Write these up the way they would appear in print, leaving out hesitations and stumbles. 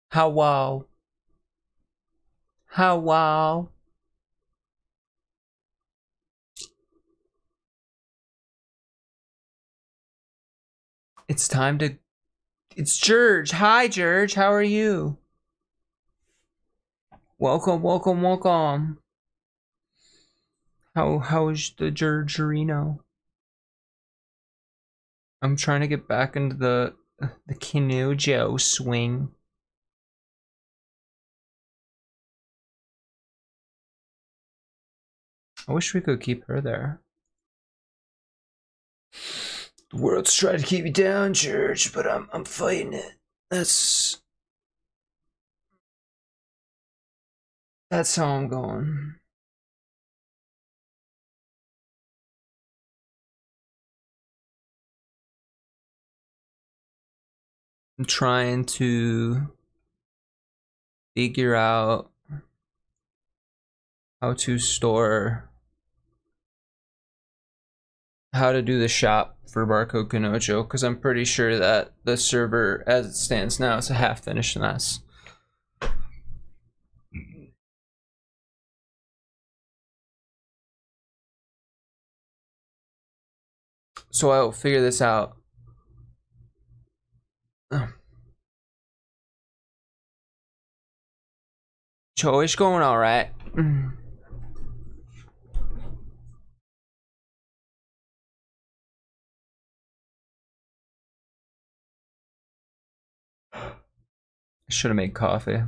How wow. How wow. It's time to. It's George. Hi, George. How are you? Welcome, welcome, welcome. How's the Georgerino? I'm trying to get back into the Kanojo swing. I wish we could keep her there. The world's trying to keep me down, George, but I'm fighting it. That's how I'm going. I'm trying to figure out how to store, how to do the shop for BarcodeKANOJO, because I'm pretty sure that the server as it stands now is a half-finished mess. So I'll figure this out. Joey's going all right. I should have made coffee.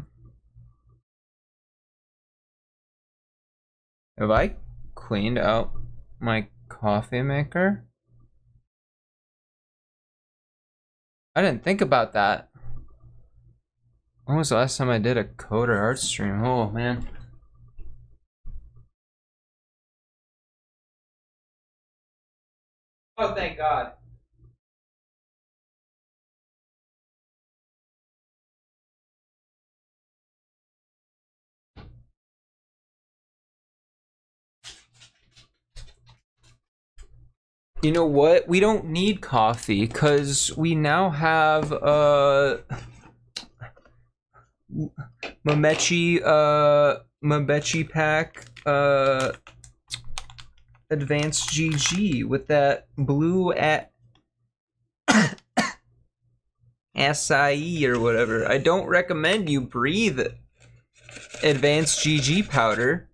Have I cleaned out my coffee maker? I didn't think about that. When was the last time I did a Coder art stream? Oh man. Oh, thank God. You know what? We don't need coffee because we now have Mamechi pack advanced GG with that blue at acai or whatever. I don't recommend you breathe advanced GG powder.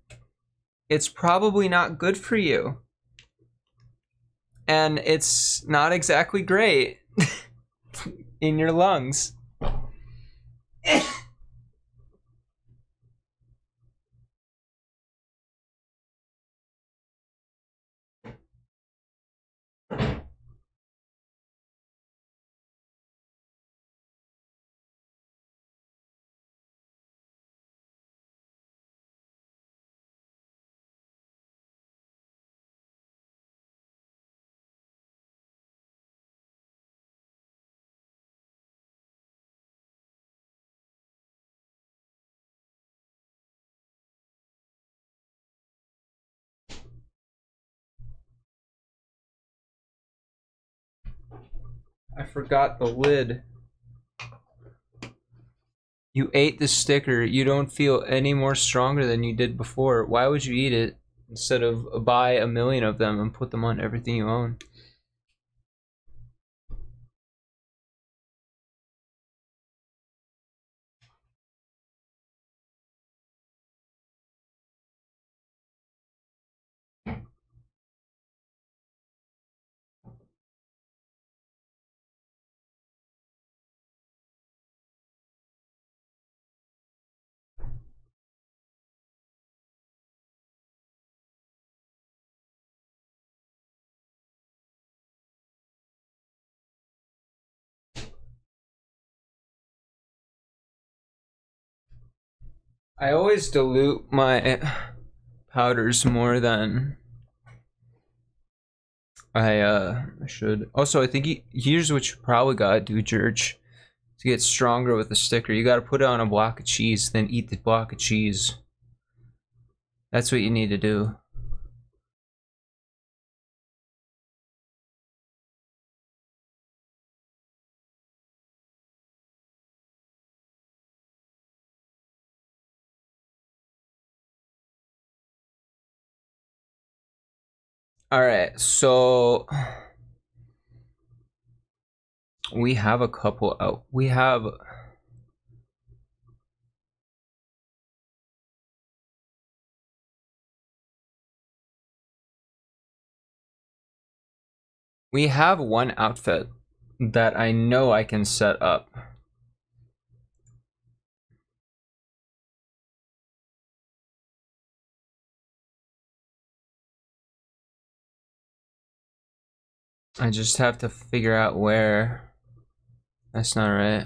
It's probably not good for you. And it's not exactly great in your lungs. I forgot the lid. You ate the sticker. You don't feel any more stronger than you did before. Why would you eat it instead of buy a million of them and put them on everything you own? I always dilute my powders more than I should. Also, I think here's what you probably gotta do, George, to get stronger with the sticker. You gotta put it on a block of cheese, then eat the block of cheese. That's what you need to do. Alright, so we have a couple out. We have one outfit that I know I can set up. I just have to figure out where. That's not right.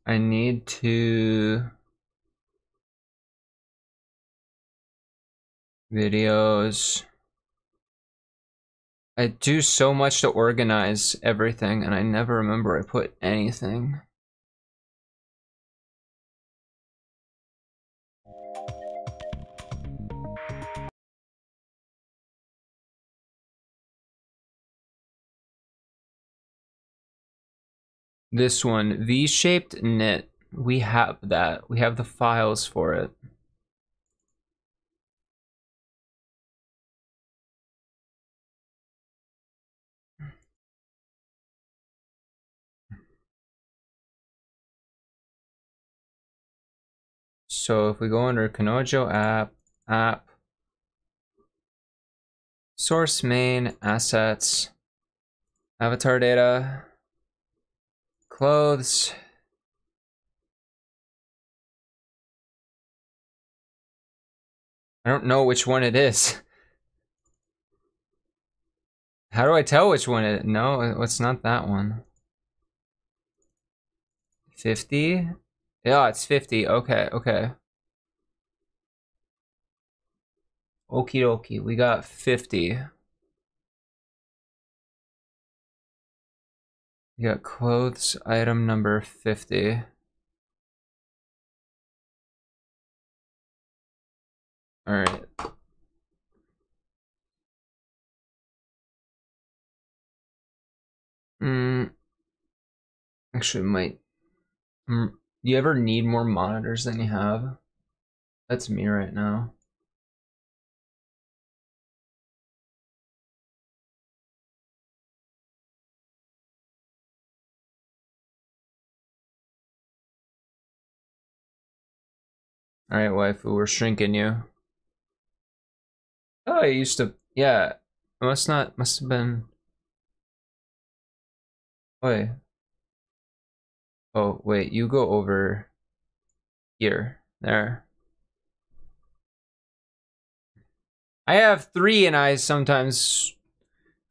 I need to videos. I do so much to organize everything and I never remember I put anything. This one, V-shaped knit. We have that. We have the files for it. So if we go under Kanojo app, source main, assets, avatar data, clothes. I don't know which one it is. How do I tell which one it is? No, it's not that one. 50? Yeah, it's 50. Okay, okay. Okie dokie, we got 50. We got clothes item number 50. All right. Actually, might. Do you ever need more monitors than you have? That's me right now. All right, waifu, we're shrinking you. Oh, I used to. Yeah, must have been. Wait. Oh, wait, you go over here. There. I have 3 and I sometimes...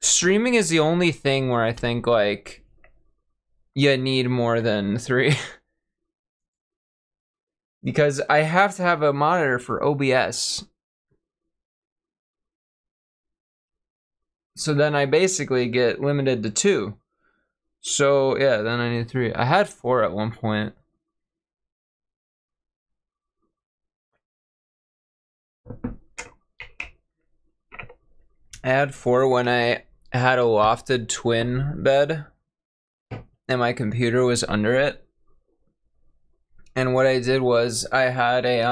Streaming is the only thing where I think, like, you need more than 3. Because I have to have a monitor for OBS. So then I basically get limited to 2. So, yeah, then I need 3. I had 4 at one point. I had 4 when I had a lofted twin bed and my computer was under it. And what I did was I had a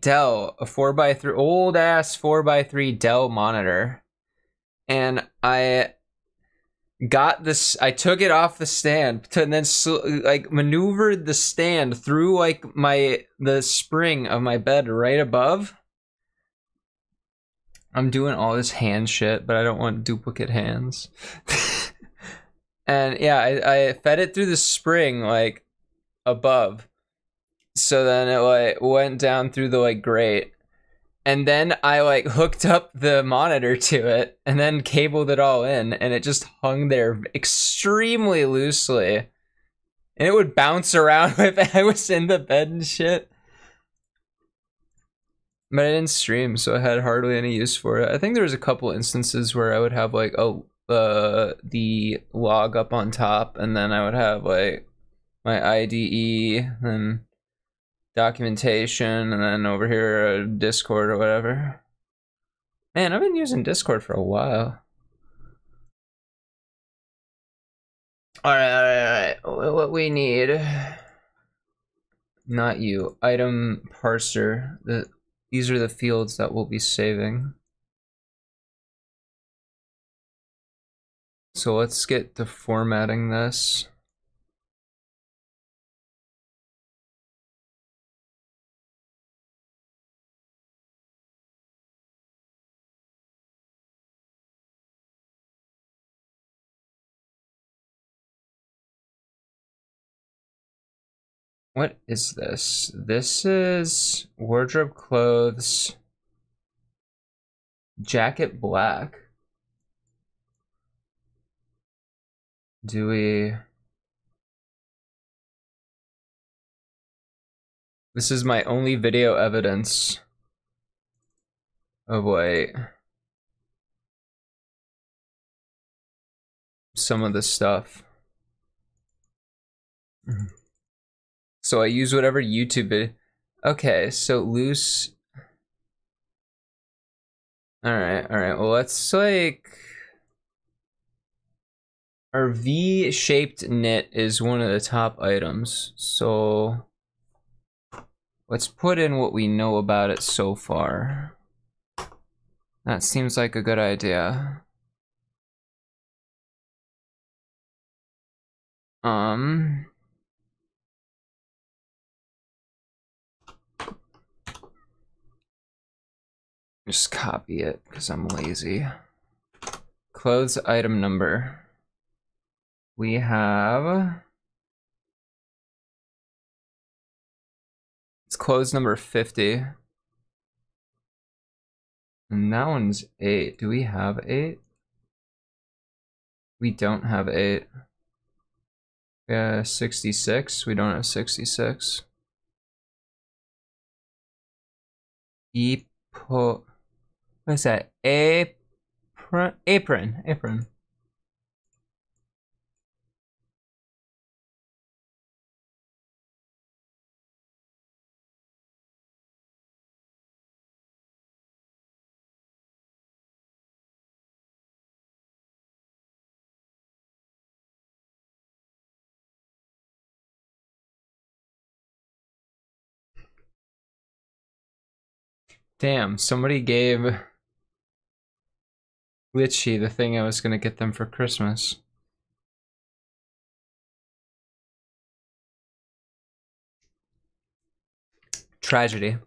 Dell, a 4x3, old ass 4x3 Dell monitor. And I got this, I took it off the stand and then like maneuvered the stand through like the spring of my bed right above. I'm doing all this hand shit, but I don't want duplicate hands. And yeah, I fed it through the spring like above. So then it like went down through the like grate. And then I like hooked up the monitor to it and then cabled it all in and it just hung there extremely loosely. And it would bounce around if I was in the bed and shit. But I didn't stream, so I had hardly any use for it. I think there was a couple instances where I would have like the log up on top, and then I would have like my IDE and documentation, and then over here Discord or whatever. Man, I've been using Discord for a while. Alright. What we need. Not you. Item parser. These are the fields that we'll be saving. So let's get to formatting this. What is this? This is wardrobe clothes. Jacket black. Do we... This is my only video evidence. Oh wait. Some of the stuff. So I use whatever YouTube video. Okay, so loose. Alright, well let's like... Our V-shaped knit is one of the top items, so... Let's put in what we know about it so far. That seems like a good idea. Just copy it because I'm lazy. Clothes item number. We have... It's clothes number 50. And that one's 8. Do we have 8? We don't have 8. Yeah, 66. We don't have 66. What is that? Apron. Damn, somebody gave Goujitchi the thing I was gonna get them for Christmas. Tragedy.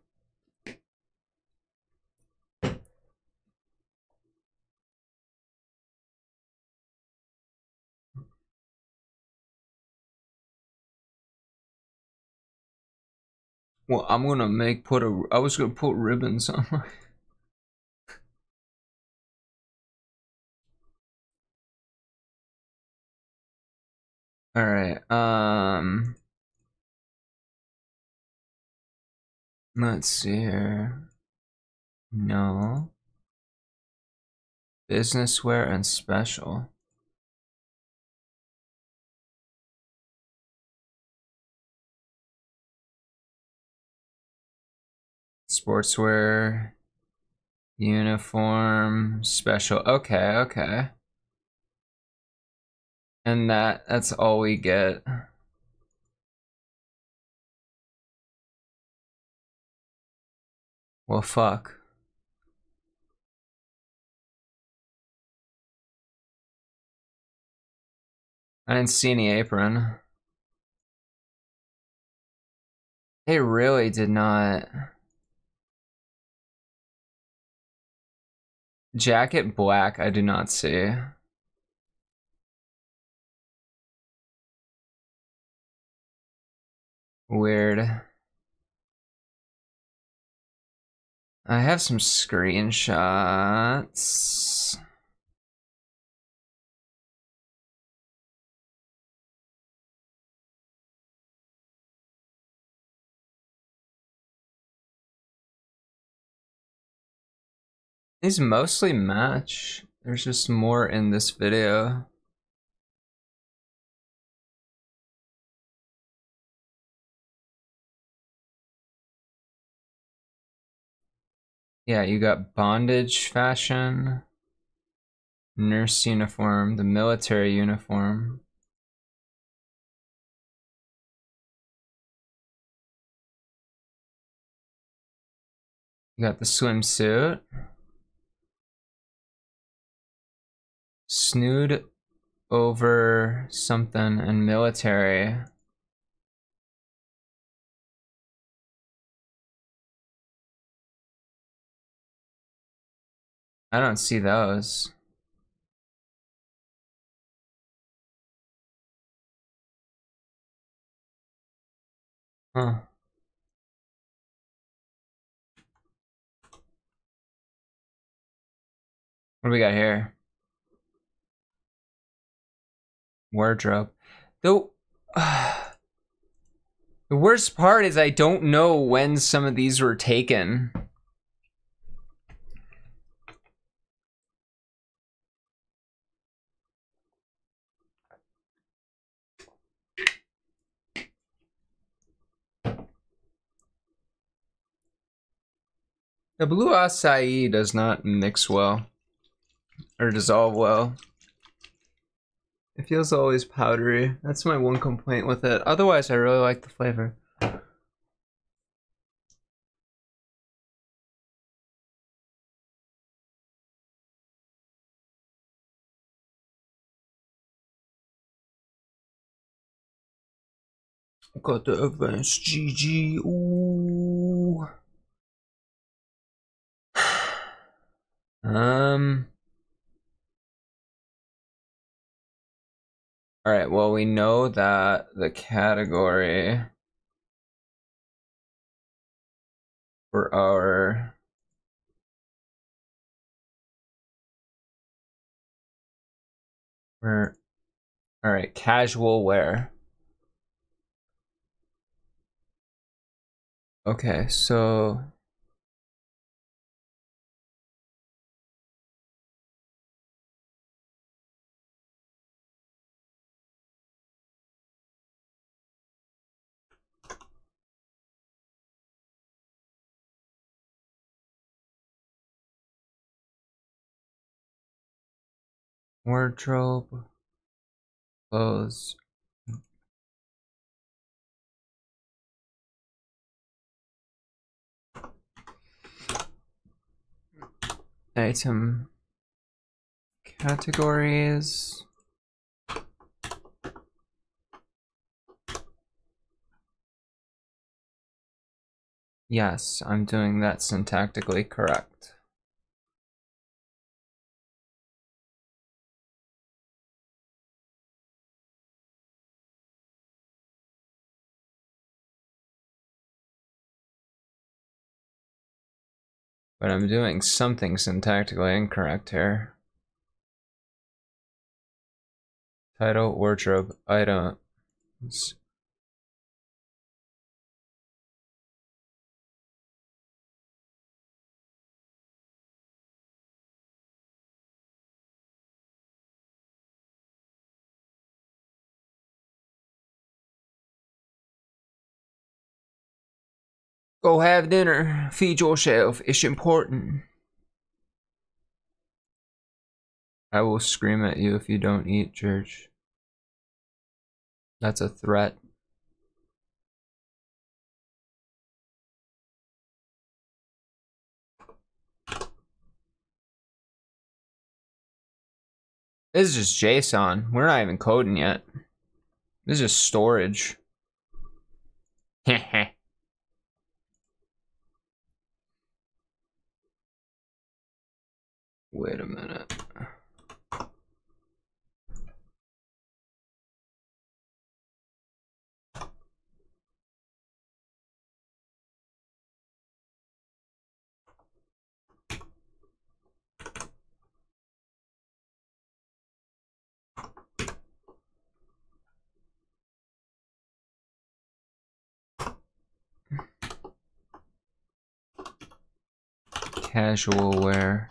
Well, I was gonna put ribbons on my... Alright, let's see here. No. Business wear and special. Sportswear. Uniform. Special. Okay. And that's all we get. Well, fuck. I didn't see any apron. They really did not. Jacket black, I do not see. Weird. I have some screenshots. These mostly match. There's just more in this video. Yeah, you got bondage fashion, nurse uniform, the military uniform. You got the swimsuit. Snood over something and military. I don't see those. Huh. What do we got here? Wardrobe. Though, the worst part is I don't know when some of these were taken. The blue acai does not mix well or dissolve well. It feels always powdery. That's my one complaint with it. Otherwise, I really like the flavor. Got the advanced GG. Ooh. All right, well, we know that the category for our all right, casual wear. Okay, so wardrobe, clothes. Item categories. Yes, I'm doing that syntactically correct. But I'm doing something syntactically incorrect here. Title, wardrobe, items. Go have dinner. Feed yourself. It's important. I will scream at you if you don't eat, Church. That's a threat. This is just JSON. We're not even coding yet. This is just storage. Heh. Wait a minute. Casual wear.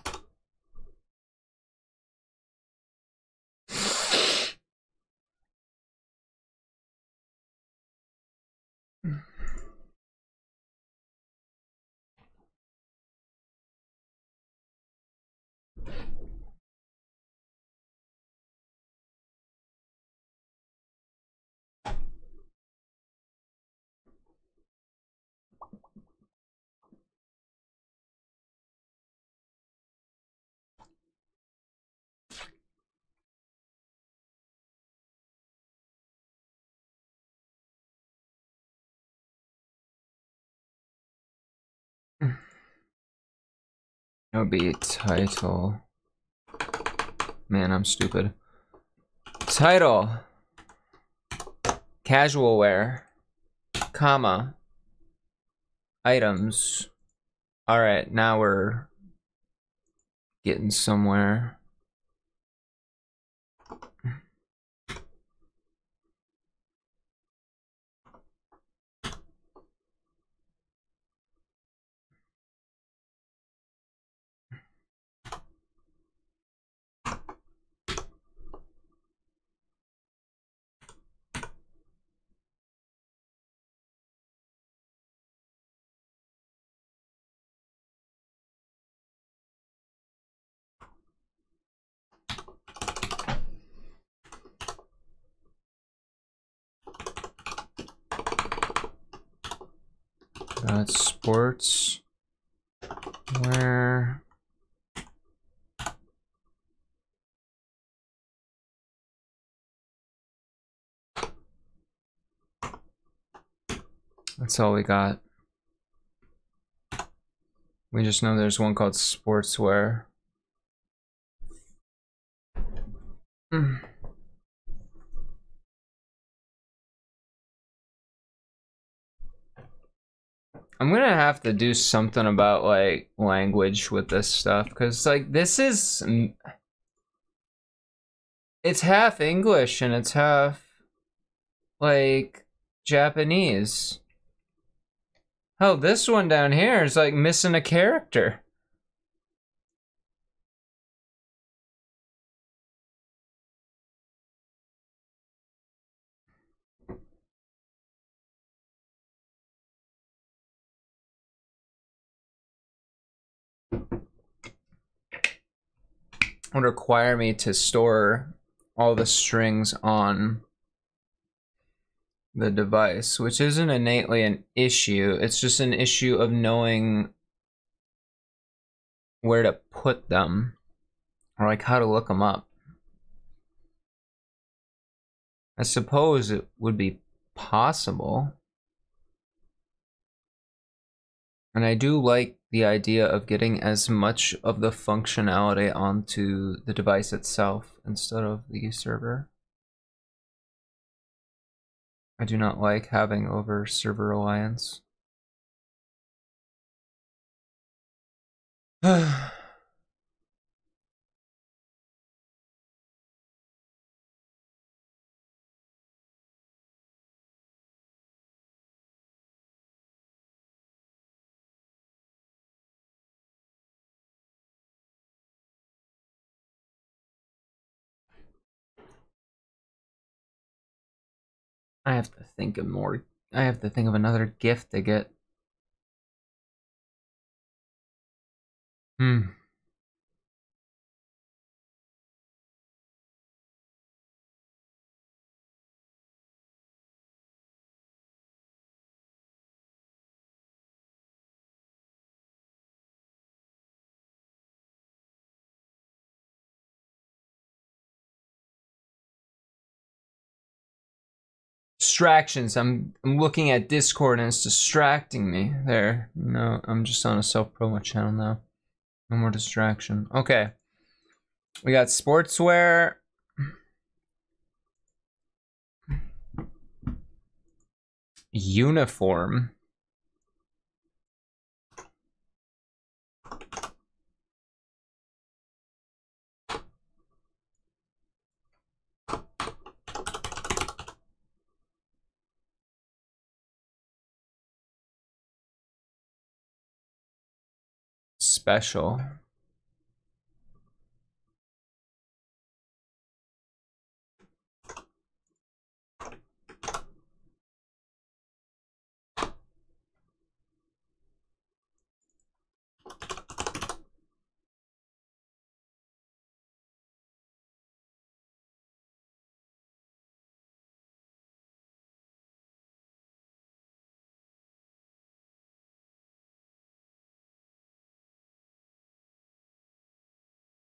It would be title. Man, I'm stupid. Title. Casual wear. Comma. Items. Alright, now we're getting somewhere. Sports wear. That's all we got. We just know there's one called sportswear. I'm gonna have to do something about like language with this stuff, because like this is, it's half English and it's half like Japanese. Oh, this one down here is like missing a character. Would require me to store all the strings on the device, which isn't innately an issue. It's just an issue of knowing where to put them, or like how to look them up. I suppose it would be possible. And I do like the idea of getting as much of the functionality onto the device itself instead of the server. I do not like having over server reliance. I have to think of more. I have to think of another gift to get. Distractions. I'm looking at Discord and it's distracting me. There. No, I'm just on a self-promo channel now. No more distraction. Okay. We got sportswear. Uniform. Special.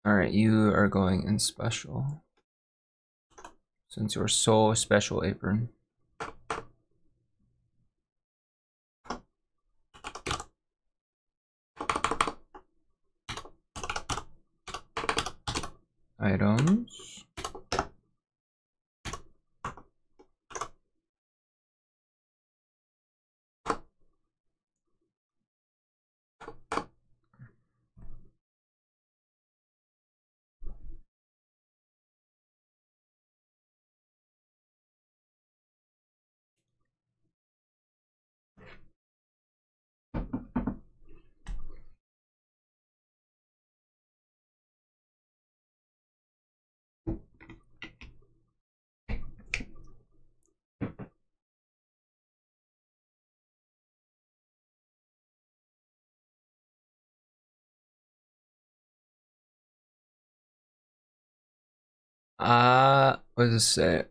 All right, you are going in special. Since you're so special, apron. items. What does it say?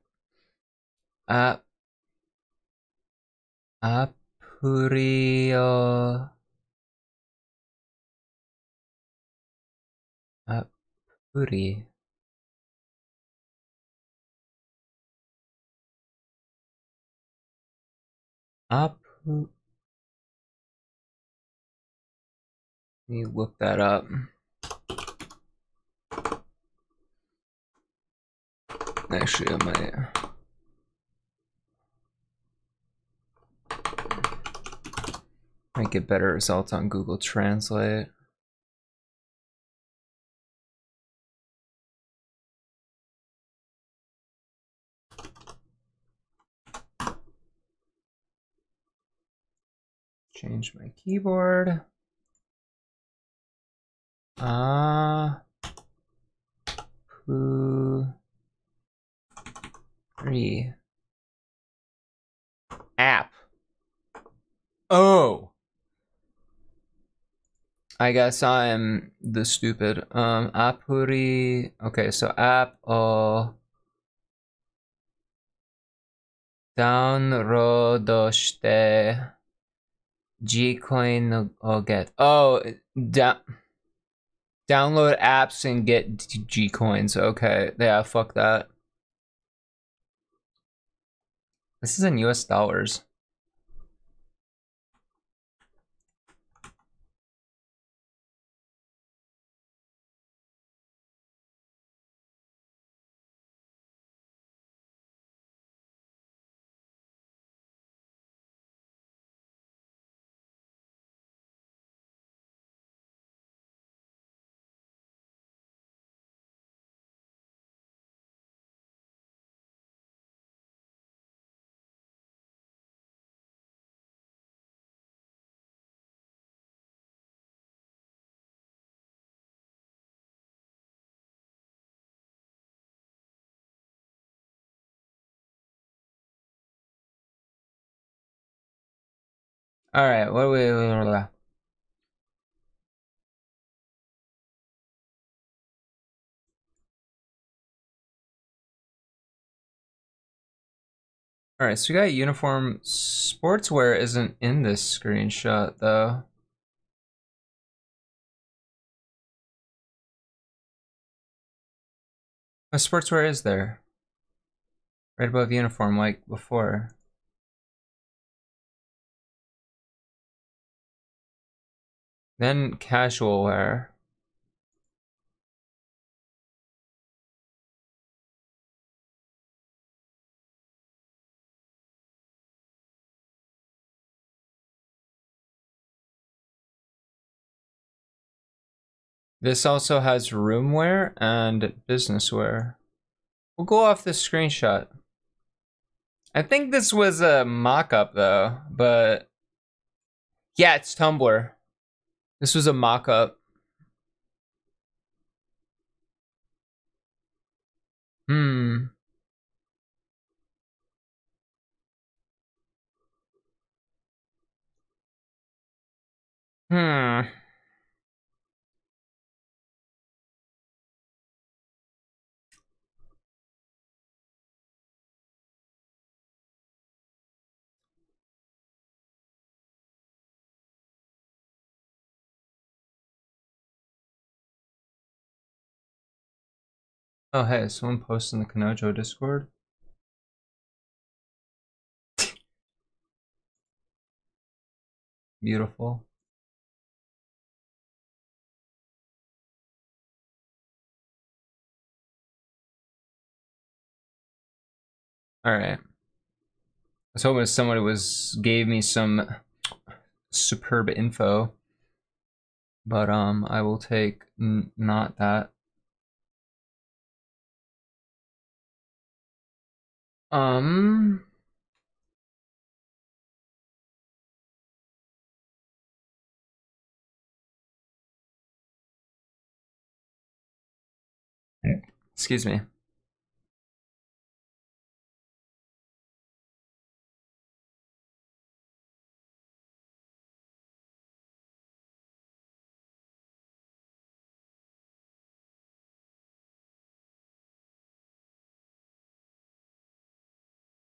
Apurio. Apuri. Apu. Let me look that up. Actually, I might get better results on Google Translate. Change my keyboard. Apuri. App. Oh. I guess I'm the stupid. Apuri. Okay, so app. Download Gcoin get. Oh, download apps and get G coins. Okay, yeah, fuck that. This is in US dollars. All right, what do we? All right, so we got uniform. Sportswear isn't in this screenshot though. What sportswear is there? Right above uniform, like before. Then casual wear. This also has room wear and business wear. We'll go off this screenshot. I think this was a mock-up though, but yeah, it's Tumblr. This was a mock-up. Hmm. Hmm. Oh, hey, someone posted in the Kanojo Discord. Beautiful. All right. I was hoping somebody gave me some superb info, but I will take not that. Um. Excuse me.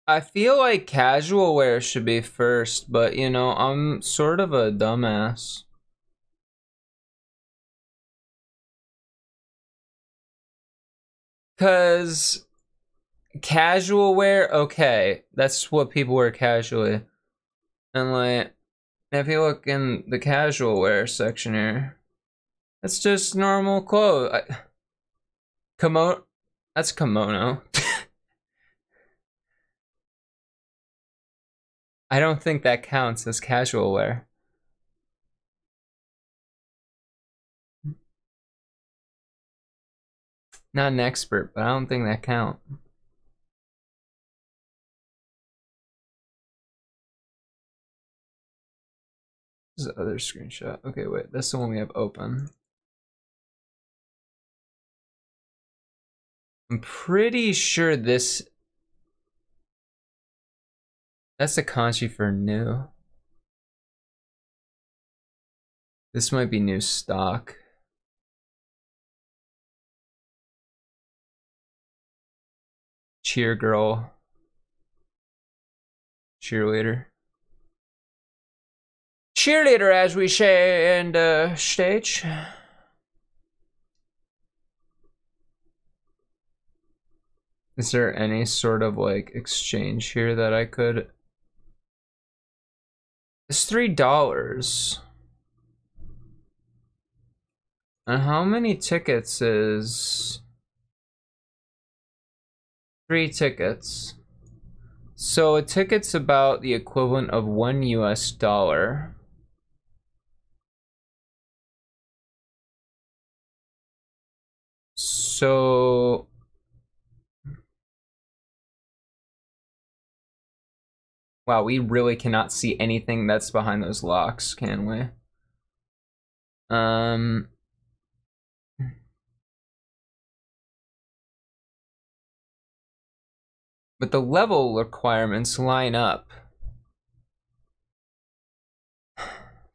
I feel like casual wear should be first, but you know, I'm sort of a dumbass. Cause casual wear, okay, that's what people wear casually. And like, if you look in the casual wear section here, it's just normal clothes. Kimono, that's kimono. I don't think that counts as casual wear. Not an expert, but I don't think that count. This is the other screenshot. Okay, wait, that's the one we have open. I'm pretty sure this... That's the kanji for new. This might be new stock. Cheer girl. Cheerleader. Cheerleader, as we say, and stage. Is there any sort of like exchange here that I could? It's $3. And how many tickets is 3 tickets? So a ticket's about the equivalent of $1 US. So wow, we really cannot see anything that's behind those locks, can we? But the level requirements line up.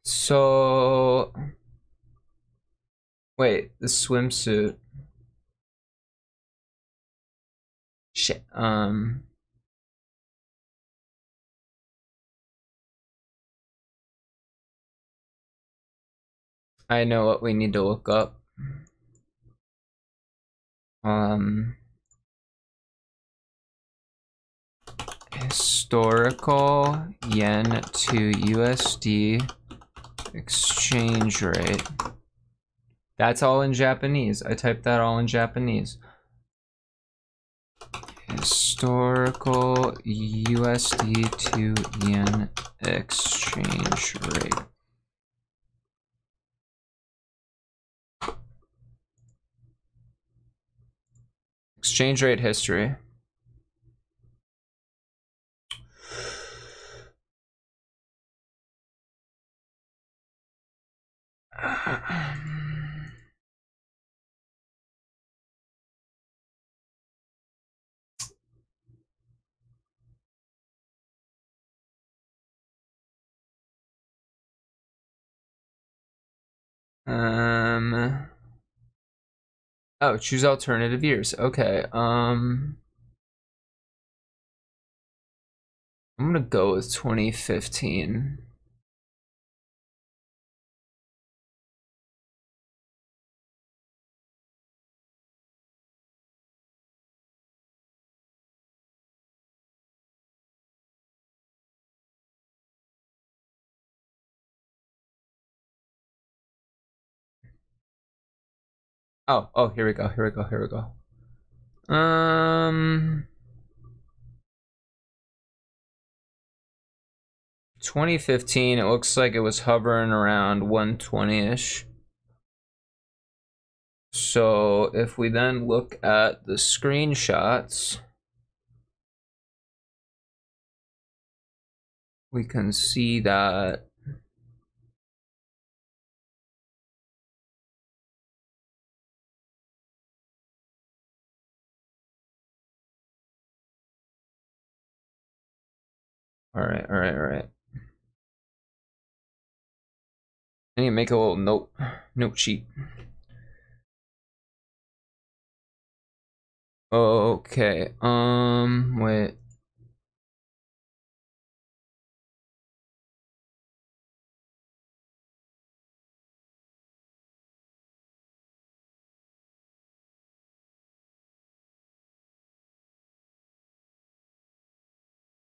So wait, the swimsuit. Shit. I know what we need to look up. Historical yen to USD exchange rate. That's all in Japanese. I typed that all in Japanese. Historical USD to yen exchange rate. Exchange rate history. Oh, choose alternative years. Okay. I'm gonna go with 2015. Oh, here we go. 2015, it looks like it was hovering around 120-ish. So if we then look at the screenshots, we can see that all right. I need to make a little note sheet. Okay, wait.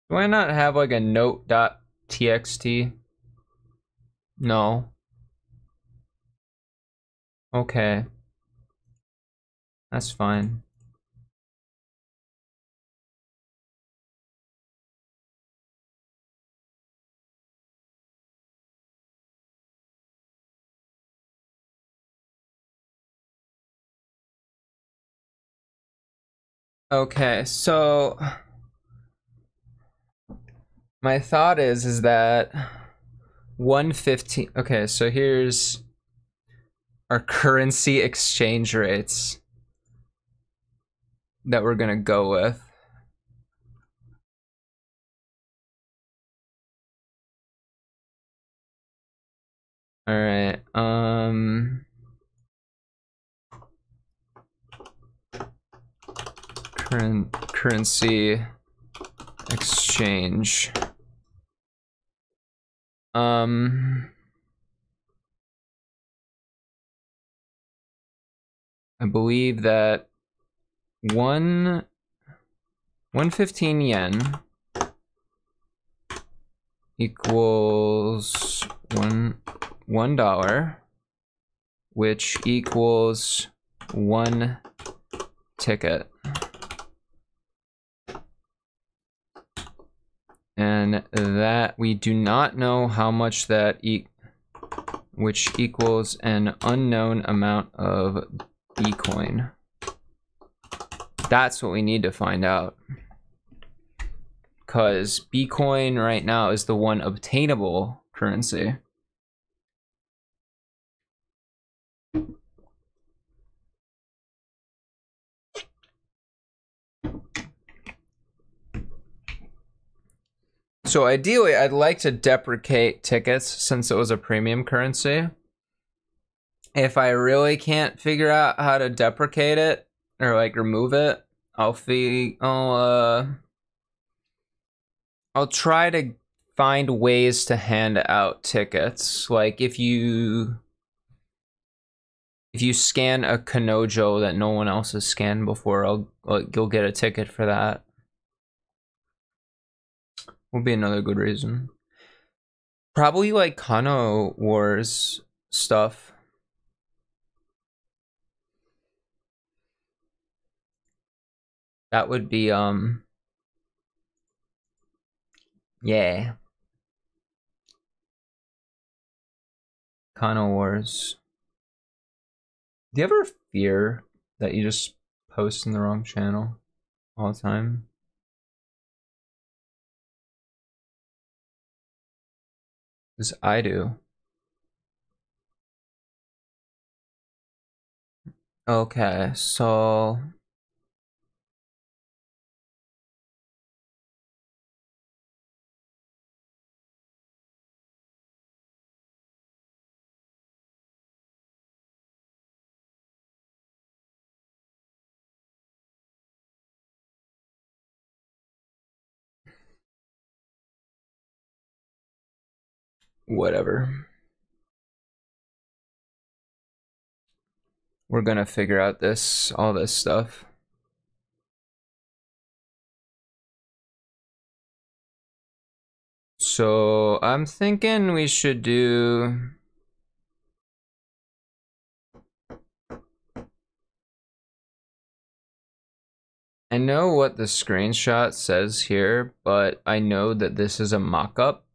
Do I not have like a note.txt? No. Okay. That's fine. Okay, so my thought is that 115. Okay, so here's our currency exchange rates that we're gonna go with. All right. Currency exchange. I believe that 115 yen equals $1, which equals 1 ticket. And that we do not know how much that which equals an unknown amount of B-coin. That's what we need to find out. Because B-coin right now is the one obtainable currency. So ideally, I'd like to deprecate tickets since it was a premium currency. If I really can't figure out how to deprecate it or like remove it, I'll try to find ways to hand out tickets. Like if you scan a Kanojo that no one else has scanned before, you'll get a ticket for that. Will be another good reason. Probably like Kano Wars stuff. That would be yeah. Kano Wars. Do you ever fear that you just post in the wrong channel all the time? Because I do. Okay, so whatever. We're gonna figure out all this stuff. So I'm thinking we should do I know what the screenshot says here, but I know that this is a mock-up.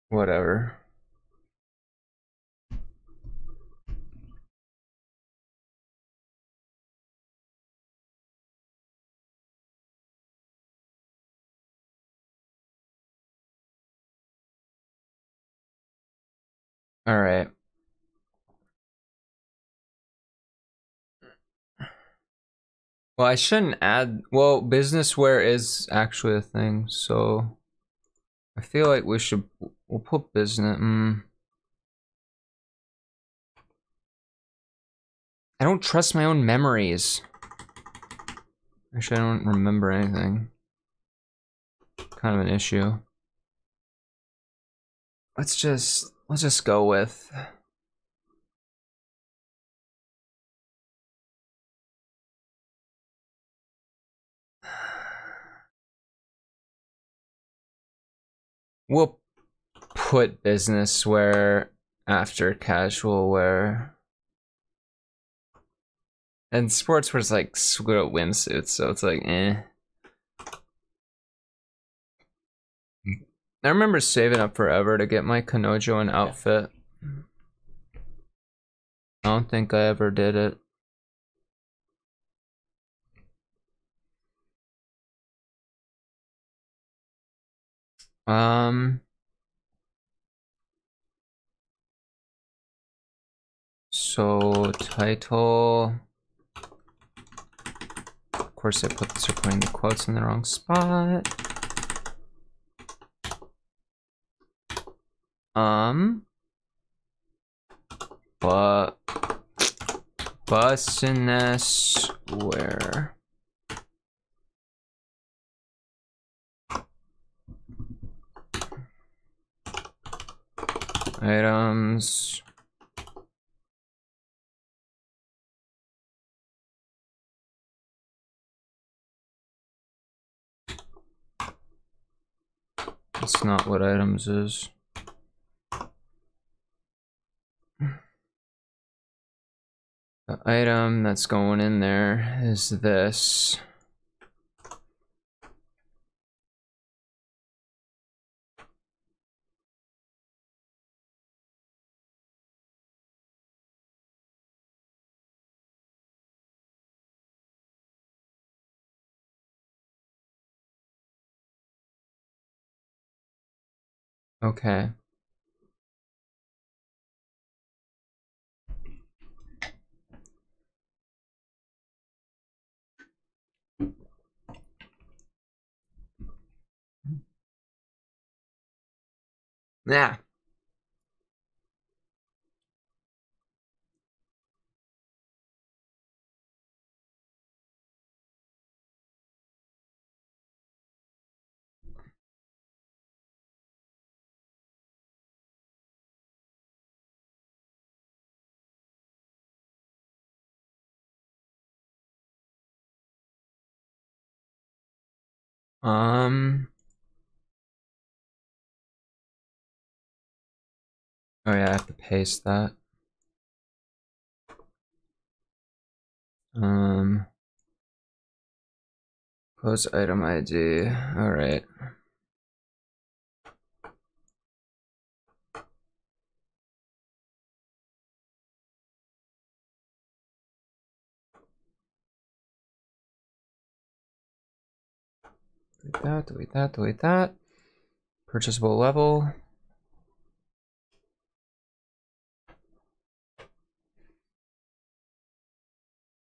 Whatever. All right. Well, I shouldn't add. Well, businessware is actually a thing, so I feel like we'll put business. I don't trust my own memories. Actually, I don't remember anything. Kind of an issue. Let's just go with. We'll put business wear after casual wear. And sportswear's like swimsuits, so it's like eh. I remember saving up forever to get my Kanojo an outfit. I don't think I ever did it. So title. Of course, I put this putting the quotes in the wrong spot. But business wear. Items. That's not what items is. The item that's going in there is this. Okay. Yeah. Oh yeah, I have to paste that. Post item ID. All right. Delete that, delete that, delete that. Purchasable level.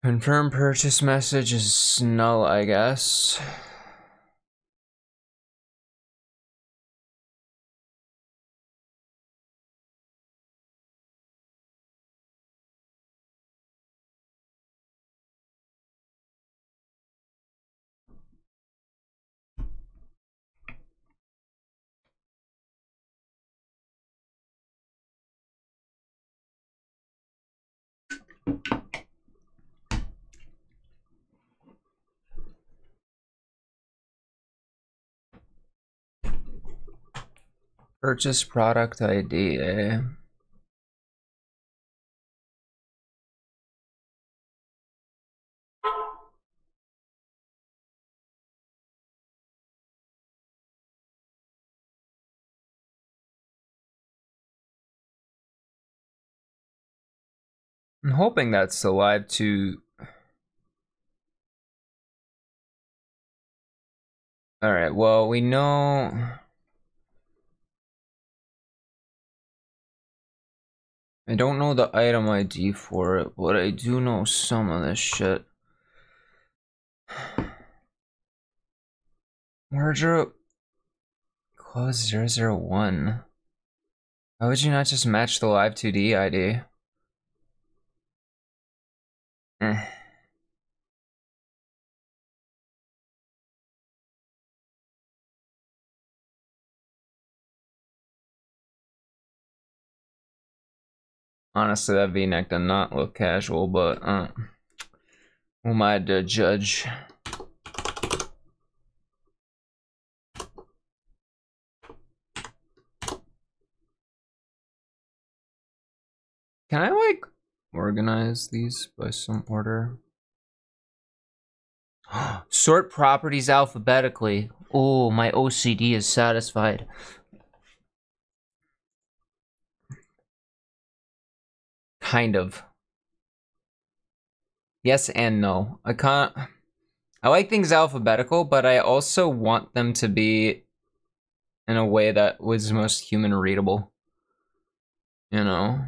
Confirm purchase message is null, I guess. Purchase product ID, eh? I'm hoping that's alive to. Alright, well, we know. I don't know the item ID for it, but I do know some of this shit. Wardrobe close 001. Why would you not just match the live 2D ID? Honestly, that V-neck did not look casual, but who am I to judge? Can I like organize these by some order? Sort properties alphabetically. Oh, my OCD is satisfied. Kind of. Yes and no. I like things alphabetical, but I also want them to be in a way that was most human readable. You know?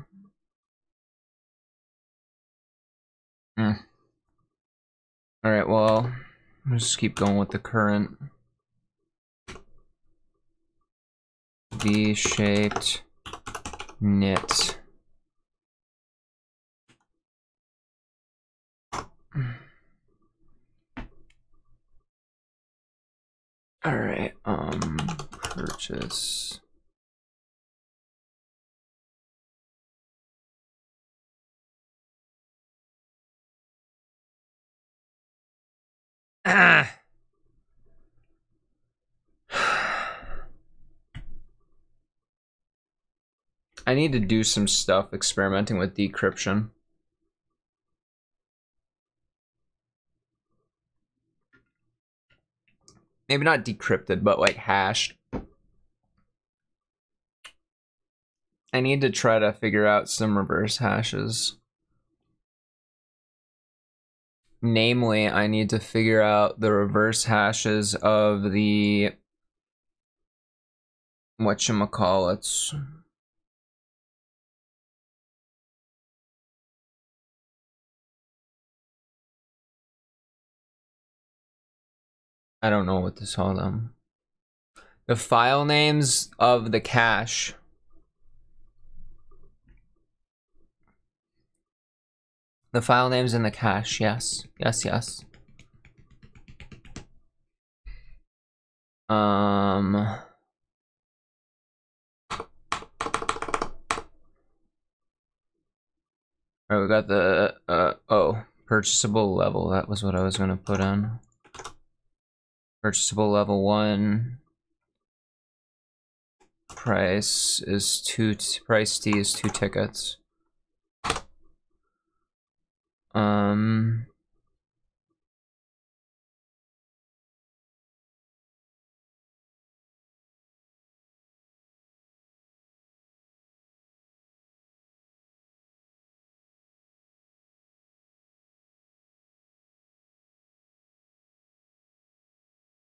Alright, well, I'll just keep going with the current. V-shaped knit. Alright, purchase. Ah! I need to do some stuff experimenting with decryption. Maybe not decrypted, but like hashed. I need to try to figure out some reverse hashes. Namely, I need to figure out the reverse hashes of the whatchamacallits. I don't know what to call them. The file names of the cache. The file names in the cache, yes. Yes, yes. Alright, we got the, oh, purchasable level. That was what I was gonna put on. Purchasable level 1. Price is price T is 2 tickets.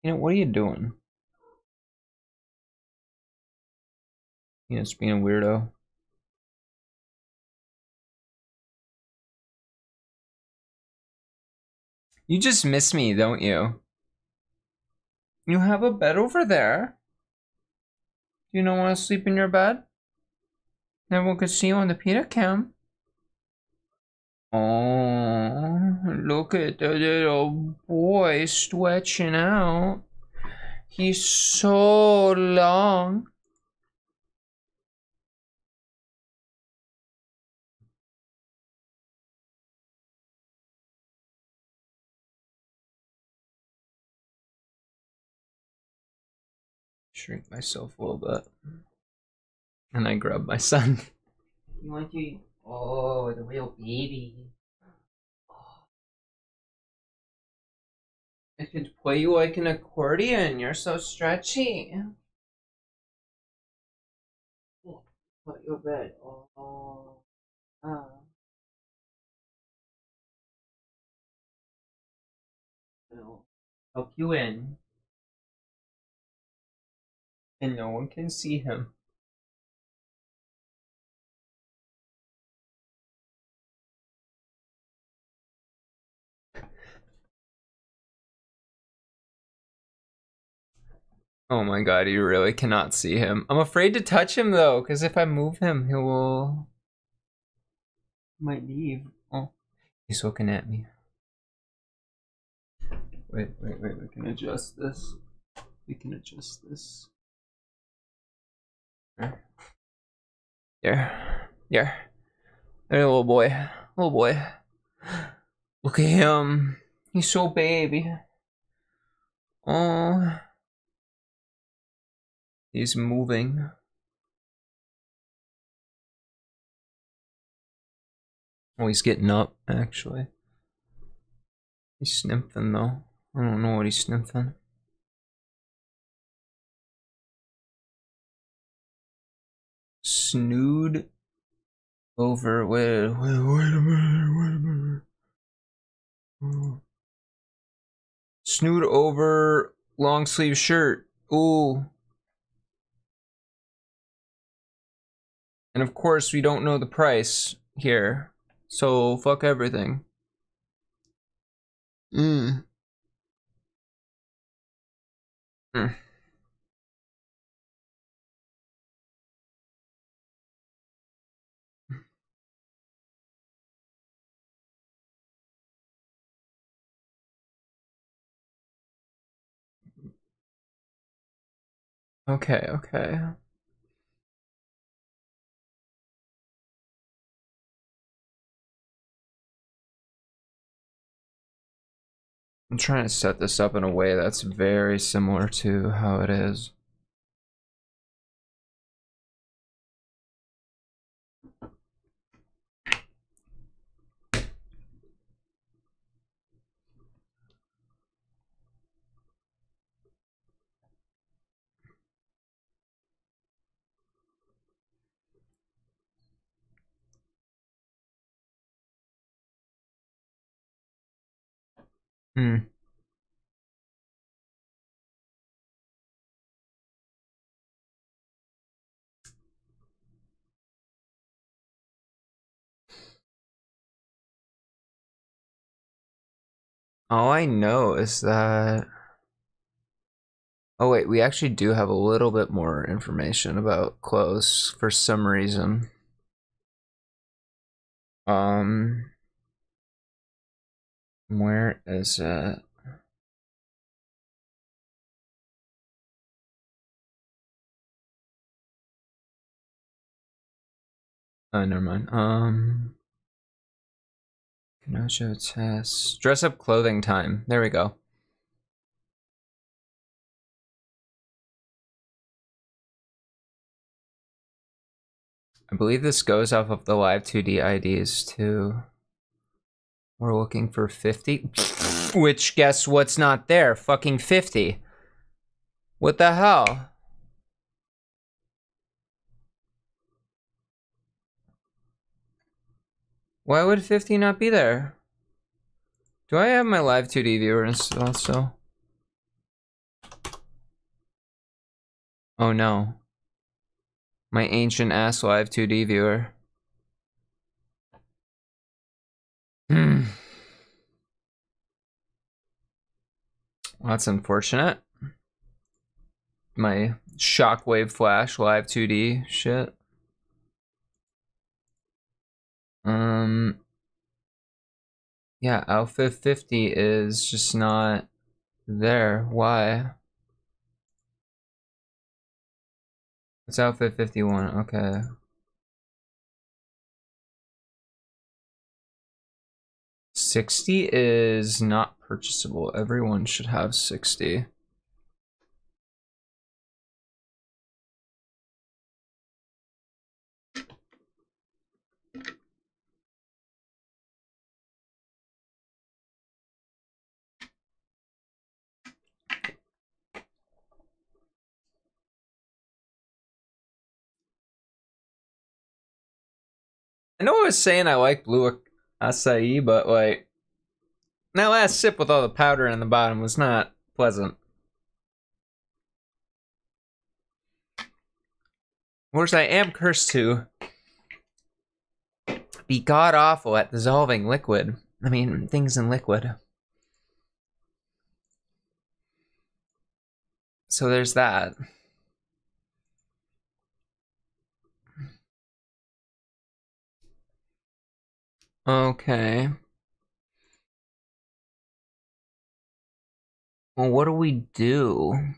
You know, what are you doing? You know, just being a weirdo. You just miss me, don't you? You have a bed over there. You don't want to sleep in your bed? Everyone could see you on the pita cam. Oh, look at the little boy stretching out. He's so long. Shrink myself a little bit. And I grab my son. You want to? Oh, the real baby. I could play you like an accordion. You're so stretchy. Put your bed. Oh. Help you in. And no one can see him. Oh my god, you really cannot see him. I'm afraid to touch him though, because if I move him, he will... might leave. Oh, he's looking at me. Wait, we can adjust this. We can adjust this. There. There, little boy. Little boy. Look at him. He's so baby. Oh. He's moving. Oh, he's getting up, actually. He's sniffing, though. I don't know what he's sniffing. Snood over. Wait a minute. Snood over long sleeve shirt. Ooh. And of course, we don't know the price here. So, fuck everything. Okay. I'm trying to set this up in a way that's very similar to how it is. All I know is that... Oh wait, we actually do have a little bit more information about clothes for some reason. Where is it? Oh, never mind. Kanojo test. Dress up clothing time. There we go. I believe this goes off of the live 2D IDs too. We're looking for 50. Which, guess what's not there? Fucking 50. What the hell? Why would 50 not be there? Do I have my live 2D viewer installed still? Oh no. My ancient ass live 2D viewer. That's unfortunate. My shockwave flash live 2D shit. Yeah, outfit 50 is just not there. Why? It's outfit 51. Okay. $60 is not purchasable. Everyone should have 60. I know I was saying I like blue acai, but like that last sip with all the powder in the bottom was not pleasant. Of course, I am cursed to be god awful at dissolving liquid. I mean, things in liquid. So there's that. Okay. Well, what do we do?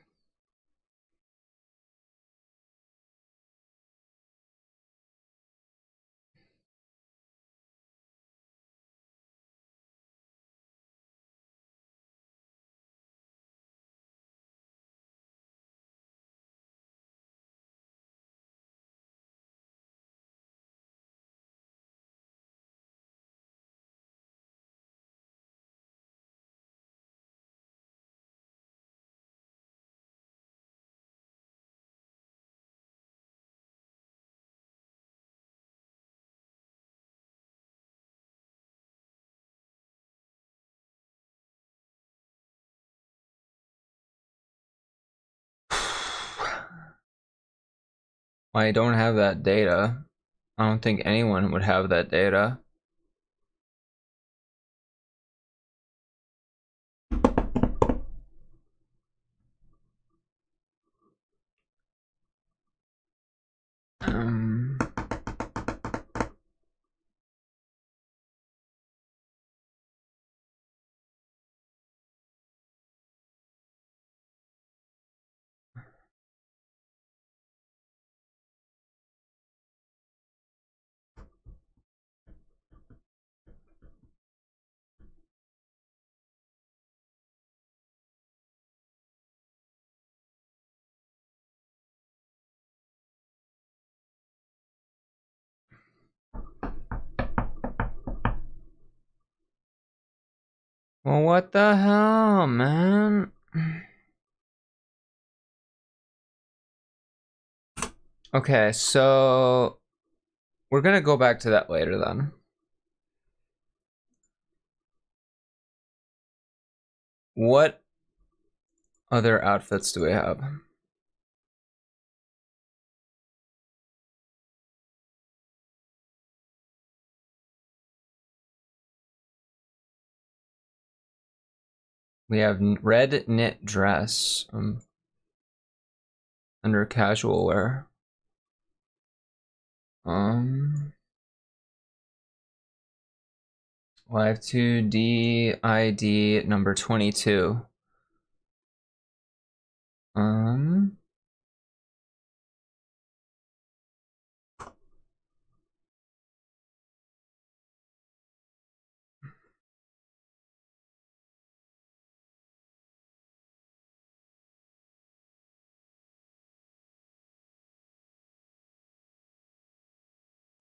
I don't have that data. I don't think anyone would have that data. Well, what the hell, man? Okay, so we're gonna go back to that later then. What other outfits do we have? We have red knit dress under casual wear. Live 2D ID number 22.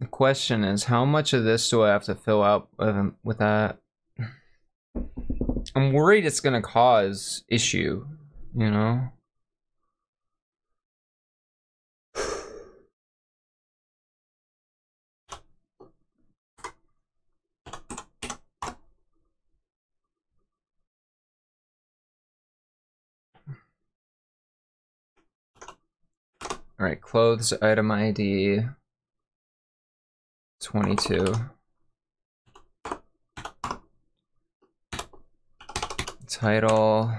The question is, how much of this do I have to fill out with that? I'm worried it's gonna cause issue, you know? All right, clothes item ID 22. Title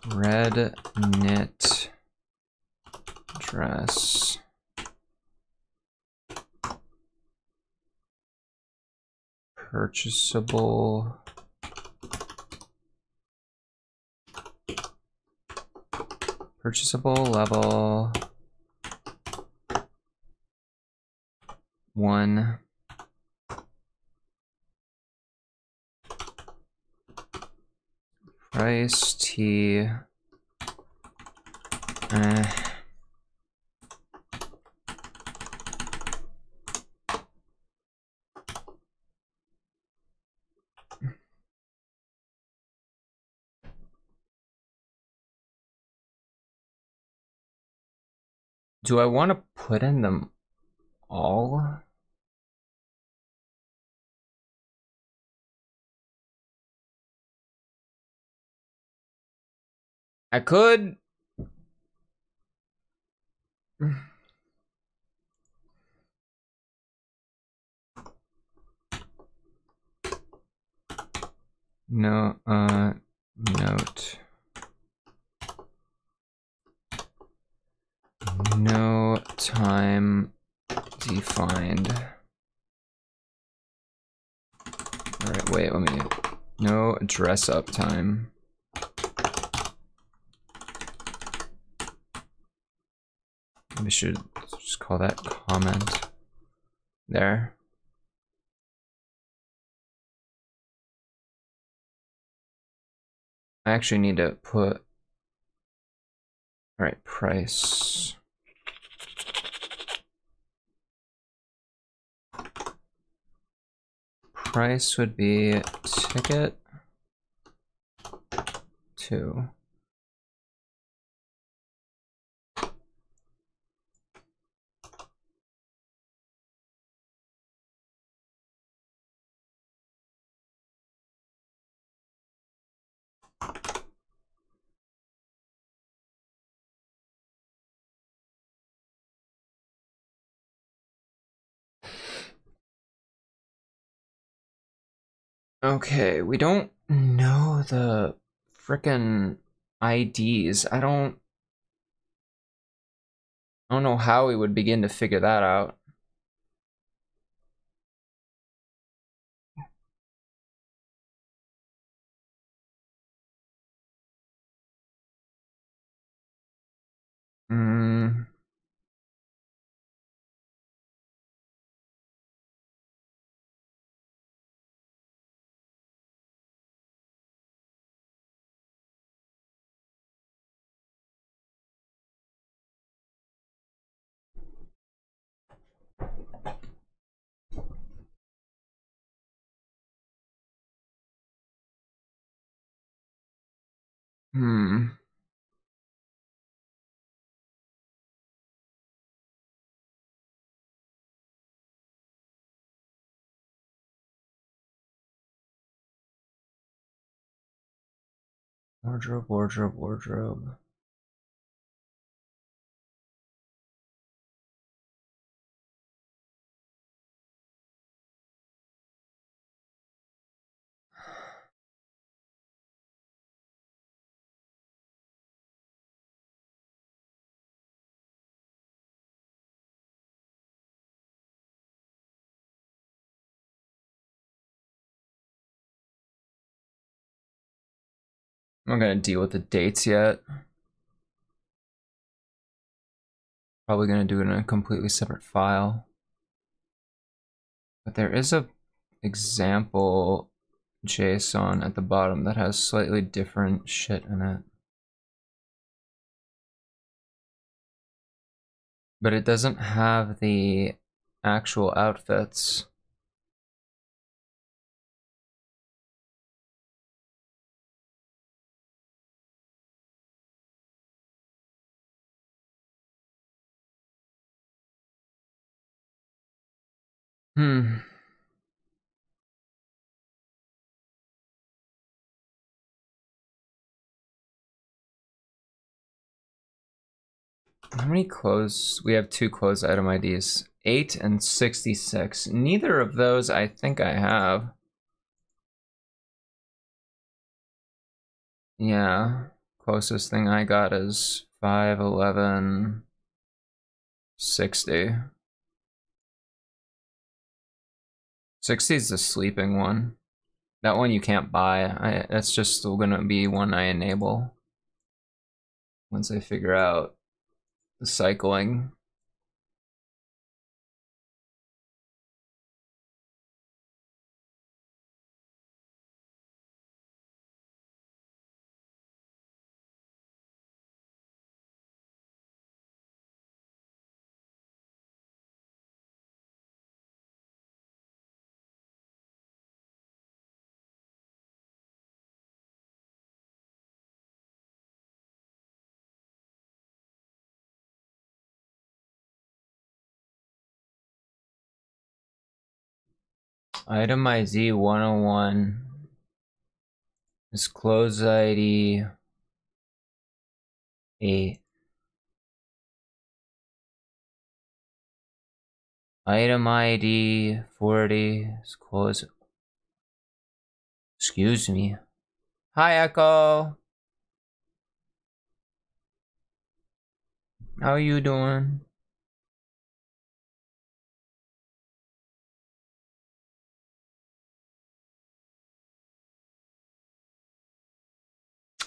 red knit dress. Purchasable. Purchasable level 1. Price T. Do I want to put in them all? I could. No, note. No time defined. Alright, wait, let me. No dress up time. We should just call that comment. There. I actually need to put. Alright, price. Price would be ticket 2. Okay, we don't know the frickin' IDs. I don't know how we would begin to figure that out. Hmm. Hmm. Wardrobe, wardrobe, wardrobe. I'm not gonna deal with the dates yet. Probably gonna do it in a completely separate file. But there is a example JSON at the bottom that has slightly different shit in it. But it doesn't have the actual outfits. Hmm. How many clothes? We have 2 clothes item IDs. 8 and 66. Neither of those I think I have. Yeah. Closest thing I got is 5, 11, 60. 60 is the sleeping one. That one you can't buy. That's just still gonna be one I enable once I figure out the cycling. Item ID 101 is clothes ID 8. Item ID 40. Let's close it. Excuse me. Hi, Echo. How are you doing?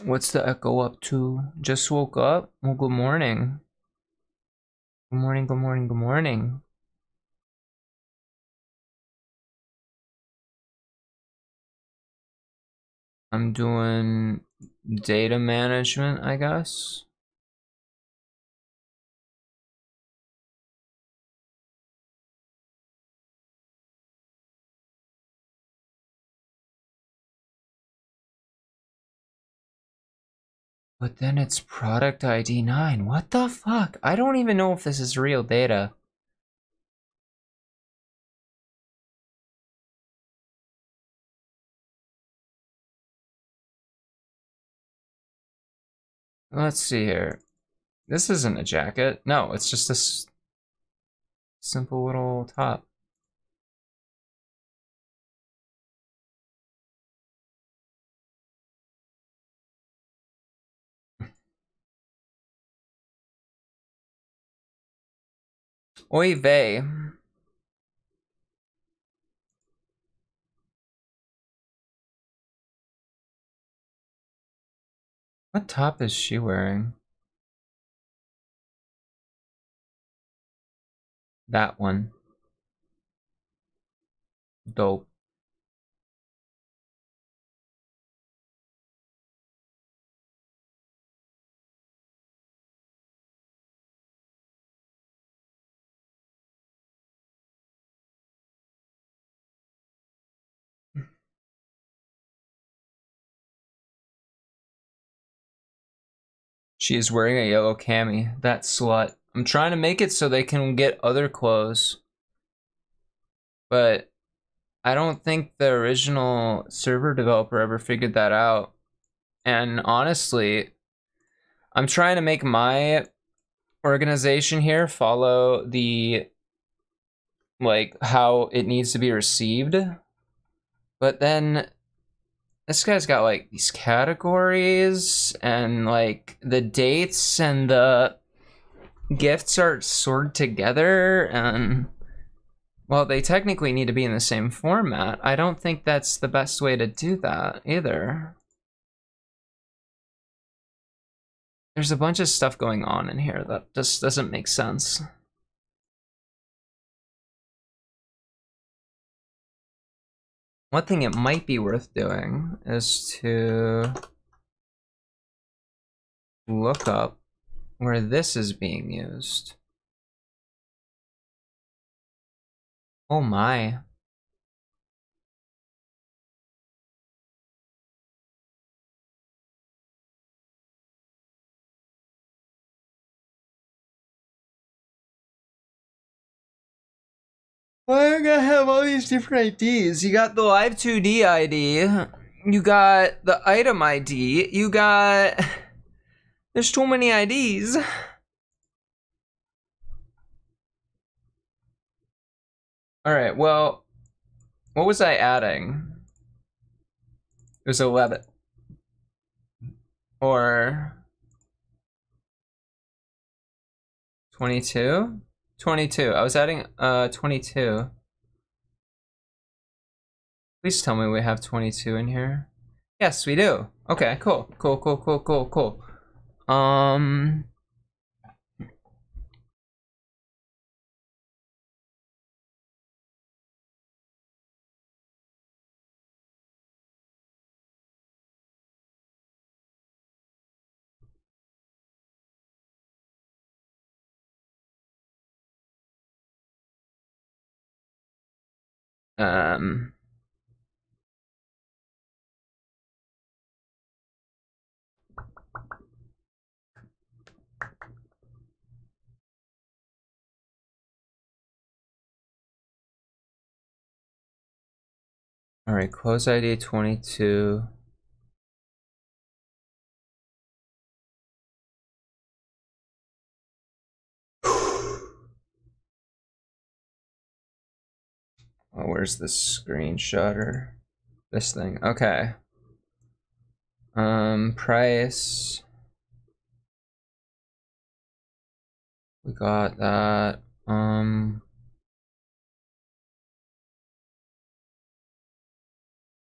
What's the Echo up to? Just woke up? Well, good morning. Good morning, good morning, good morning. I'm doing data management, I guess. But then it's product ID 9. What the fuck? I don't even know if this is real data. Let's see here. This isn't a jacket. No, it's just this simple little top. Oy vey. What top is she wearing? That one. Dope. She is wearing a yellow cami. That slut. I'm trying to make it so they can get other clothes. But I don't think the original server developer ever figured that out. And honestly, I'm trying to make my organization here follow the, like, how it needs to be received. But then this guy's got like these categories and like the dates and the gifts are sorted together, and well, they technically need to be in the same format. I don't think that's the best way to do that either. There's a bunch of stuff going on in here that just doesn't make sense. One thing it might be worth doing is to look up where this is being used. Oh my. Why are you gonna have all these different IDs? You got the Live 2D ID, you got the item ID, you got... There's too many IDs. Alright, well, what was I adding? It was 11. Or... 22? 22. I was adding 22. Please tell me we have 22 in here. Yes, we do. Okay, cool. Cool, cool, cool, cool, cool. Alright, close ID 22. Oh, where's the screenshotter? This thing. Okay. Price. We got that.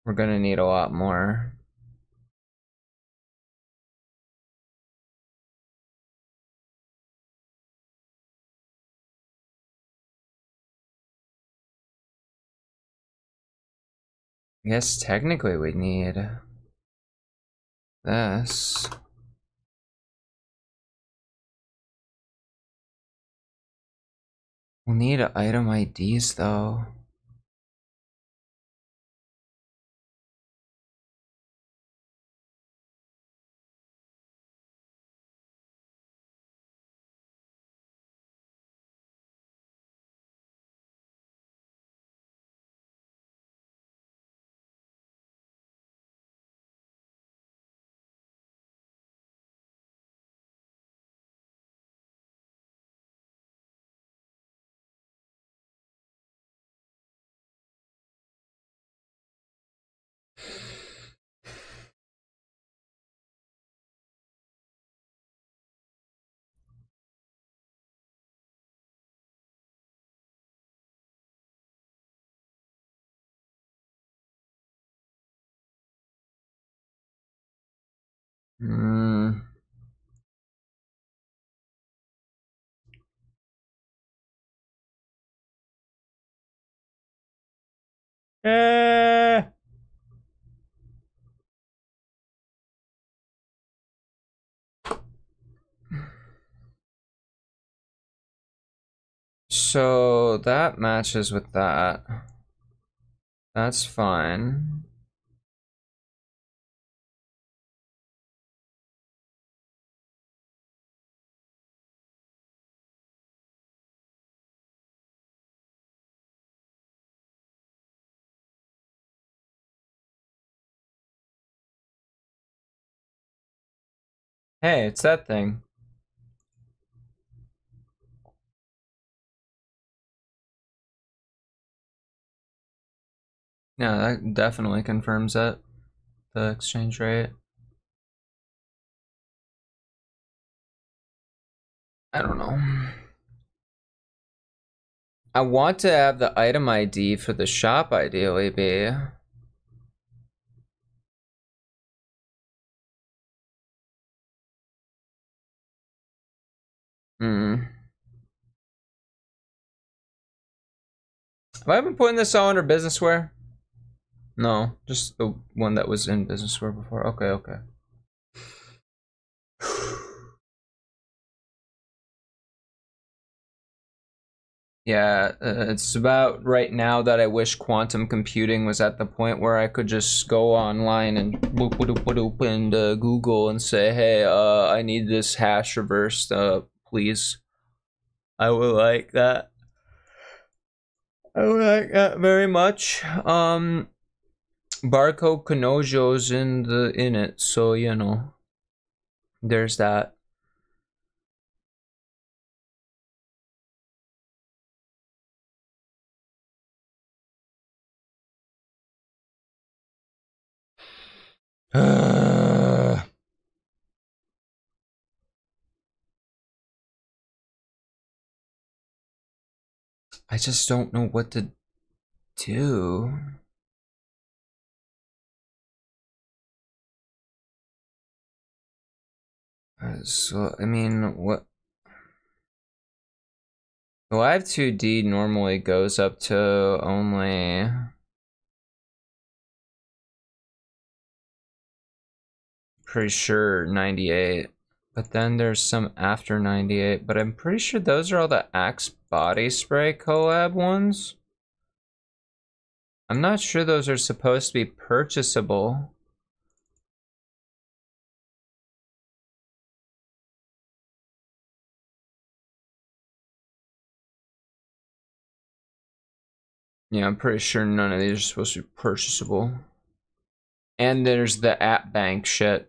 We're gonna need a lot more. I guess technically we need this. We'll need item IDs though. Hmm. So that matches with that. That's fine. Hey, it's that thing. Yeah, that definitely confirms it. The exchange rate. I don't know. I want to have the item ID for the shop ideally be. Have I been putting this all under businessware? No, just the one that was in businessware before. Okay, okay. Yeah, it's about right now that I wish quantum computing was at the point where I could just go online and boop boop boop boop and Google and say, hey, I need this hash reversed, please. I would like that. I would like that very much. BarcodeKANOJO's in it, so you know, there's that. I just don't know what to do. So, I mean, what? The Live 2D normally goes up to only... Pretty sure 98. But then there's some after 98. But I'm pretty sure those are all the Axe Body Spray collab ones. I'm not sure those are supposed to be purchasable. Yeah, I'm pretty sure none of these are supposed to be purchasable. And there's the app bank shit.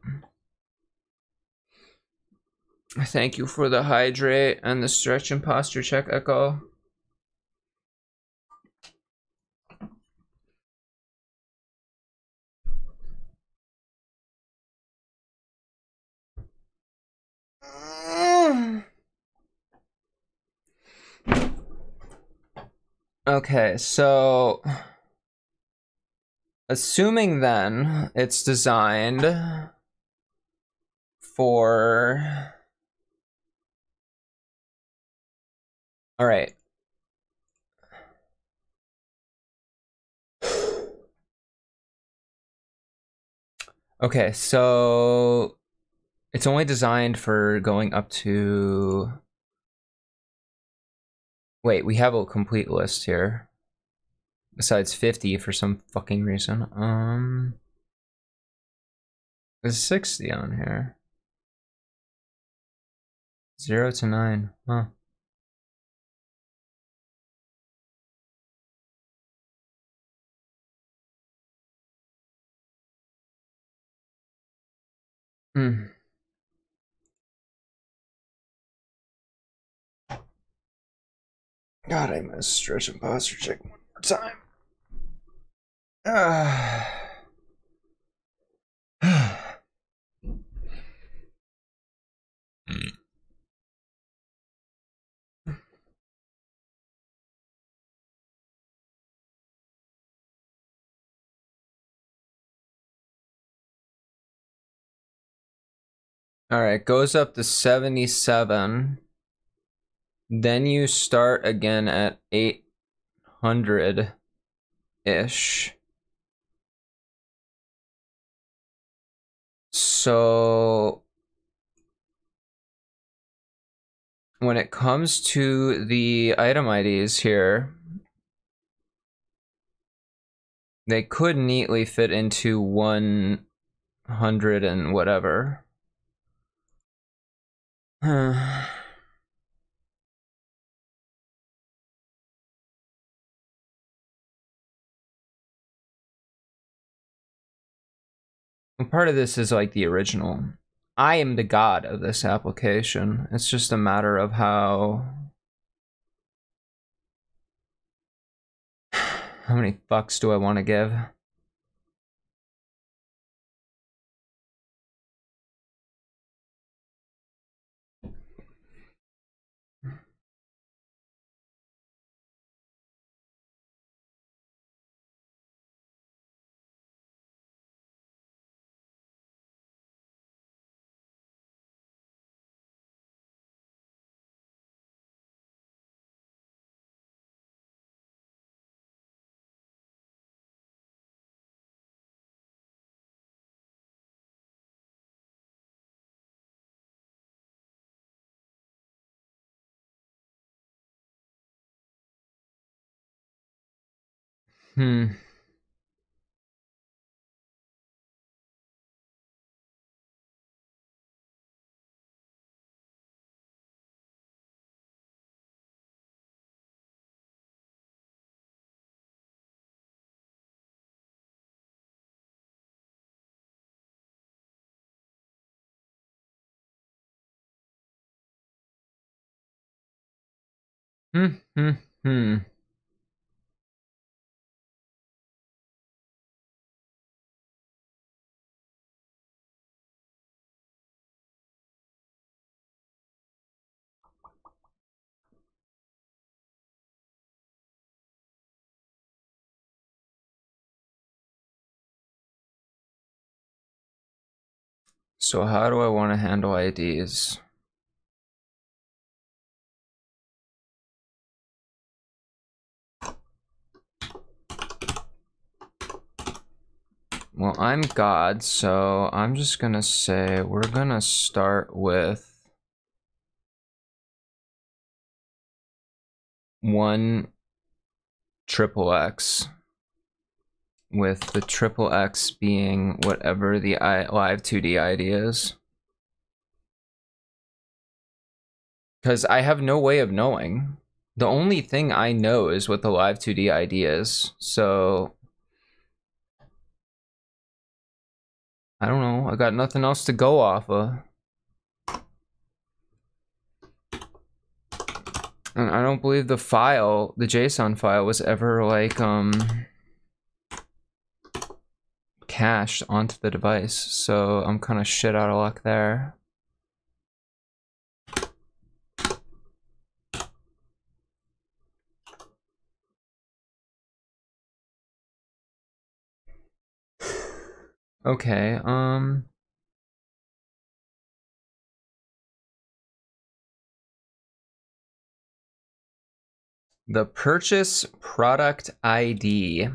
Thank you for the hydrate and the stretch and posture check, Echo. Okay, so assuming then it's designed for... All right. Okay, so it's only designed for going up to... Wait, we have a complete list here. Besides 50 for some fucking reason. There's 60 on here. 0 to 9. Huh. Hmm. God, I must stretch and posture check one more time. Alright, goes up to 77. Then you start again at 800-ish. So when it comes to the item IDs here, they could neatly fit into 100 and whatever. Part of this is like the original. I am the god of this application. It's just a matter of how many fucks do I want to give? So how do I want to handle IDs? Well, I'm God, so I'm just gonna say we're gonna start with 1 triple X, with the triple X being whatever the live 2D ID is. Because I have no way of knowing. The only thing I know is what the live 2D ID is, so I don't know. I got nothing else to go off of. And I don't believe the file, the JSON file, was ever like cached onto the device, so I'm kind of shit out of luck there. Okay, the purchase product ID.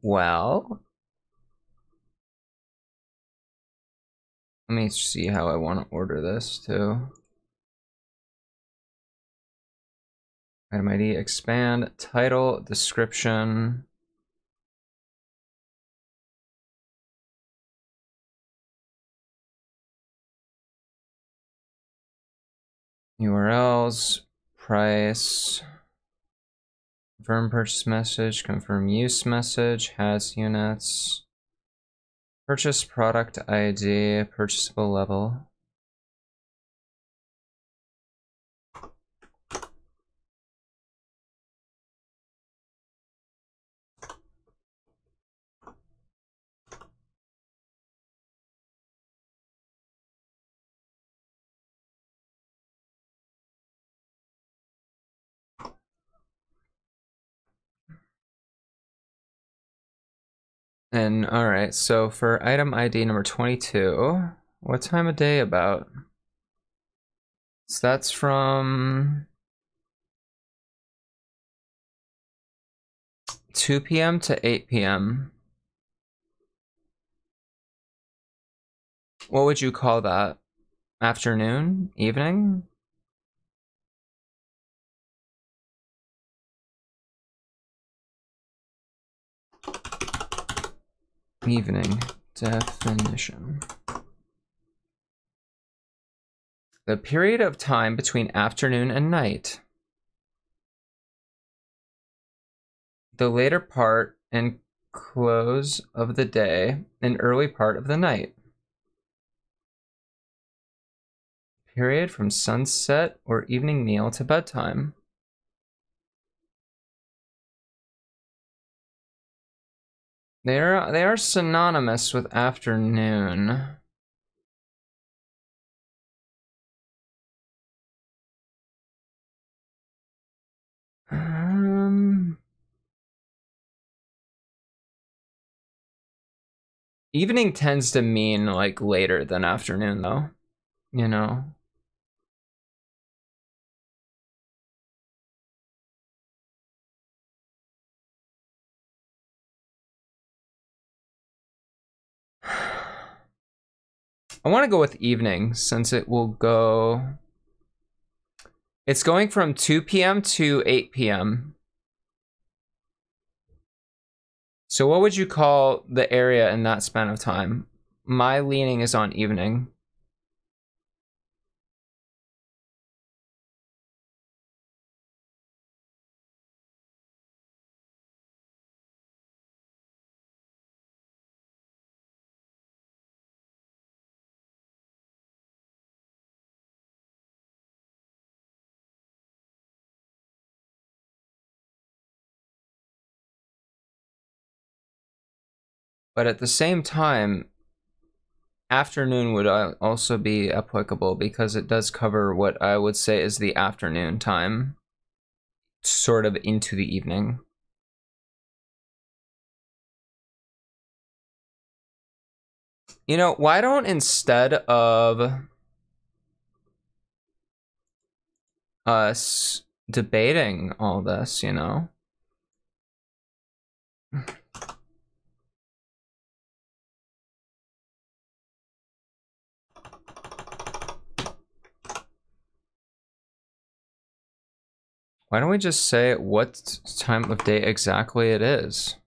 Well, let me see how I want to order this too. Item ID, expand, title, description. URLs, price, confirm purchase message, confirm use message, has units, purchase product ID, purchasable level. And all right, so for item ID number 22, what time of day about? So that's from 2 p.m. to 8 p.m. What would you call that? Afternoon? Evening? Evening definition. The period of time between afternoon and night. The later part and close of the day and early part of the night. Period from sunset or evening meal to bedtime. They are synonymous with afternoon. Evening tends to mean like later than afternoon though, you know. I want to go with evening since it will go. It's going from 2 p.m. to 8 p.m. So what would you call the area in that span of time? My leaning is on evening. But at the same time, afternoon would also be applicable because it does cover what I would say is the afternoon time, sort of into the evening. You know, why don't instead of us debating all this, you know? Why don't we just say what time of day exactly it is?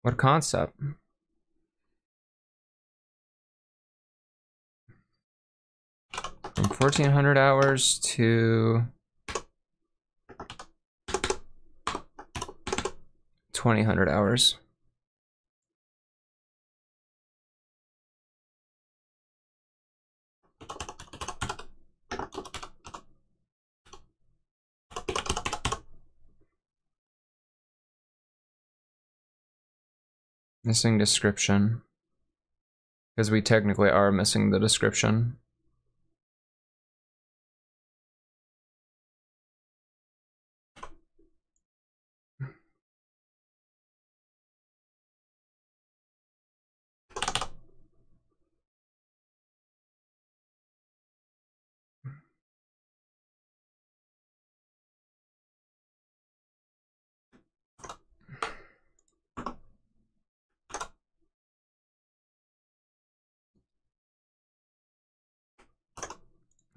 What concept? From 1400 hours to 2000 hours. Missing description. Because we technically are missing the description.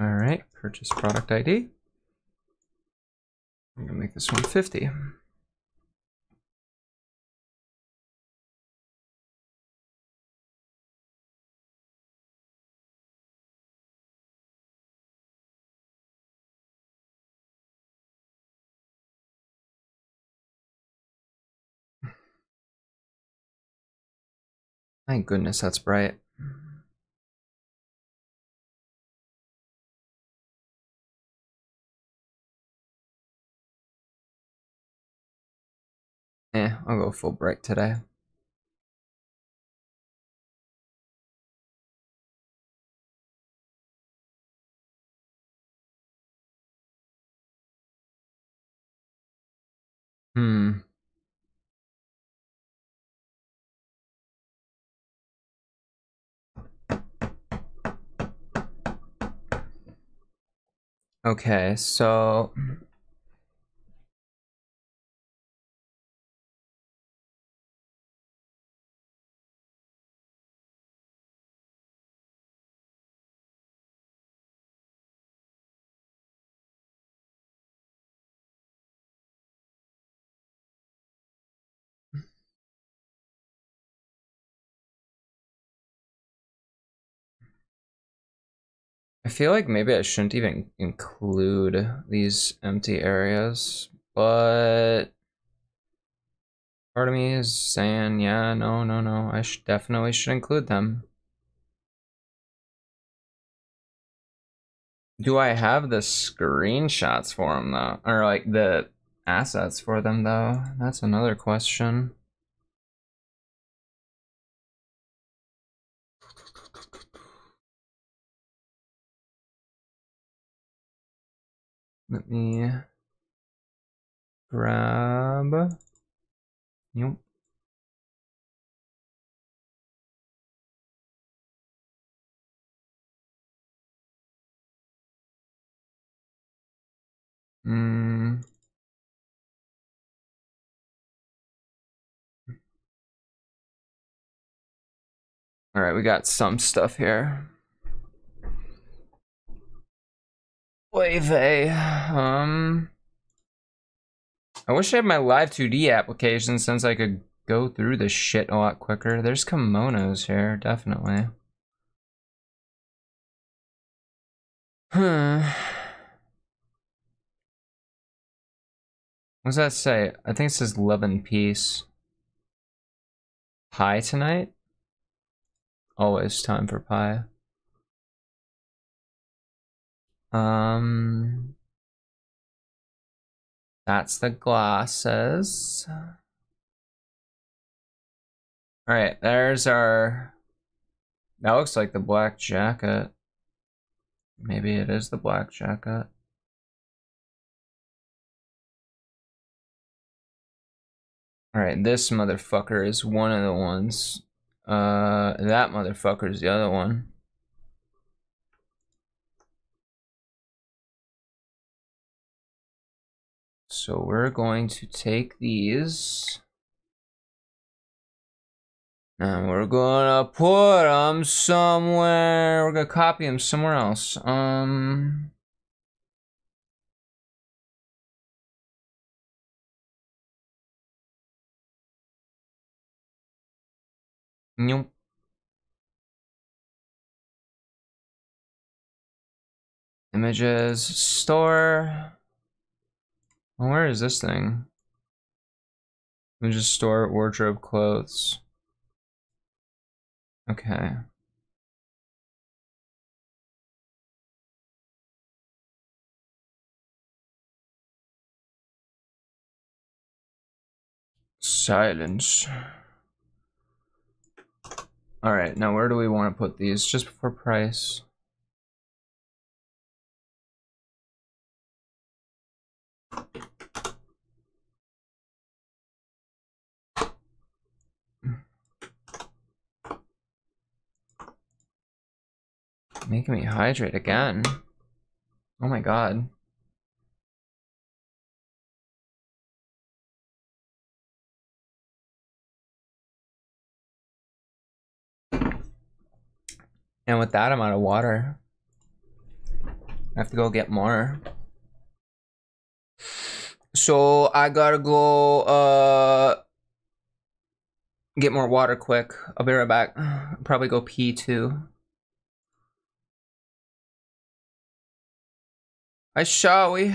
All right, purchase product ID. I'm gonna make this one 50. Thank goodness that's bright. I'll go full bright today. Okay, so I feel like maybe I shouldn't even include these empty areas, but part of me is saying, yeah, no, I definitely should include them. Do I have the screenshots for them though? Or like the assets for them though? That's another question. Let me grab. Yep. All right, we got some stuff here. Wave I wish I had my live 2D application since I could go through this shit a lot quicker. There's kimonos here, definitely. What does that say? I think it says love and peace. Pie tonight? Always time for pie. That's the glasses. All right, there's our. That looks like the black jacket. Maybe it is the black jacket. All right, this motherfucker is one of the ones. That motherfucker is the other one. So we're going to take these. And we're gonna put them somewhere. We're gonna copy them somewhere else. Nope. Images, store. Well, where is this thing? Images, store, wardrobe, clothes. Okay. Silence. All right, now where do we want to put these? Just before price. Making me hydrate again. Oh my god. And with that amount of water. I have to go get more. So I gotta go get more water quick. I'll be right back. Probably go pee too. Shall we?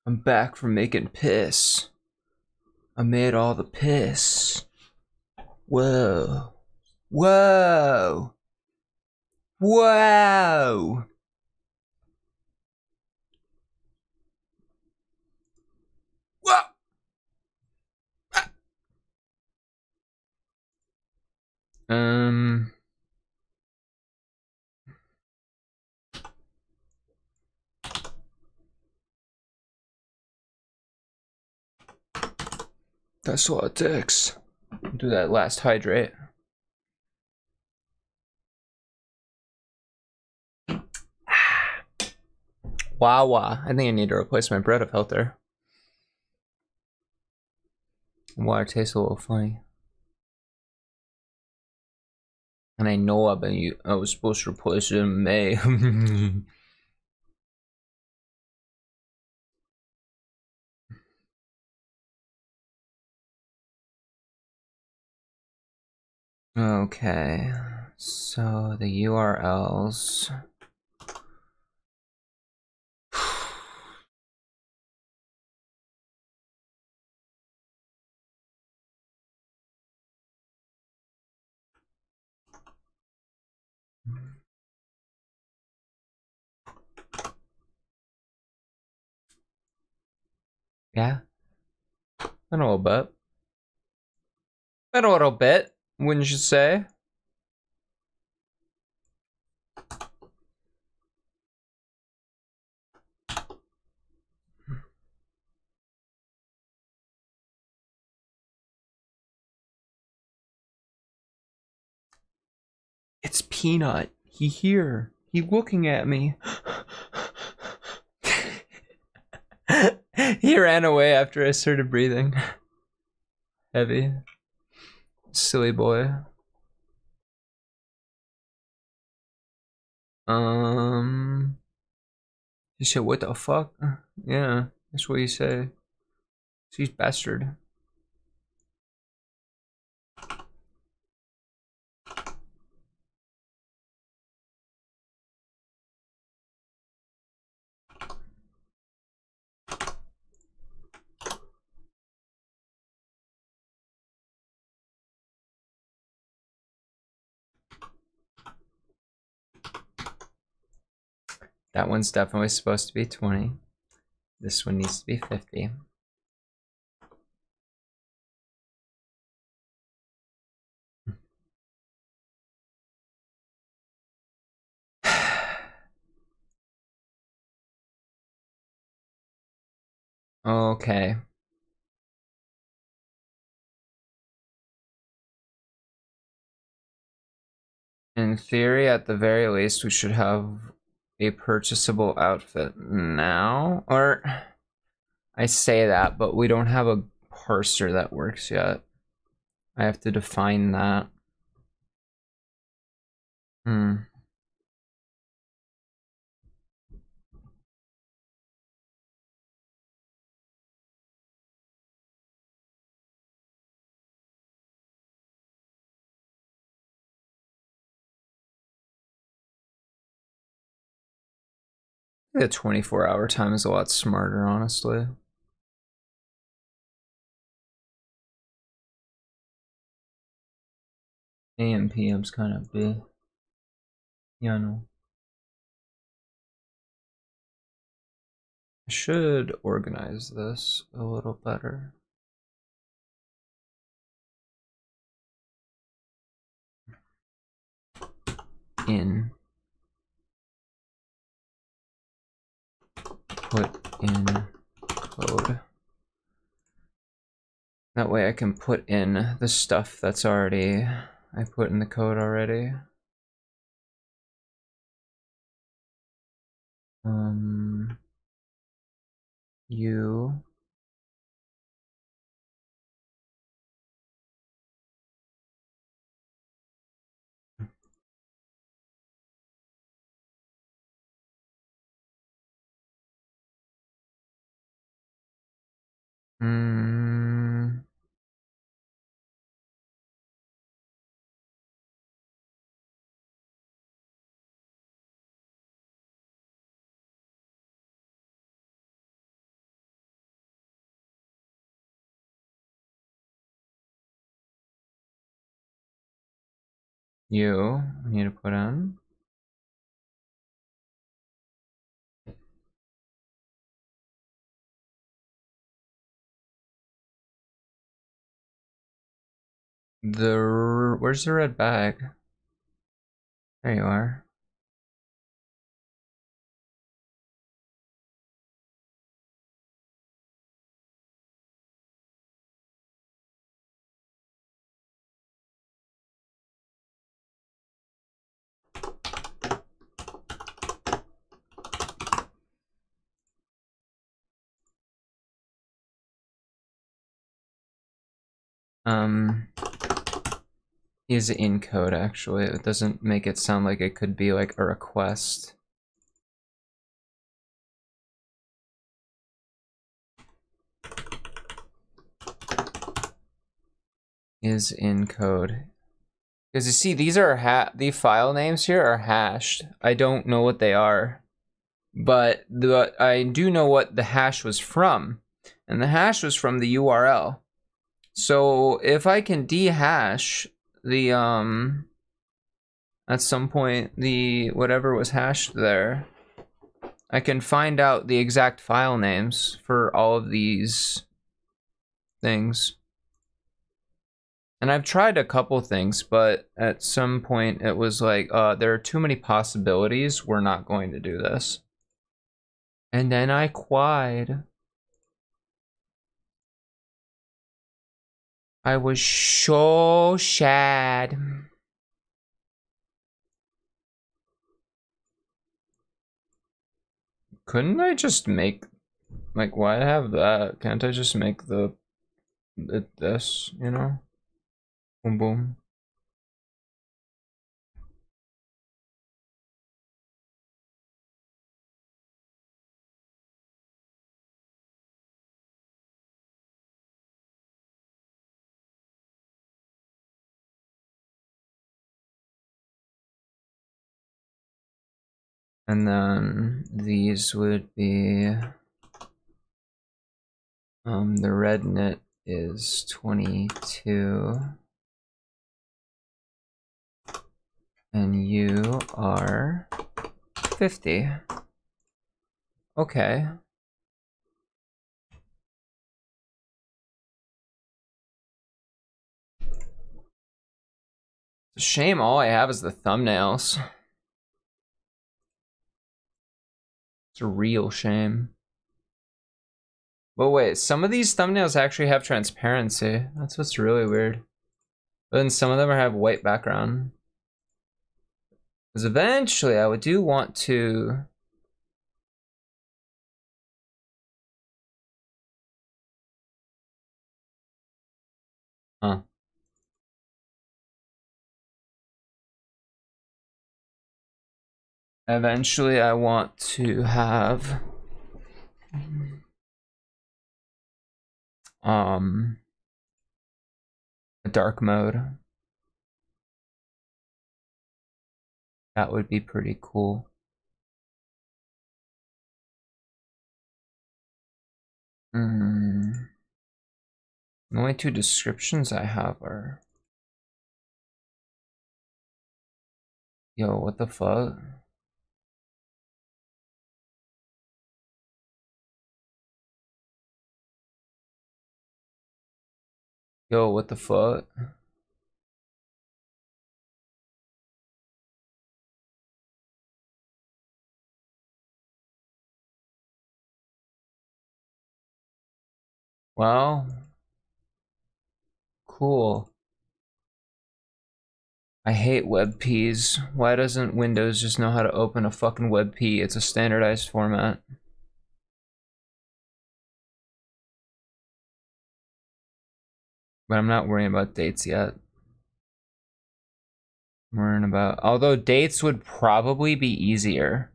I'm back from making piss. I made all the piss. Whoa. Whoa. Whoa. Whoa. Um. That's a lot of dicks. Do that last hydrate. Wawa. I think I need to replace my bread filter. Water tastes a little funny. And I know I was supposed to replace it in May. Okay. So the URLs. Yeah. Been a little bit. Been a little bit, wouldn't you say? It's Peanut. He here. He looking at me. He ran away after I started breathing. Heavy. Silly boy. He said, what the fuck? Yeah, that's what you say. She's bastard. That one's definitely supposed to be 20. This one needs to be 50. Okay. In theory, at the very least, we should have a purchasable outfit now. Or, I say that, but we don't have a parser that works yet. I have to define that. Hmm. The 24-hour time is a lot smarter, honestly. AM PM's kind of big. Yeah, I know. I should organize this a little better. In. Put in code. That way I can put in the stuff that's already, I put in the code already. You. You need to put in. Where's the red bag? There you are. Is in code actually. It doesn't make it sound like it could be like a request. Is in code. Because you see, these are the file names here are hashed. I don't know what they are, but I do know what the hash was from, and the hash was from the URL. So if I can dehash the at some point the whatever was hashed there, I can find out the exact file names for all of these things. And I've tried a couple things, but at some point it was like, there are too many possibilities. We're not going to do this. And then I cried. I was so sad. Couldn't I just make, like, why have that? Can't I just make this, you know? Boom, boom. And then these would be, the red knit is 22. And you are 50. Okay. It's a shame all I have is the thumbnails. It's a real shame. But wait, some of these thumbnails actually have transparency. That's what's really weird. But then some of them have white background. Because eventually I do want to... Huh. Eventually I want to have... a dark mode. That would be pretty cool. The only two descriptions I have are... Yo, what the fuck? Yo, what the fuck? Well, cool. I hate WebPs. Why doesn't Windows just know how to open a fucking WebP? It's a standardized format. But I'm not worrying about dates yet. I'm worrying about... Although dates would probably be easier.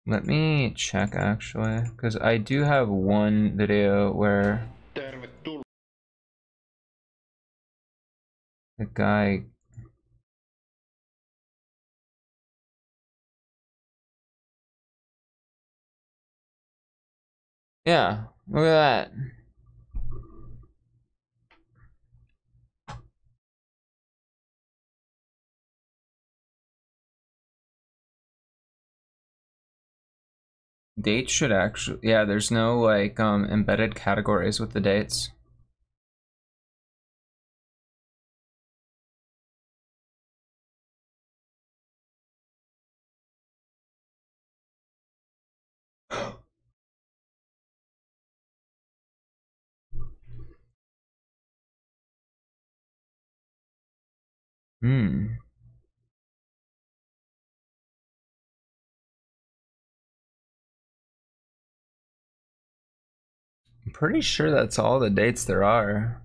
Let me check actually, because I do have one video where the guy... Yeah, look at that. Dates should actually... Yeah, there's no like embedded categories with the dates. I'm pretty sure that's all the dates there are.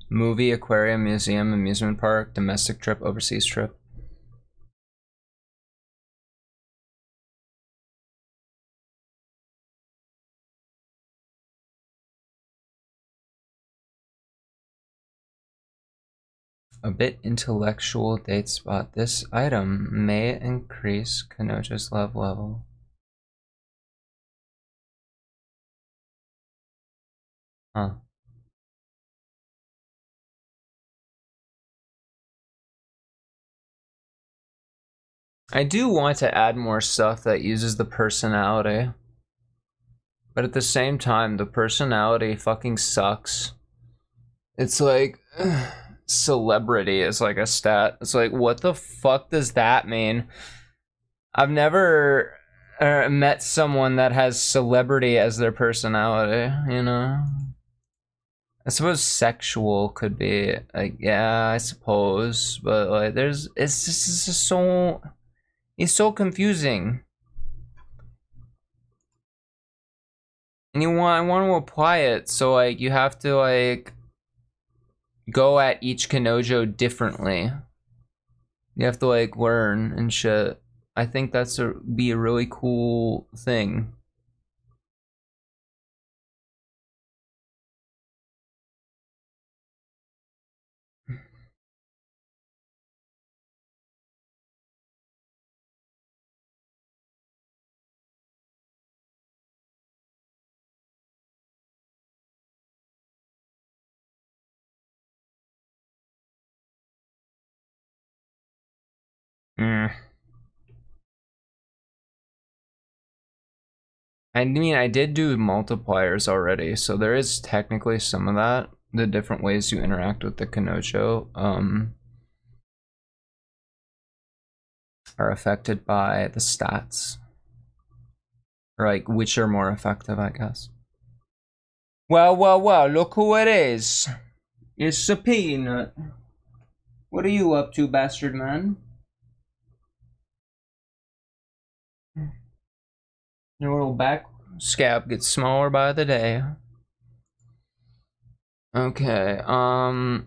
Movie, aquarium, museum, amusement park, domestic trip, overseas trip. A bit intellectual date spot. This item may increase Kanojo's love level. Huh. I do want to add more stuff that uses the personality. But at the same time, the personality fucking sucks. It's like, celebrity is like a stat. It's like, what the fuck does that mean? I've never met someone that has celebrity as their personality, you know? I suppose sexual could be, like, yeah, I suppose. But, like, it's just so, it's so confusing. And I want to apply it, so, like, you have to, like, go at each Kanojo differently. You have to, like, learn and shit. I think that's be a really cool thing. Mm. I mean, I did do multipliers already, so there is technically some of that. The different ways you interact with the Kanojo are affected by the stats. Or, like, which are more effective, I guess. Well, look who it is. It's a peanut. What are you up to, bastard man? Your little back scab gets smaller by the day. Okay, I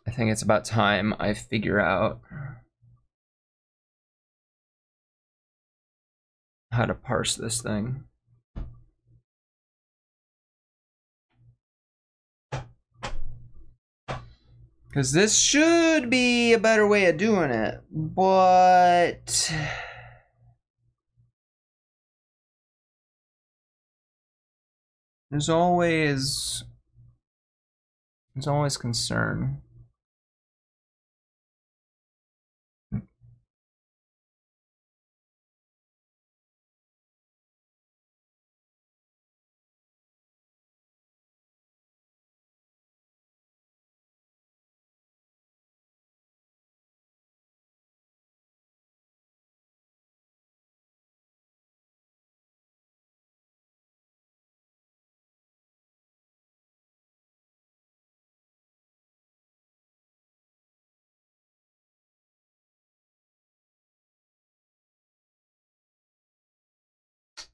think it's about time I figure out how to parse this thing. Because this should be a better way of doing it, but there's always concern.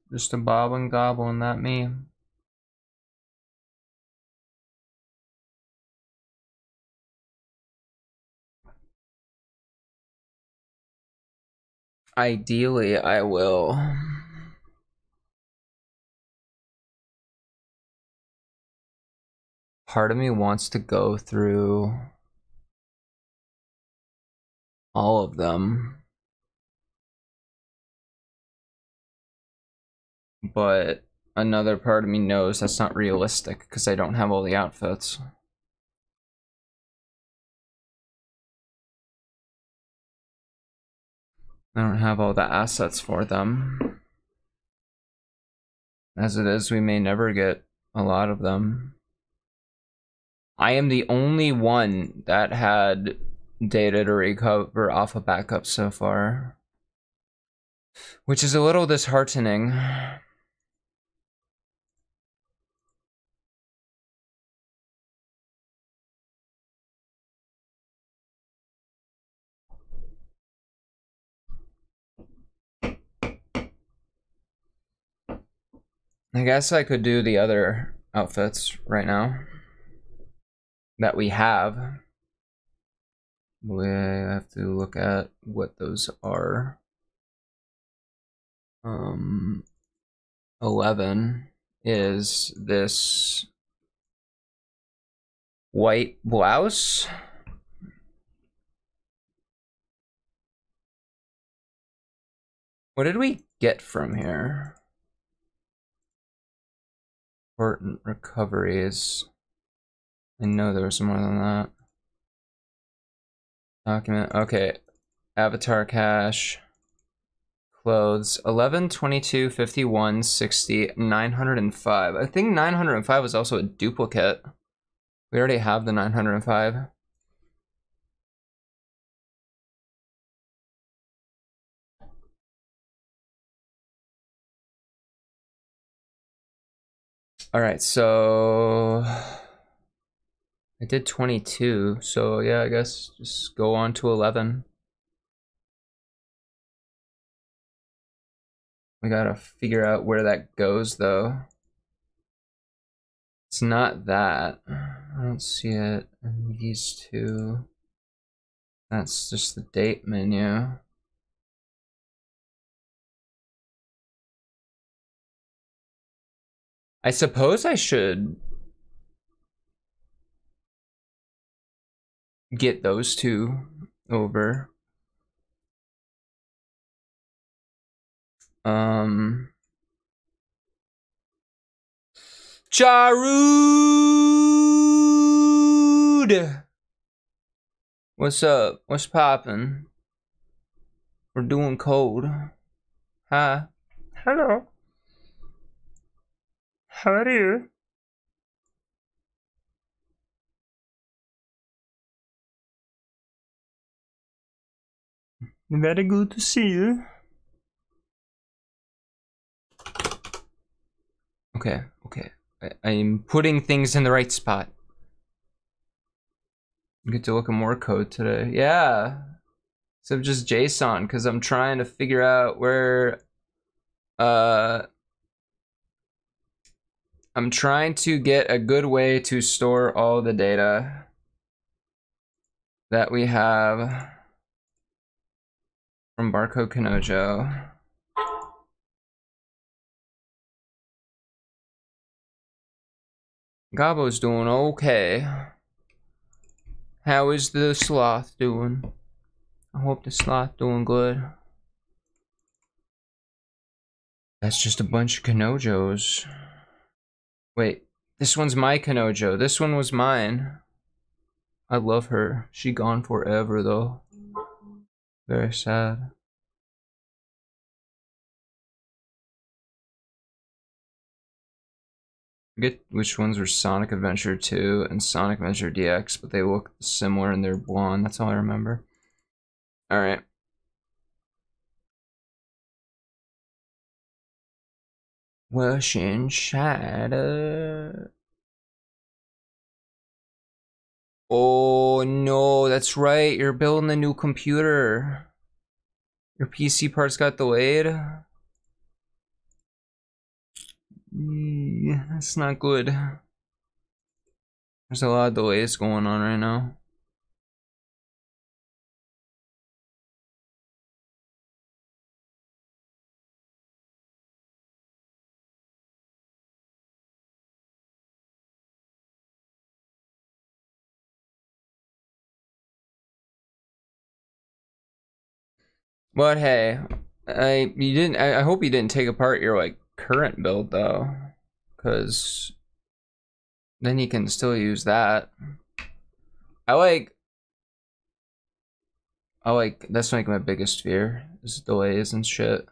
Just a bob and gobble, not me. Ideally, I will. Part of me wants to go through all of them, but another part of me knows that's not realistic because I don't have all the outfits. I don't have all the assets for them. As it is, we may never get a lot of them. I am the only one that had data to recover off of backup so far, which is a little disheartening. I guess I could do the other outfits right now that we have. We have to look at what those are. 11 is this white blouse. What did we get from here? Important recoveries. I know there was more than that. Document, okay. Avatar cache. Clothes, 11, 22, 51, 60, 905. I think 905 was also a duplicate. We already have the 905. All right, so I did 22, so yeah, I guess just go on to 11. We gotta figure out where that goes, though. It's not that. I don't see it in these two. That's just the date menu. I suppose I should get those two over. Jarud! What's up? What's poppin'? We're doing code. Hi. Hello. How are you? Very good to see you. Okay, okay. I'm putting things in the right spot. I get to look at more code today. Yeah. Except just JSON, because I'm trying to figure out where I'm trying to get a good way to store all the data that we have from BarcodeKANOJO. Gabbo's doing okay. How is the sloth doing? I hope the sloth doing good. That's just a bunch of Kanojos. Wait, this one's my Kanojo. This one was mine. I love her. She gone forever though. Very sad. I forget which ones were Sonic Adventure 2 and Sonic Adventure DX, but they look similar and they're blonde. That's all I remember. Alright. Washing shadow. Oh no, that's right. You're building a new computer. Your PC parts got delayed. That's not good. There's a lot of delays going on right now. But hey, I hope you didn't take apart your like current build though, because then you can still use that. I like that's like my biggest fear is delays and shit.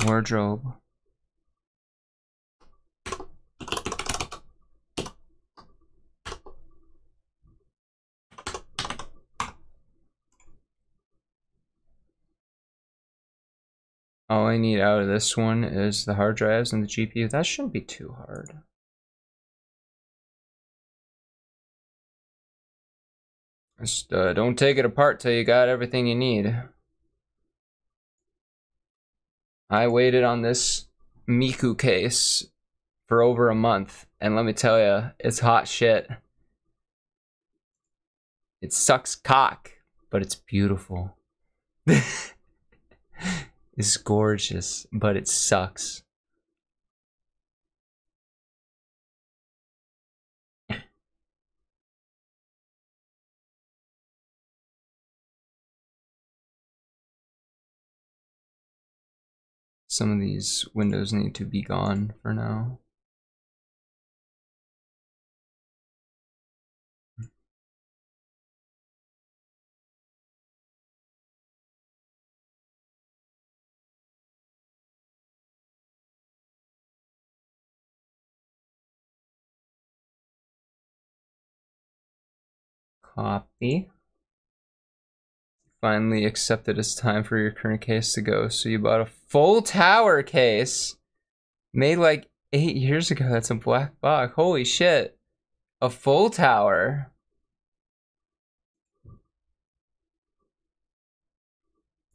Wardrobe. All I need out of this one is the hard drives and the GPU. That shouldn't be too hard. Just don't take it apart till you got everything you need. I waited on this Miku case for over a month, and let me tell you, it's hot shit. It sucks cock, but it's beautiful. It's gorgeous, but it sucks. Some of these windows need to be gone for now. Copy. Finally accepted it's time for your current case to go. So you bought a full tower case. Made like 8 years ago. That's a black box. Holy shit. A full tower.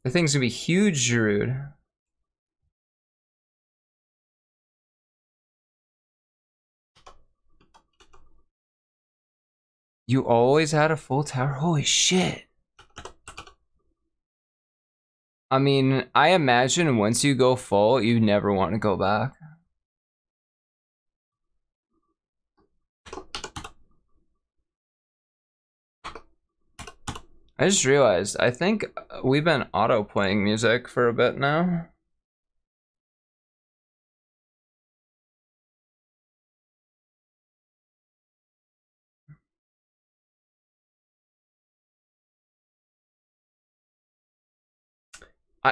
The thing's gonna be huge, Giroud. You always had a full tower? Holy shit. I mean, I imagine once you go full, you never want to go back. I just realized, I think we've been auto-playing music for a bit now.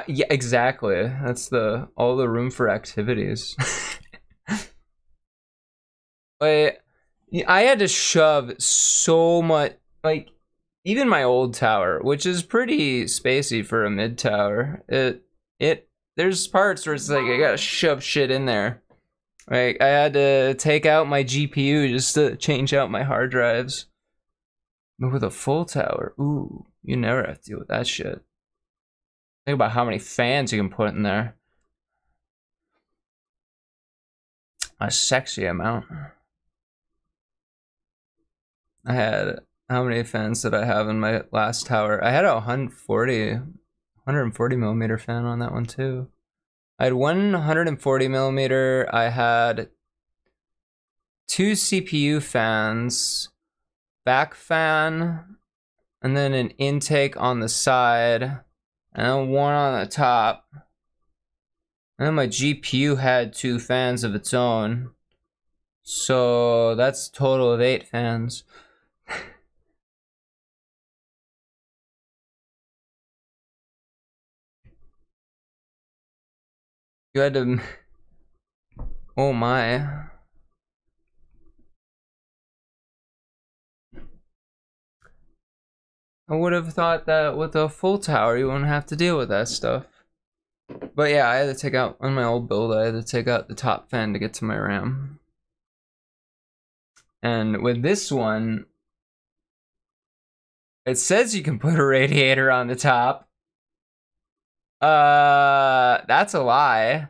Yeah, exactly. That's all the room for activities. But I had to shove so much, like, even my old tower, which is pretty spacey for a mid tower, there's parts where it's like I gotta shove shit in there. Like I had to take out my GPU just to change out my hard drives. But with a full tower, ooh, you never have to deal with that shit. Think about how many fans you can put in there. A sexy amount. I had, how many fans did I have in my last tower? I had a 140 millimeter fan on that one too. I had 140 millimeter. I had 2 CPU fans, back fan, and then an intake on the side, and then one on the top. And then my GPU had 2 fans of its own. So that's a total of 8 fans. You had to... Oh my. I would have thought that with a full tower you wouldn't have to deal with that stuff. But yeah, I had to take out, on my old build, I had to take out the top fan to get to my RAM. And with this one, it says you can put a radiator on the top. That's a lie.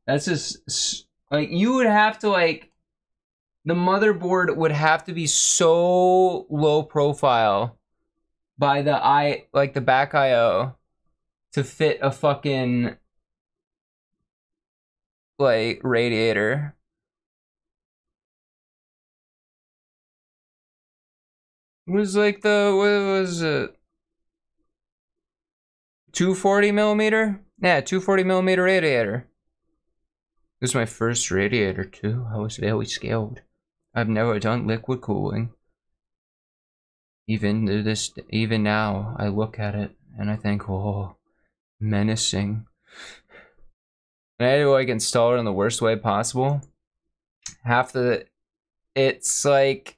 That's just, like, you would have to, like, the motherboard would have to be so low profile by the like the back IO to fit a fucking, like, radiator. It was like the, what was it? 240 millimeter? Yeah, 240 millimeter radiator. This was my first radiator too. I was very scared. I've never done liquid cooling. Even now, I look at it and I think, oh, menacing. And I had to like install it in the worst way possible. It's like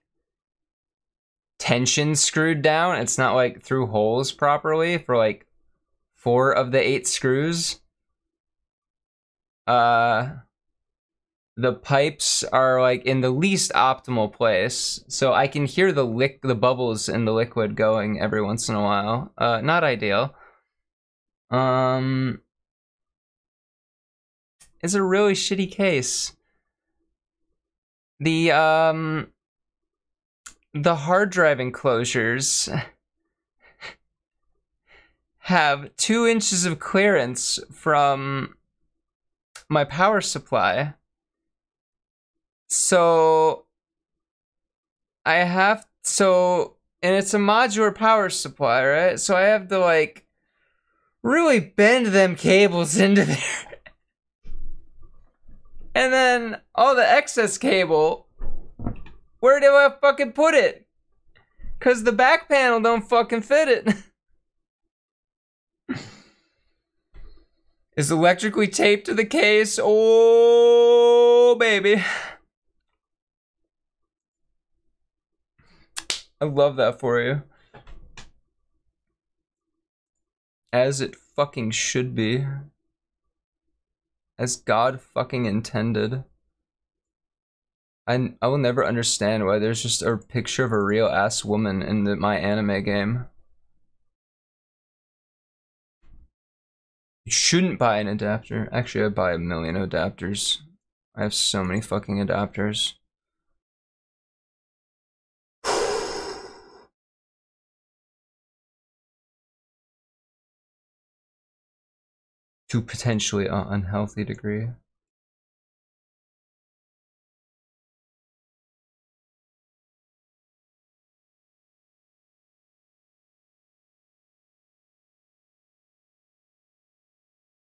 tension screwed down. It's not like through holes properly for like 4 of the 8 screws. The pipes are like in the least optimal place, so I can hear the bubbles in the liquid going every once in a while. Not ideal. It's a really shitty case. The hard drive enclosures have 2 inches of clearance from my power supply. So and it's a modular power supply, right? So I have to like really bend them cables into there. And then all the excess cable, where do I fucking put it? Cause the back panel don't fucking fit it. Is electrically taped to the case. Oh, baby. I love that for you. As it fucking should be. As God fucking intended. I will never understand why there's just a picture of a real ass woman in my anime game. You shouldn't buy an adapter. Actually, I'd buy a million adapters. I have so many fucking adapters. To potentially an unhealthy degree.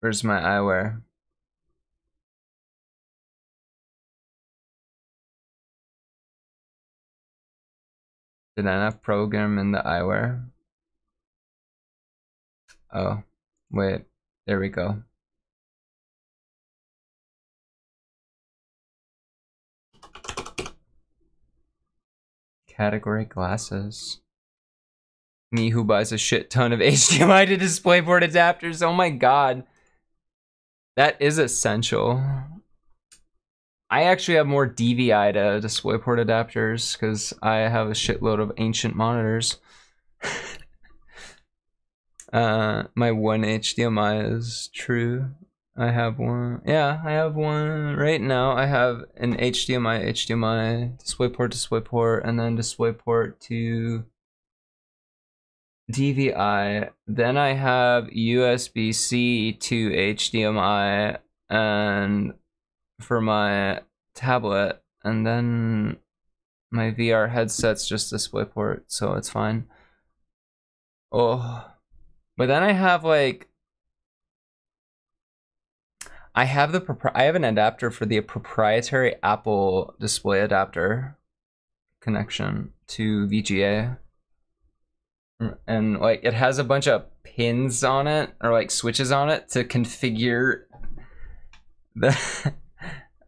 Where's my eyewear? Did I not program in the eyewear? Oh, wait. There we go. Category glasses. Me who buys a shit ton of HDMI to DisplayPort adapters. Oh my god. That is essential. I actually have more DVI to DisplayPort adapters because I have a shitload of ancient monitors. My one HDMI is true. I have one. Yeah, I have one right now. I have an HDMI, DisplayPort, and then DisplayPort to DVI. Then I have USB-C to HDMI and for my tablet, and then my VR headset's just DisplayPort, so it's fine. Oh, but then I have like I have an adapter for the proprietary Apple display adapter connection to VGA. And like it has a bunch of pins on it or like switches on it to configure the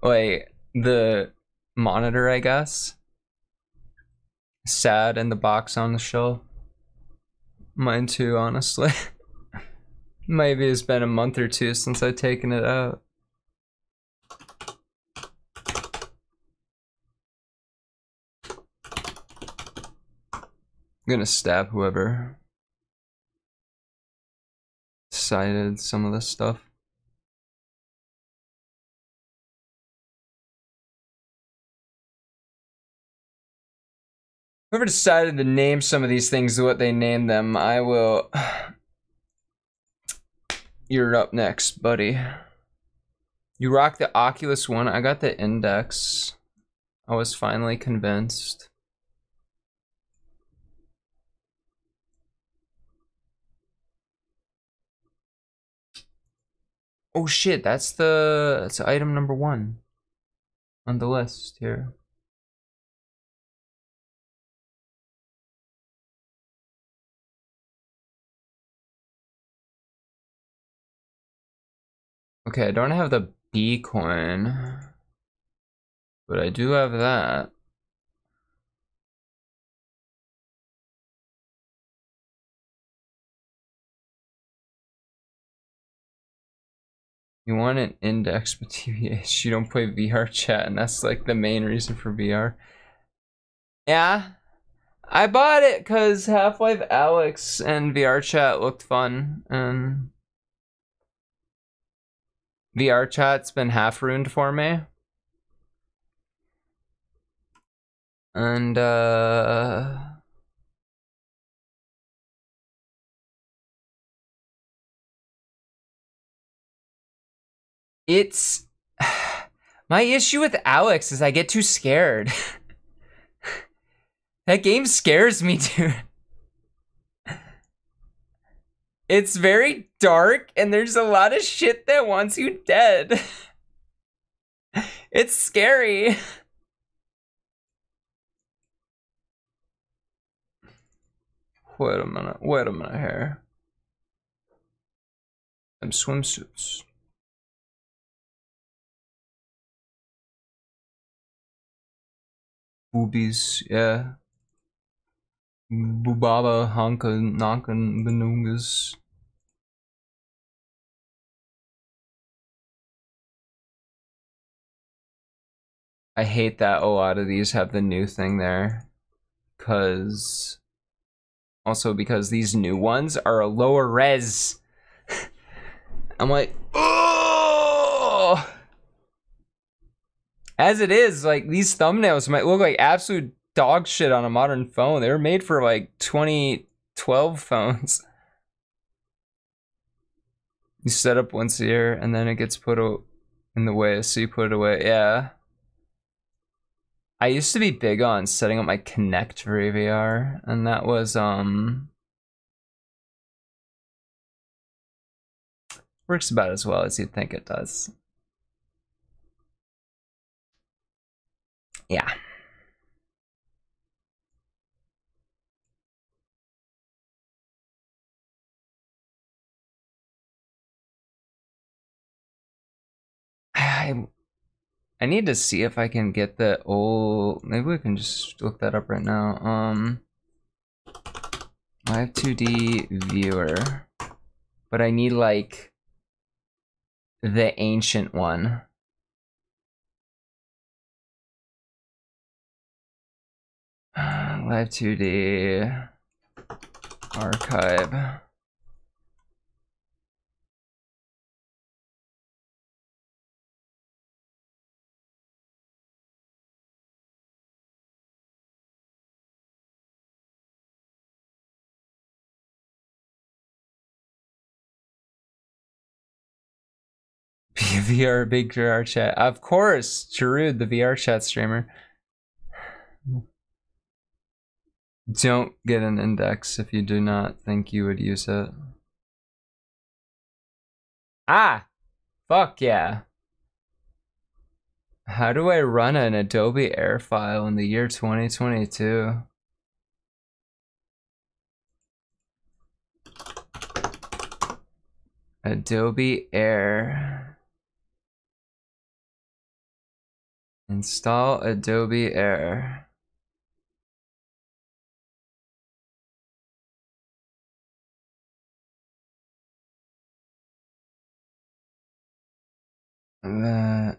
like the monitor, I guess. Sad in the box on the shelf. Mine too, honestly. Maybe it's been a month or two since I've taken it out. I'm gonna stab whoever decided some of this stuff. Whoever decided to name some of these things what they named them, I will... You're up next, buddy. You rock the Oculus One. I got the Index. I was finally convinced. Oh shit, that's item number 1 on the list here. Okay, I don't have the B coin, but I do have that. You want an Index with TVH, you don't play VR chat, and that's like the main reason for VR. Yeah, I bought it because Half-Life Alyx and VR chat looked fun, and VR chat's been half ruined for me. And it's my issue with Alyx is I get too scared. That game scares me, dude. It's very dark and there's a lot of shit that wants you dead. It's scary. Wait a minute here. Them swimsuits. Boobies, yeah. Bubaba, Honka, Nonkan, Banungas. I hate that a lot of these have the new thing there. Also because these new ones are a lower res. I'm like, oh! As it is, like, these thumbnails might look like absolute dog shit on a modern phone. They were made for like 2012 phones. You set up once a year and then it gets put in the way, so you put it away. Yeah. I used to be big on setting up my Kinect for AVR, and that was works about as well as you'd think it does. Yeah. I need to see if I can get the old. Maybe we can just look that up right now. Live 2D viewer, but I need like the ancient one. Live 2D archive. Big VR chat. Of course, Jarud, the VR chat streamer. Don't get an index if you do not think you would use it. Ah! Fuck yeah. How do I run an Adobe Air file in the year 2022? Adobe Air. Install Adobe Air. That.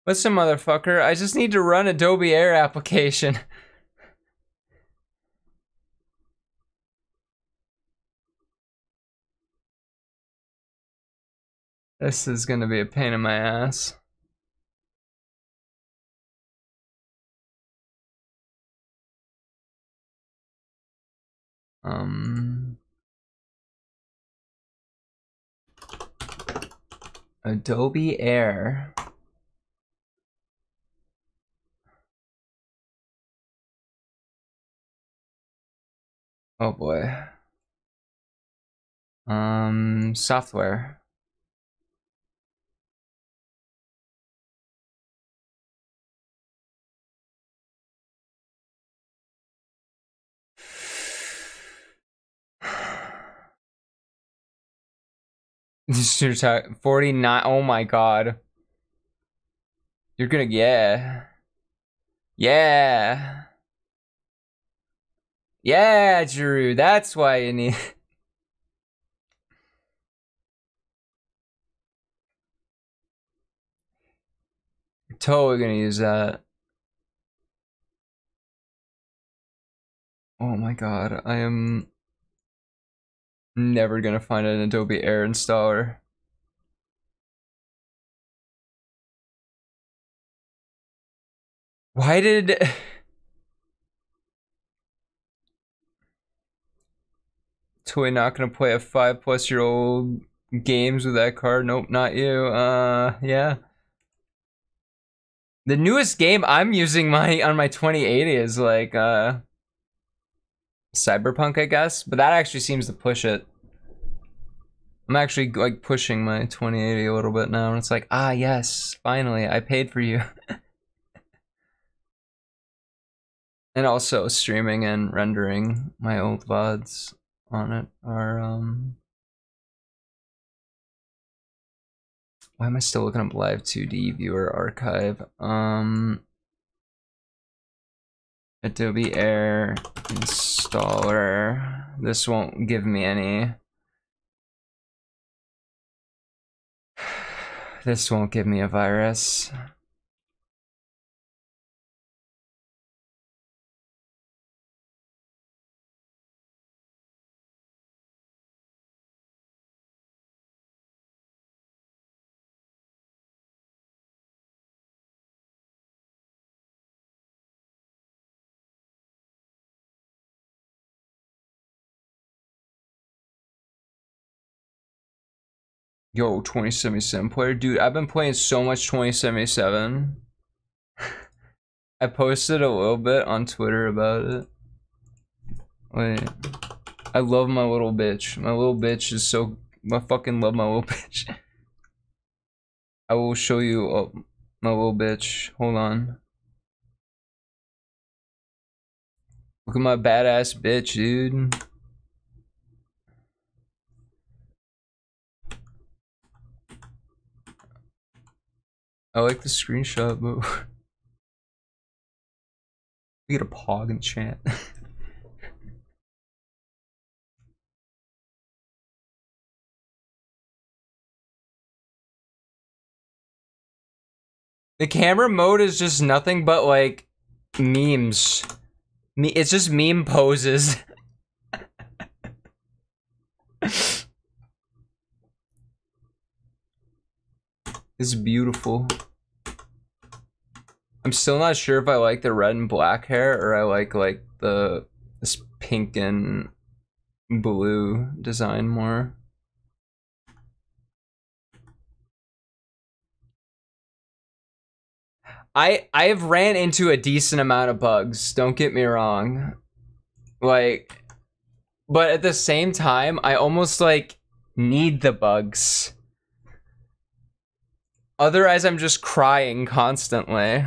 Listen, motherfucker, I just need to run Adobe Air application. This is gonna be a pain in my ass. Adobe Air. Oh boy. Software. You're talking 49. Oh my god. You're gonna, yeah. Yeah. Yeah, Drew. That's why you need. You're totally gonna use that. Oh my god. I am never gonna find an Adobe Air installer. Why did... Toy not gonna play a 5+-year-old games with that card. Nope, not you. Yeah. The newest game I'm using on my 2080 is like Cyberpunk, I guess, but that actually seems to push it. I'm actually like pushing my 2080 a little bit now, and it's like, ah, yes, finally, I paid for you. And also streaming and rendering my old VODs on it are why am I still looking up live 2D viewer archive? Adobe Air installer. This won't give me any. This won't give me a virus. Yo, 2077 player. Dude, I've been playing so much 2077. I posted a little bit on Twitter about it. Wait. I love my little bitch. My little bitch is so... I fucking love my little bitch. I will show you my little bitch. Hold on. Look at my badass bitch, dude. I like the screenshot, but... We get a pog in chat. The camera mode is just nothing but like memes. It's just meme poses. It's beautiful. I'm still not sure if I like the red and black hair or I like this pink and blue design more. I've ran into a decent amount of bugs, don't get me wrong. Like, but at the same time, I almost like need the bugs. Otherwise, I'm just crying constantly.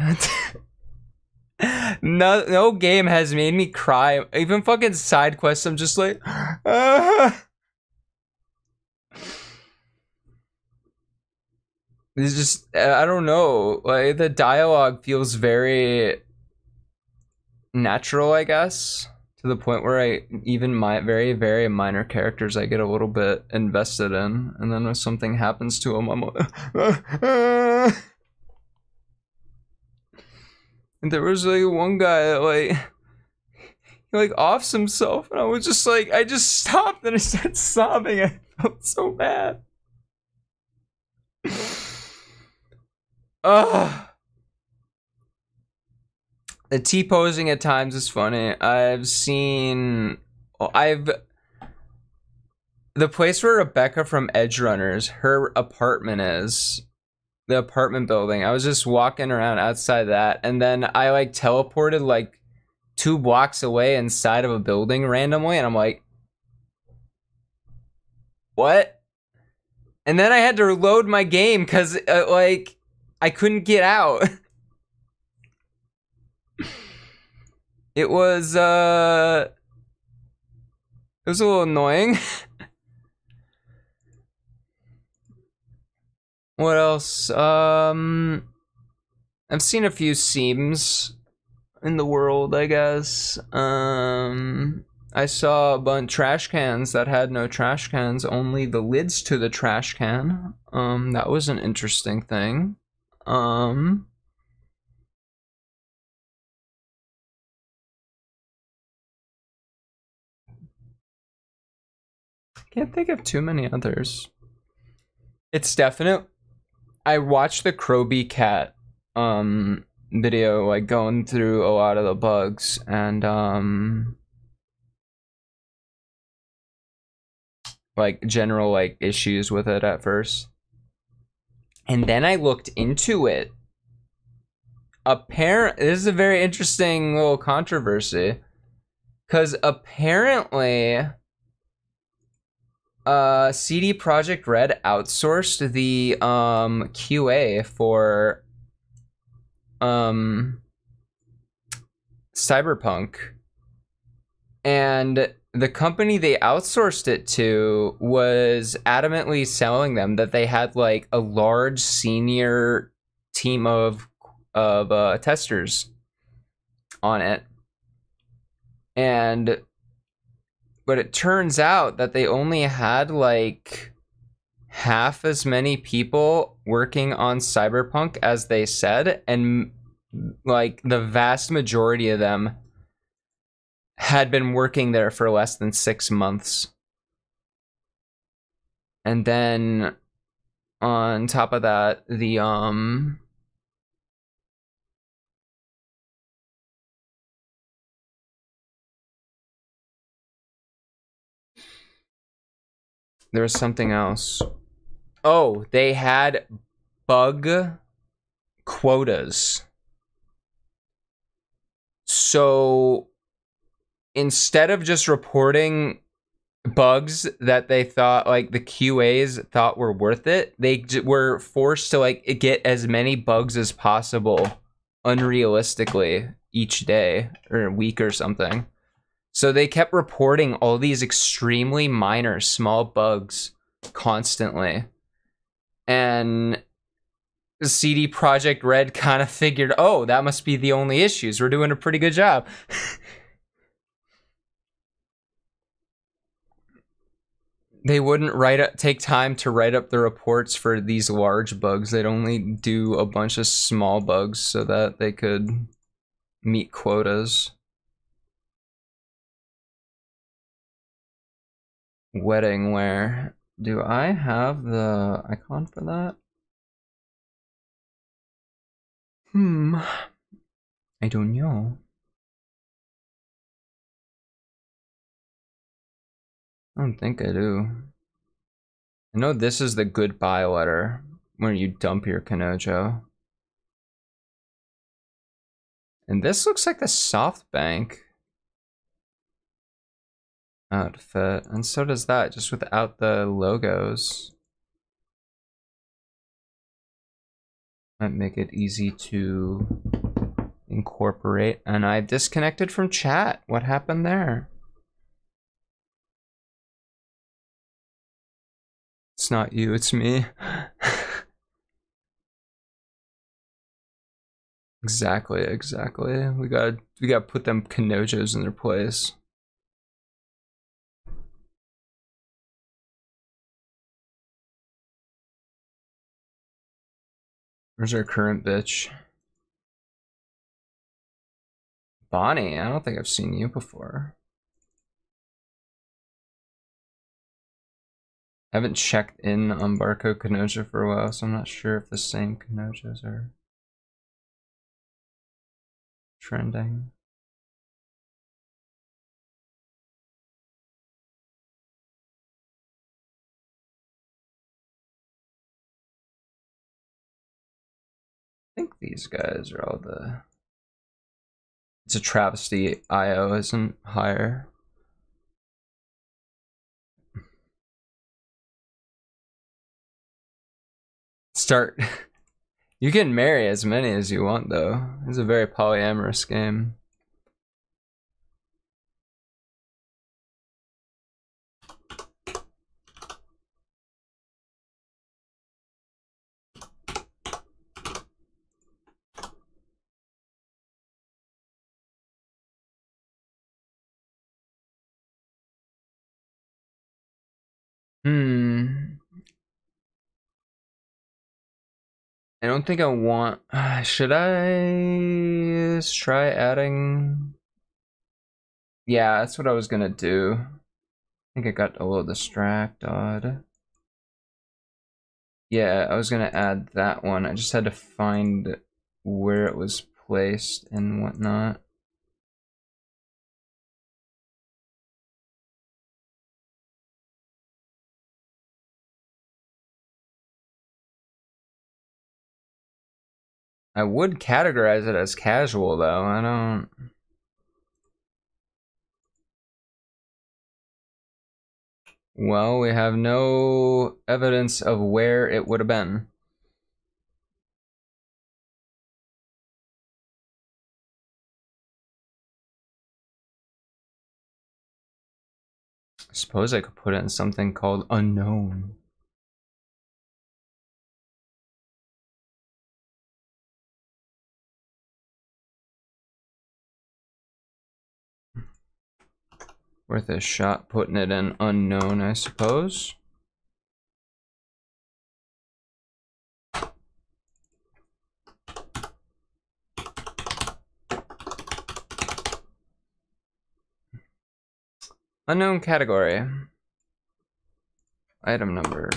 No game has made me cry. Even fucking side quests, I'm just like, It's just, I don't know. Like, the dialogue feels very natural, I guess. To the point where even my very, very minor characters I get a little bit invested in. And then when something happens to them, I'm like, And there was like one guy that he offs himself, and I was just like, I just stopped and I started sobbing. I felt so bad. Ugh. The T-posing at times is funny. The place where Rebecca from Edge Runners, her apartment is, the apartment building. I was just walking around outside that, and then I like teleported like 2 blocks away inside of a building randomly, and I'm like, what? And then I had to reload my game because like I couldn't get out. It was a little annoying. What else? I've seen a few seams in the world, I guess. I saw a bunch of trash cans that had no trash cans, only the lids to the trash can. That was an interesting thing. Can't think of too many others. It's definite. I watched the Croby Cat video, like going through a lot of the bugs, and like general like issues with it at first. And then I looked into it. This is a very interesting little controversy. Because apparently CD Projekt Red outsourced the QA for Cyberpunk, and the company they outsourced it to was adamantly telling them that they had like a large senior team of testers on it, but it turns out that they only had like half as many people working on Cyberpunk as they said, and like the vast majority of them had been working there for less than 6 months. And then on top of that, the there was something else. Oh, they had bug quotas. So instead of just reporting bugs that they thought like the QAs thought were worth it, they were forced to like get as many bugs as possible unrealistically each day or week or something. So they kept reporting all these extremely minor small bugs constantly. And CD Projekt Red kind of figured, oh, that must be the only issues. We're doing a pretty good job. They wouldn't take time to write up the reports for these large bugs. They'd only do a bunch of small bugs so that they could meet quotas. Wedding wear. Do I have the icon for that? I don't know. I don't think I do. I know this is the goodbye letter where you dump your Kanojo. And this looks like the SoftBank outfit. And so does that, just without the logos. Might make it easy to incorporate. And I disconnected from chat. What happened there? It's not you, it's me. Exactly. We gotta put them Kanojos in their place. Where's our current bitch? Bonnie, I don't think I've seen you before. I haven't checked in on BarcodeKANOJO for a while, so I'm not sure if the same Kanojos are trending. I think these guys are all the... It's a travesty IO isn't higher. Start... You can marry as many as you want, though. It's a very polyamorous game. I don't think I want... should I try adding... Yeah, that's what I was gonna do. I think I got a little distracted. Yeah, I was gonna add that one. I just had to find where it was placed and whatnot. I would categorize it as casual though. I don't. Well, we have no evidence of where it would have been. I suppose I could put it in something called unknown. Worth a shot putting it in unknown, I suppose. Unknown category. Item number.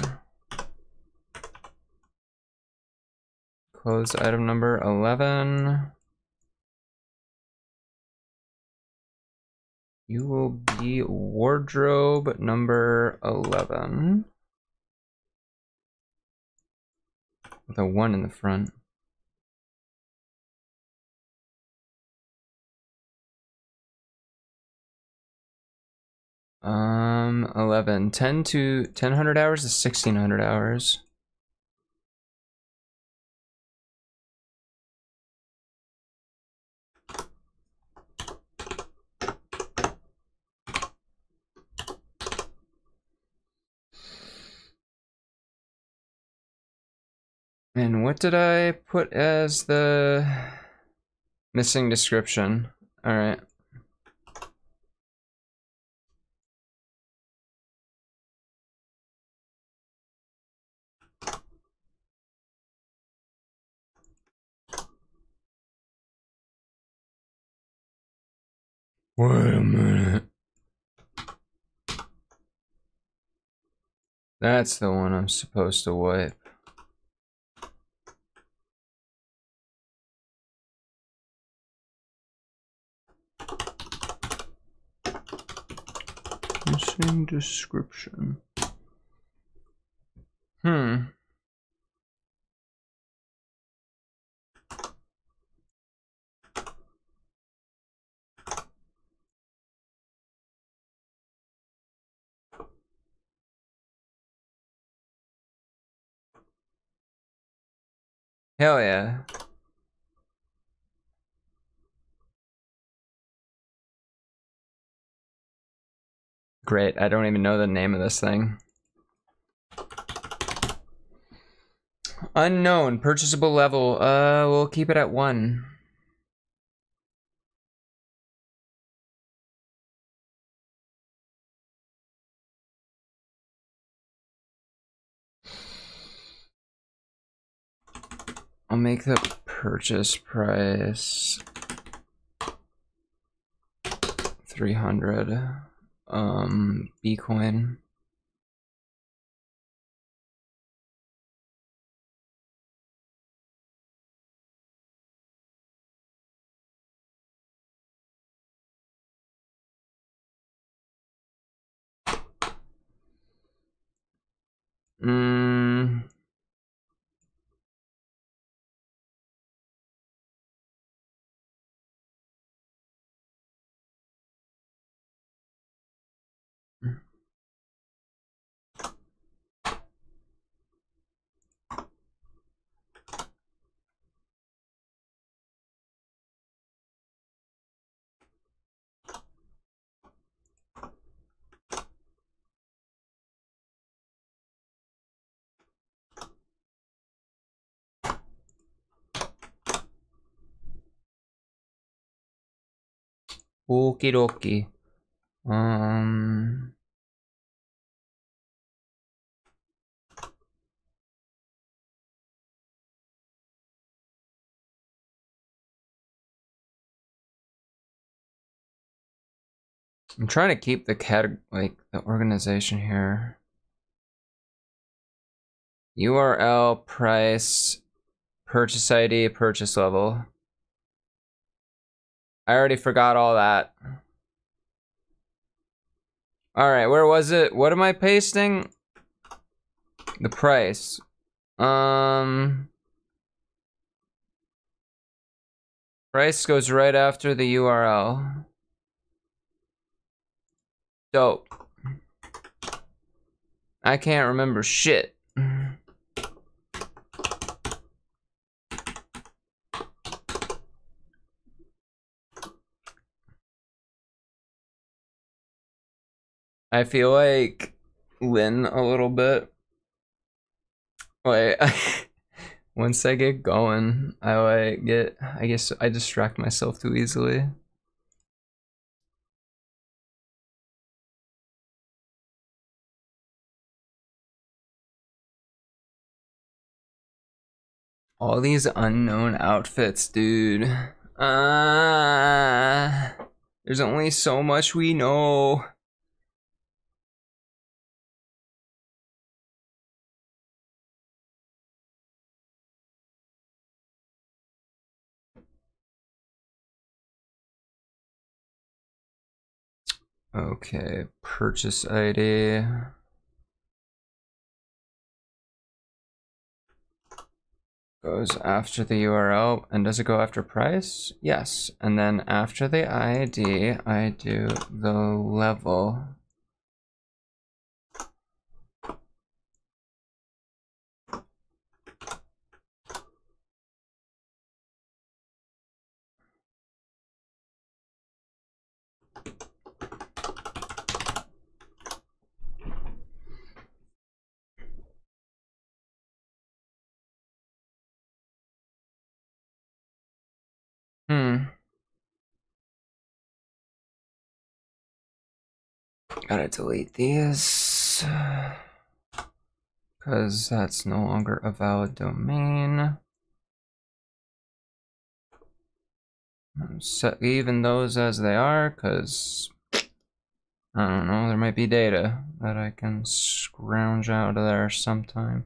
Close item number 11. You will be wardrobe number 11. With a 1 in the front. Um, 11. 10 to 1000 hours to 1600 hours. And what did I put as the missing description? All right. Wait a minute. That's the one I'm supposed to wipe. Missing description. Hell yeah. Great, I don't even know the name of this thing. Unknown, purchasable level. We'll keep it at 1. I'll make the purchase price 300 Bitcoin. Okie dokie. I'm trying to keep the the organization here. URL, price, purchase ID, purchase level. I already forgot all that. All right, where was it? What am I pasting? The price. Price goes right after the URL. Dope. I can't remember shit. I feel like Lynn a little bit. Like, once I get going, I guess I distract myself too easily. All these unknown outfits, dude. There's only so much we know. Okay, purchase ID. Goes after the URL, and does it go after price? Yes, and then after the ID, I do the level. Gotta delete these. Because that's no longer a valid domain. Set even those as they are, because I don't know, there might be data that I can scrounge out of there sometime.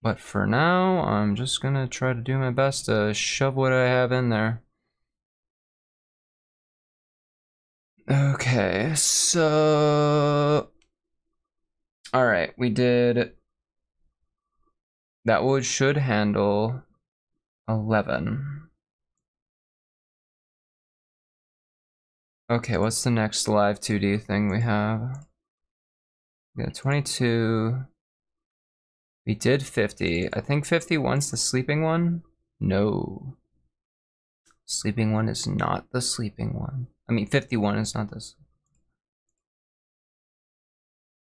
But for now, I'm just gonna try to do my best to shove what I have in there. Okay, so... Alright, we did... That would should handle 11. Okay, what's the next live 2D thing we have? We got 22. We did 50. I think 51's the sleeping one. No. Sleeping one is not the sleeping one. I mean, 51 is not this.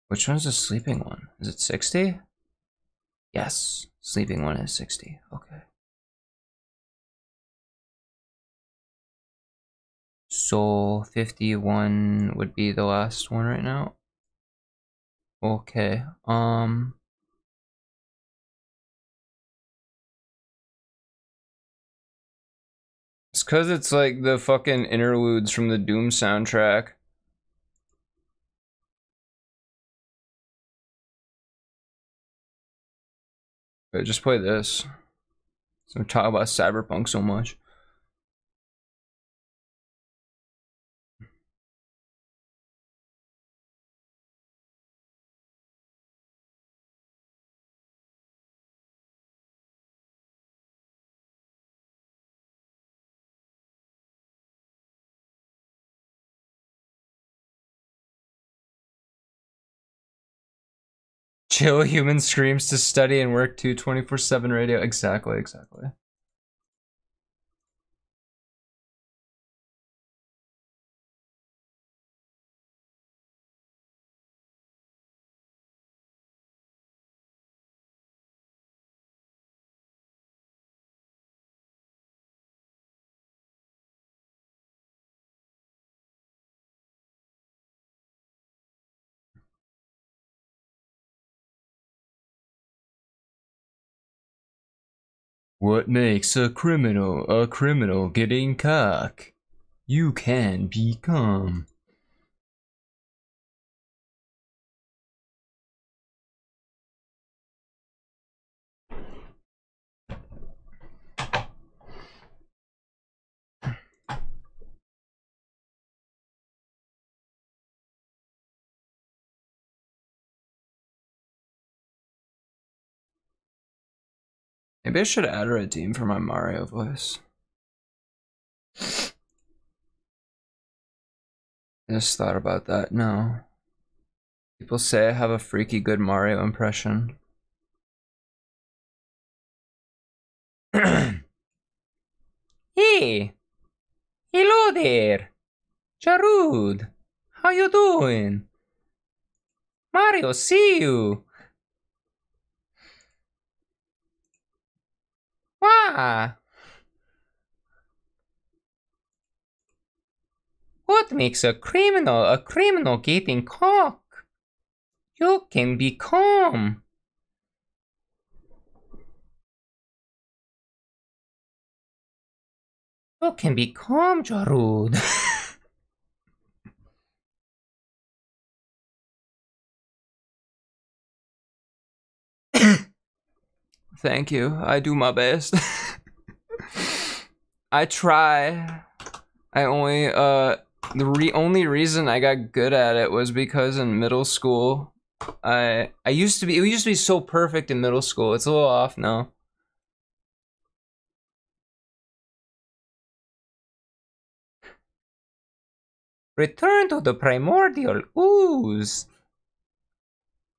Which one's the sleeping one? Is it 60? Yes. Sleeping one is 60. Okay. So 51 would be the last one right now. Okay. It's cause it's like the fucking interludes from the Doom soundtrack. But just play this. So we talk about Cyberpunk so much. Chill human screams to study and work to 24/7 radio. Exactly, exactly. What makes a criminal getting cock? You can become. Maybe I should add a redeem for my Mario voice. I just thought about that. No. People say I have a freaky good Mario impression. Hey! Hello there! Jarud! How you doing? Mario, see you! Wow! What makes a criminal getting caught? You can be calm. You can be calm, Jarud. Thank you. I do my best. I try. I only the only reason I got good at it was because in middle school it used to be so perfect in middle school. It's a little off now. Return to the primordial ooze.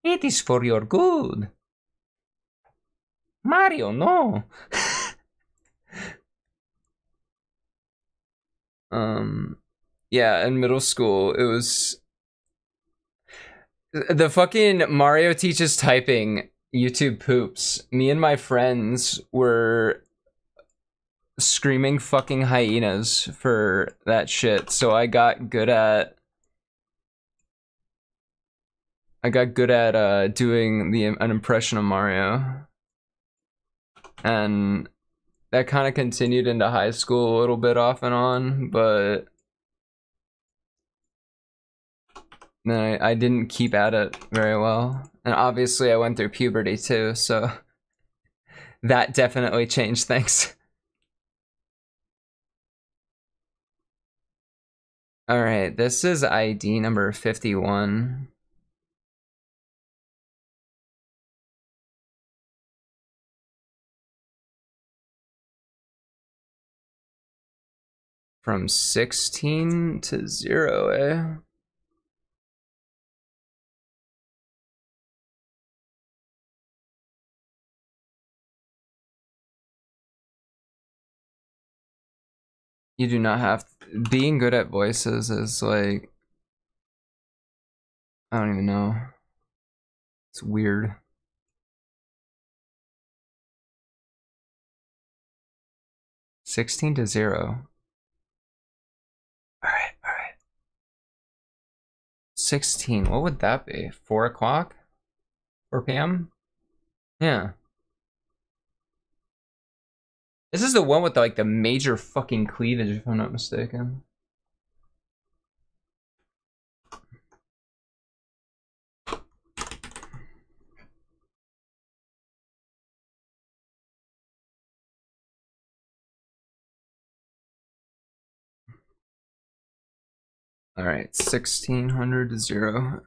It is for your good. Mario, no. Yeah, in middle school, it was the fucking Mario teaches typing YouTube poops. Me and my friends were screaming fucking hyenas for that shit, so I got good at doing an impression of Mario. And that kind of continued into high school a little bit off and on, but then I didn't keep at it very well. And obviously I went through puberty too, so that definitely changed things. Alright, this is ID number 51. From 16 to 0, eh? You do not have being good at voices is like, I don't even know. It's weird. $16 to 0. Alright. 16, what would that be? 4 o'clock? 4 p.m.? Yeah. This is the one with like the major fucking cleavage, if I'm not mistaken. Alright, 1600 to 0.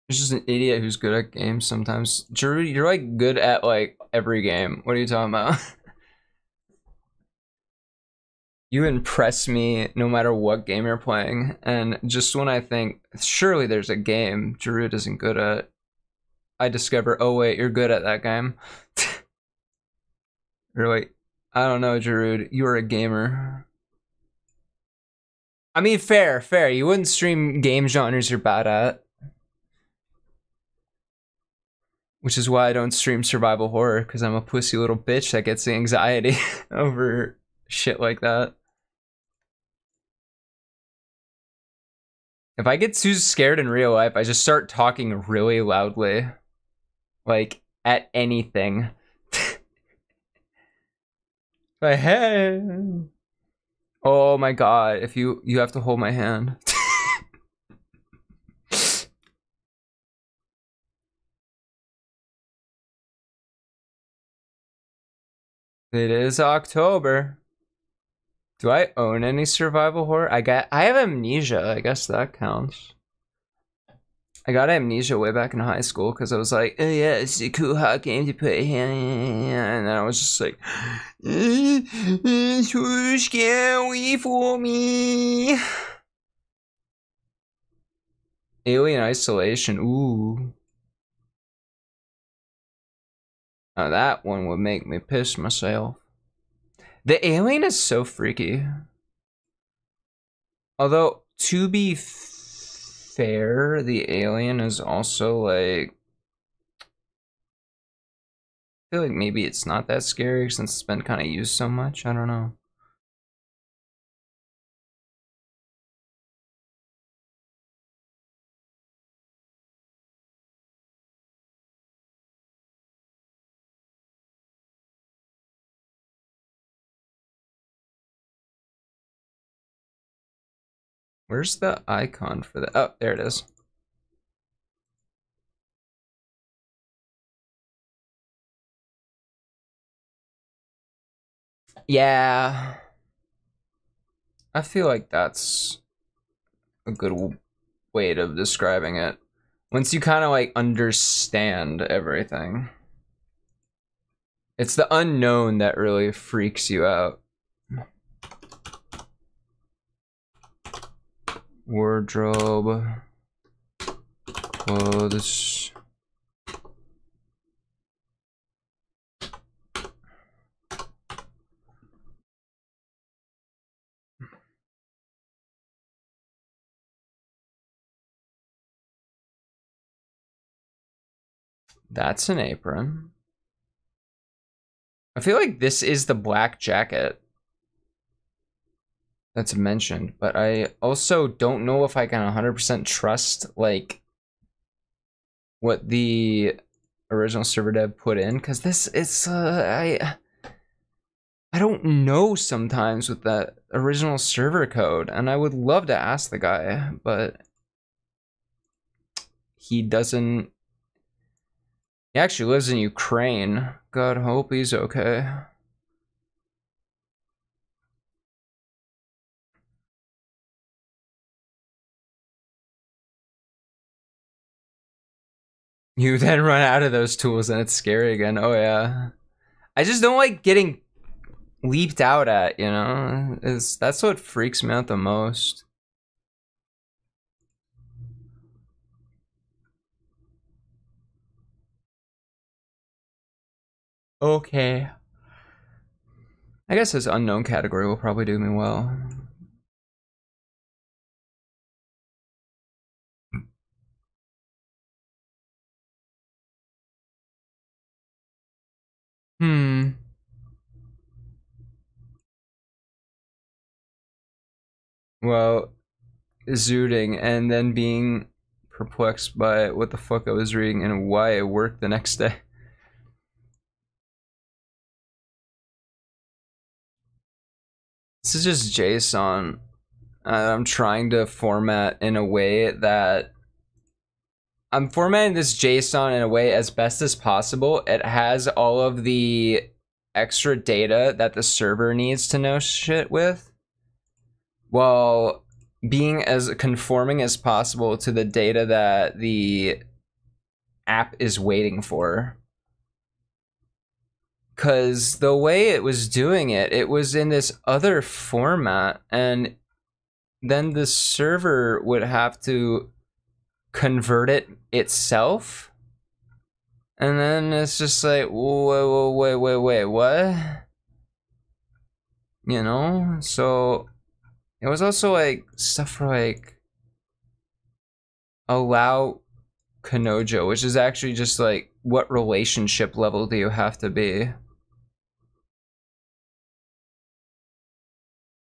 There's just an idiot who's good at games sometimes. Drew, you're like good at like every game. What are you talking about? You impress me no matter what game you're playing. And just when I think, surely there's a game Jarud isn't good at, I discover, oh wait, you're good at that game. You're like, I don't know, Jarud, you're a gamer. I mean, fair. You wouldn't stream game genres you're bad at. Which is why I don't stream survival horror, because I'm a pussy little bitch that gets anxiety over shit like that. If I get too scared in real life, I just start talking really loudly. Like, at anything. Like, hey. Oh my god, if you have to hold my hand. It is October. Do I own any survival horror? I have amnesia. I guess that counts. I got amnesia way back in high school because I was like, oh yeah, it's a cool hot game to play. And then I was just like, it's too scary for me. Alien Isolation, ooh. Now that one would make me piss myself. The alien is so freaky. Although, to be fair, the alien is also like... I feel like maybe it's not that scary since it's been kind of used so much. I don't know. Where's the icon for that? Oh, there it is. Yeah. I feel like that's a good way of describing it. Once you kind of like understand everything. It's the unknown that really freaks you out. Wardrobe. Clothes. That's an apron. I feel like this is the black jacket that's mentioned, but I also don't know if I can 100% trust like what the original server dev put in, because this is I don't know sometimes with that original server code, and I would love to ask the guy, but he doesn't. He actually lives in Ukraine. God hope he's okay. You then run out of those tools and it's scary again. Oh yeah. I just don't like getting leaped out at, you know? That's what freaks me out the most. Okay. I guess this unknown category will probably do me well. Well, zooting and then being perplexed by what the fuck I was reading and why it worked the next day. This is just JSON. I'm trying to format in a way that I'm formatting this JSON in a way as best as possible. It has all of the extra data that the server needs to know shit with, while being as conforming as possible to the data that the app is waiting for. Because the way it was doing it, it was in this other format, and then the server would have to convert it itself. And then it's just like, wait, what? You know? So it was also like stuff for like allow Kanojo, which is actually just like what relationship level do you have to be?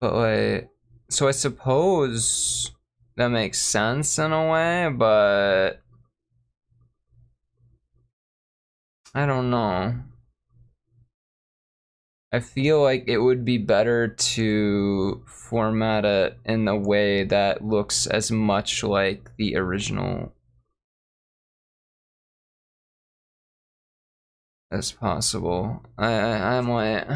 But like, so I suppose that makes sense in a way, but I don't know. I feel like it would be better to format it in a way that looks as much like the original as possible. I'm like...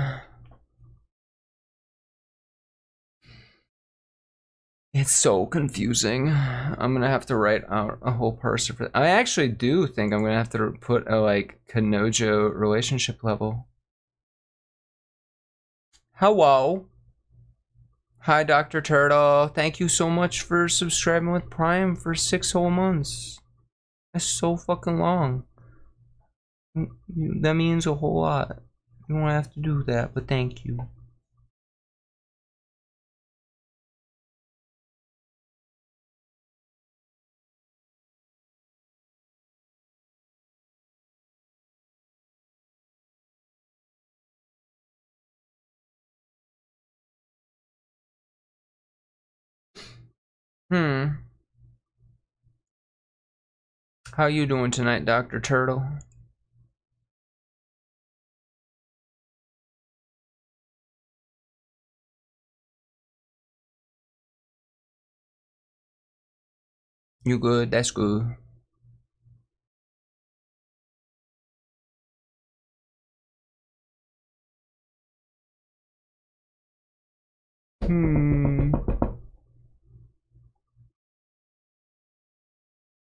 It's so confusing. I'm gonna have to write out a whole parser for that. I actually do think I'm gonna have to put a like Kanojo relationship level. Hello. Hi, Dr. Turtle. Thank you so much for subscribing with Prime for 6 whole months. That's so fucking long. That means a whole lot. You don't have to do that, but thank you. How you doing tonight, Dr. Turtle? You good? That's good.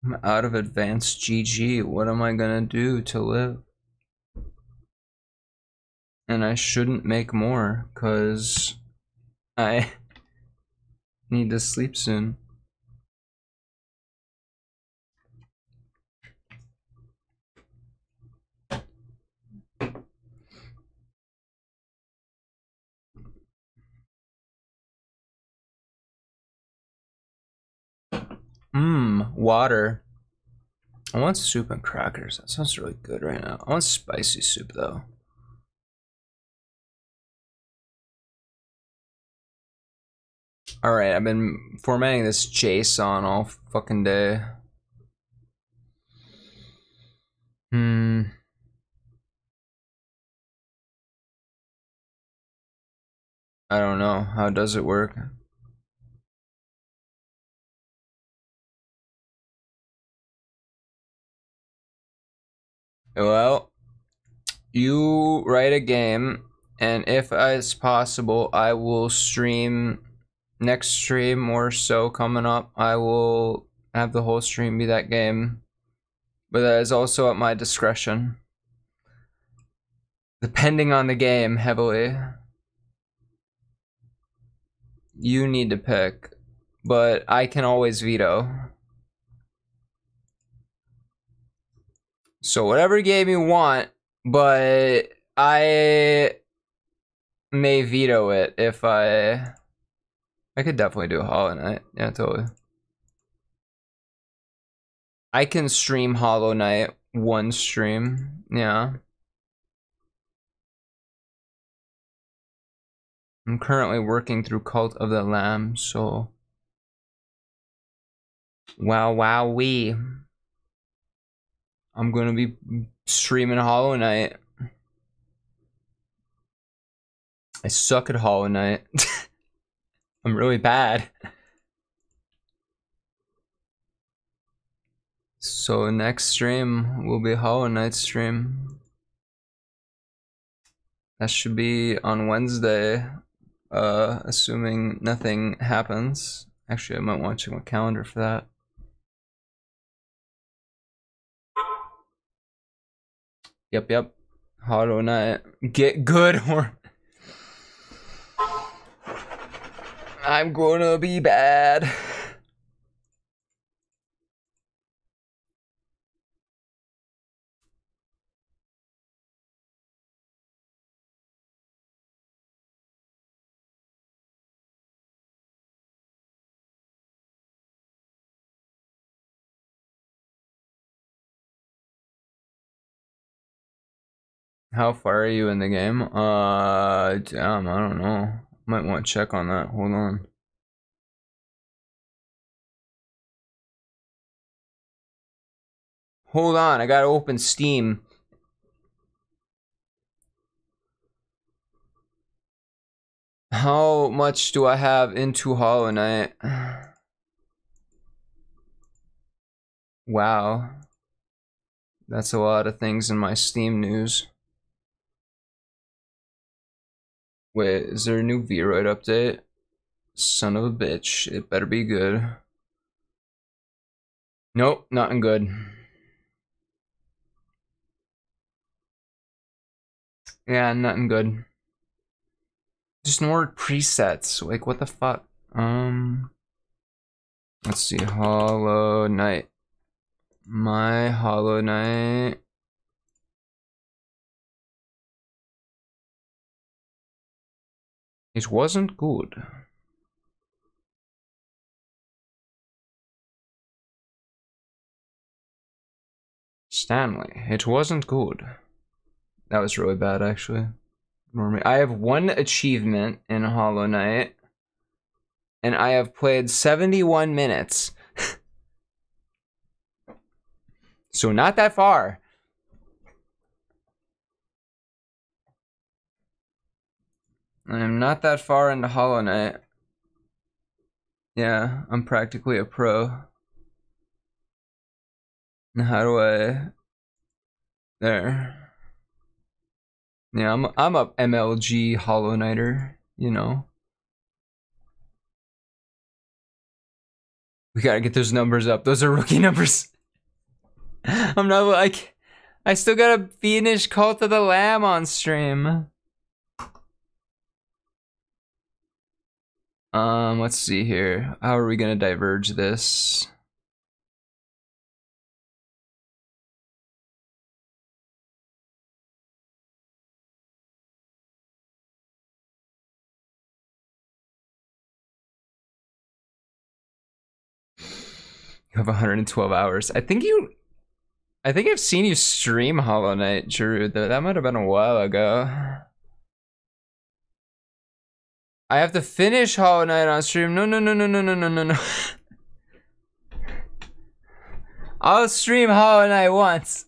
I'm out of advanced GG. What am I gonna do to live? And I shouldn't make more, cause I need to sleep soon. Water. I want soup and crackers. That sounds really good right now. I want spicy soup though. Alright, I've been formatting this JSON all fucking day. I don't know. How does it work? Well, you write a game, and if it's possible, I will stream next stream or so coming up. I will have the whole stream be that game, but that is also at my discretion, depending on the game heavily. You need to pick, but I can always veto. So whatever game you want, but I may veto it if I could definitely do Hollow Knight. Yeah, totally. I can stream Hollow Knight one stream. Yeah. I'm currently working through Cult of the Lamb, so wee. I'm gonna be streaming Hollow Knight. I suck at Hollow Knight. I'm really bad. So next stream will be Hollow Knight stream. That should be on Wednesday, assuming nothing happens. Actually, I might want to check my calendar for that. Yep. Hollow Knight. Get good or I'm gonna be bad. How far are you in the game? Damn, I don't know. Might want to check on that. Hold on. Hold on, I gotta open Steam. How much do I have into Hollow Knight? Wow. That's a lot of things in my Steam news. Wait, is there a new V-Roid update? Son of a bitch. It better be good. Nope, nothing good. Yeah, nothing good. Just more presets. Like, what the fuck? Let's see. Hollow Knight. My Hollow Knight. It wasn't good. Stanley. It wasn't good. That was really bad, actually. I have 1 achievement in Hollow Knight. And I have played 71 minutes. So not that far. I am not that far into Hollow Knight. Yeah, I'm practically a pro. And how do I... There. Yeah, I'm a MLG Hollow Knighter, you know. We gotta get those numbers up. Those are rookie numbers. I'm not like... I still gotta finish Cult of the Lamb on stream. Let's see here. How are we gonna diverge this? You have 112 hours. I think I've seen you stream Hollow Knight, Drew. That might have been a while ago. I have to finish Hollow Knight on stream. No. I'll stream Hollow Knight once.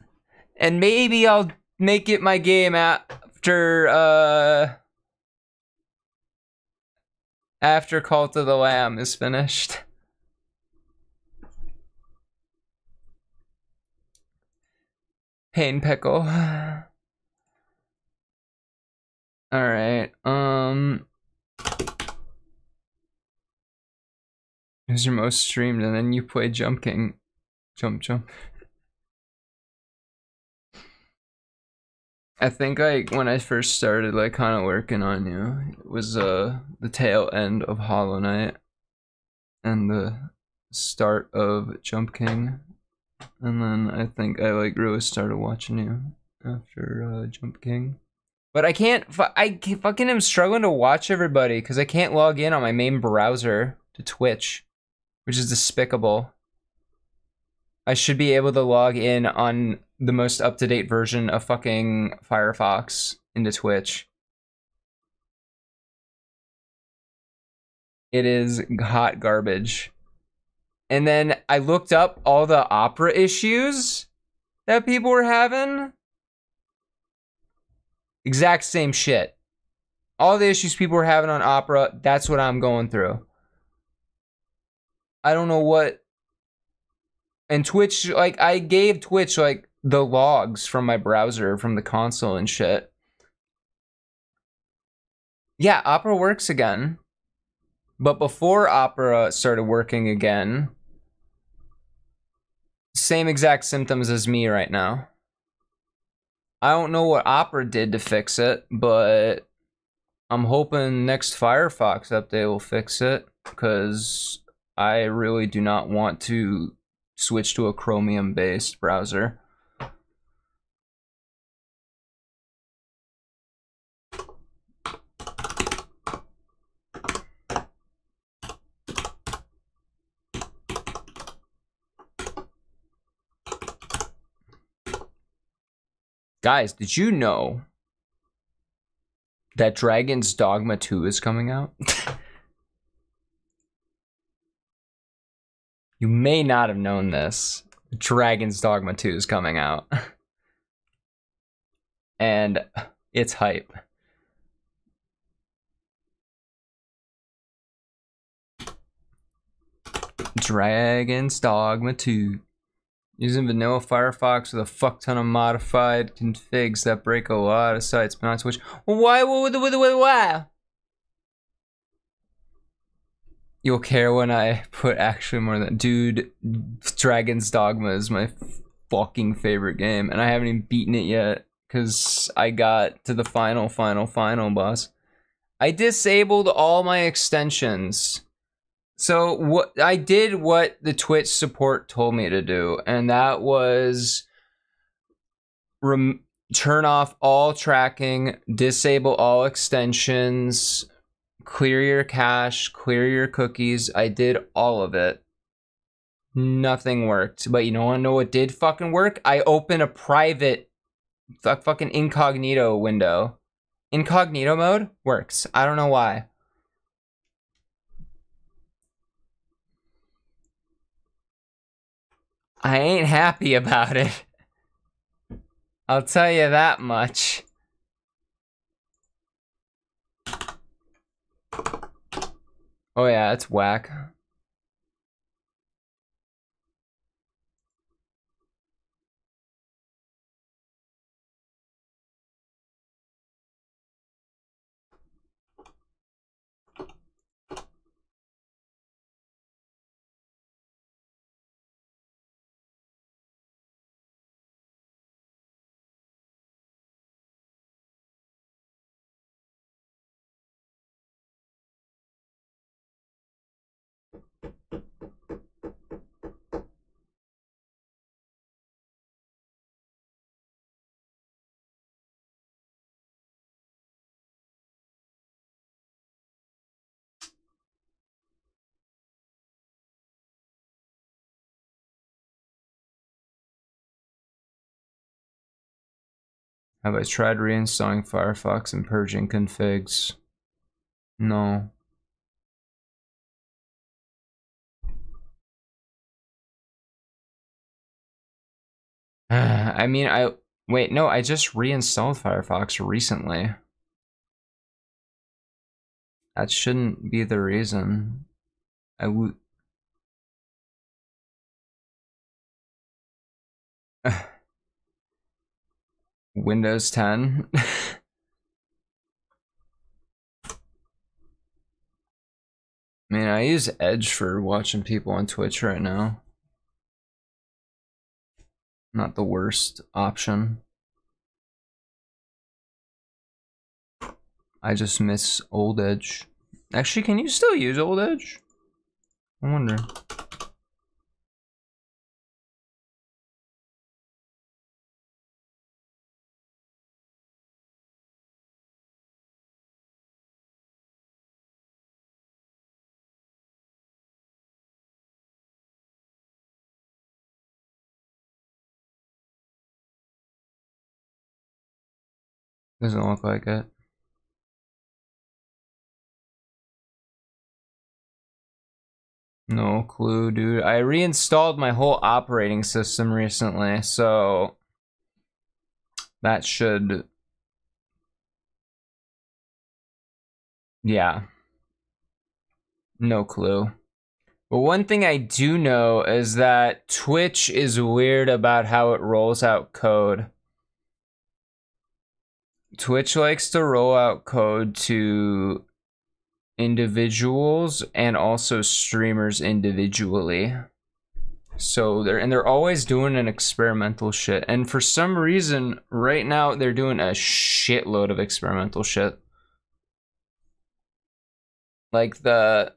And maybe I'll make it my game after Cult of the Lamb is finished. Pain Pickle. Alright, Who's your most streamed? And then you play Jump King. Jump. I think when I first started like kind of working on you, it was the tail end of Hollow Knight and the start of Jump King. And then I think I like really started watching you after Jump King. But I fucking am struggling to watch everybody because I can't log in on my main browser to Twitch, which is despicable. I should be able to log in on the most up-to-date version of fucking Firefox into Twitch. It is hot garbage. And then I looked up all the Opera issues that people were having. Exact same shit. All the issues people were having on Opera, that's what I'm going through. I don't know what... And Twitch, like, I gave Twitch, like, the logs from my browser, from the console and shit. Yeah, Opera works again. But before Opera started working again, same exact symptoms as me right now. I don't know what Opera did to fix it, but I'm hoping next Firefox update will fix it, because I really do not want to switch to a Chromium-based browser. Guys, did you know that Dragon's Dogma 2 is coming out? You may not have known this. Dragon's Dogma 2 is coming out. And it's hype. Dragon's Dogma 2. Using vanilla Firefox with a fuck ton of modified configs that break a lot of sites, but not Twitch. Why? You'll care when I put actually more than... Dude, Dragon's Dogma is my fucking favorite game, and I haven't even beaten it yet, because I got to the final boss. I disabled all my extensions. So what I did what the Twitch support told me to do, and that was turn off all tracking, disable all extensions, clear your cache, clear your cookies. I did all of it. Nothing worked. But you know what did fucking work? I opened a private fucking incognito window. Incognito mode works. I don't know why. I ain't happy about it. I'll tell you that much. Oh yeah, it's whack. Have I tried reinstalling Firefox and purging configs? No. I mean, wait, no, I just reinstalled Firefox recently. That shouldn't be the reason. I would. Windows 10. Man, I use Edge for watching people on Twitch right now. Not the worst option. I just miss old Edge. Actually, can you still use old Edge? I wonder. Doesn't look like it. No clue, dude. I reinstalled my whole operating system recently, so that should... Yeah. No clue. But one thing I do know is that Twitch is weird about how it rolls out code. Twitch likes to roll out code to individuals and also streamers individually. So they're always doing an experimental shit. And for some reason, right now they're doing a shitload of experimental shit. Like there's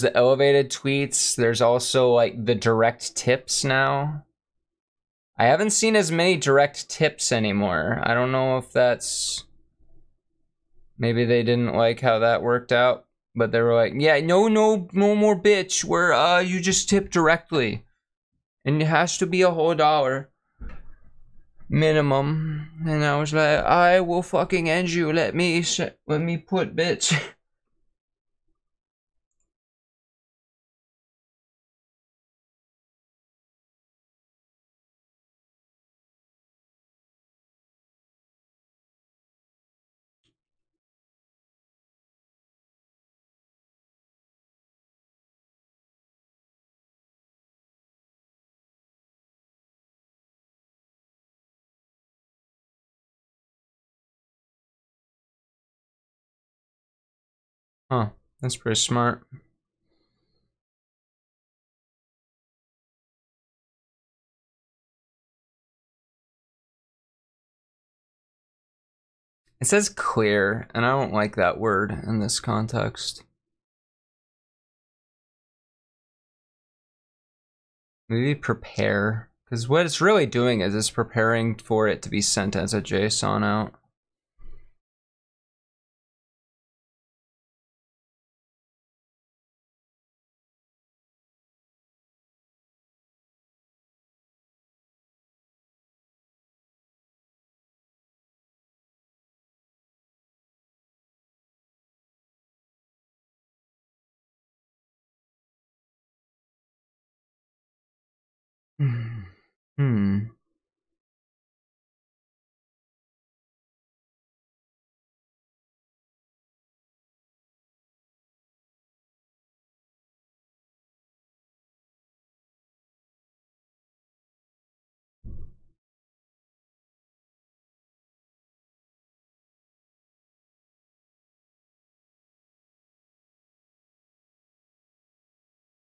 the elevated tweets, there's also like the direct tips now. I haven't seen as many direct tips anymore. I don't know if that's... Maybe they didn't like how that worked out. But they were like, yeah, no more bitch, where you just tip directly. And it has to be a whole $1 minimum. And I was like, I will fucking end you. Let me put bitch. Huh, that's pretty smart. It says clear, and I don't like that word in this context. Maybe prepare, because what it's really doing is it's preparing for it to be sent as a JSON out. Hmm.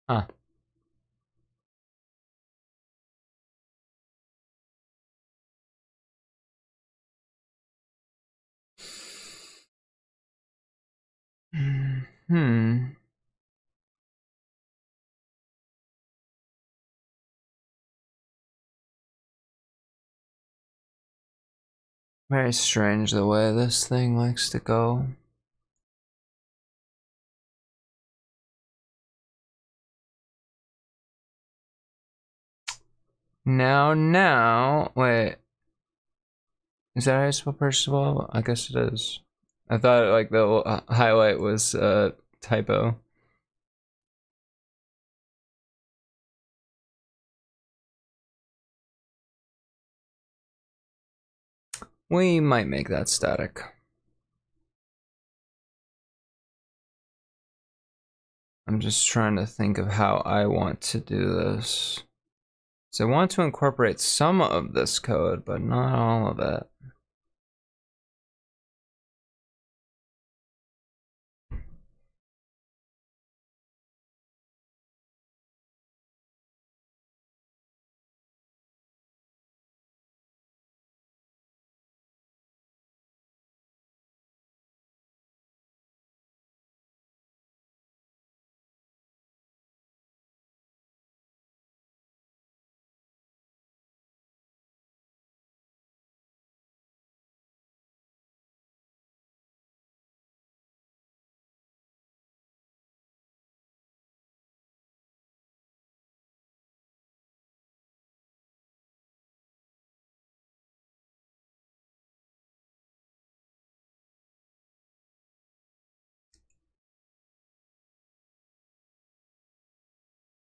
Huh. Hmm. Very strange the way this thing likes to go. Now, wait. Is that how you spell Percival? I guess it is. I thought like the highlight was typo. We might make that static. I'm just trying to think of how I want to do this. So I want to incorporate some of this code, but not all of it.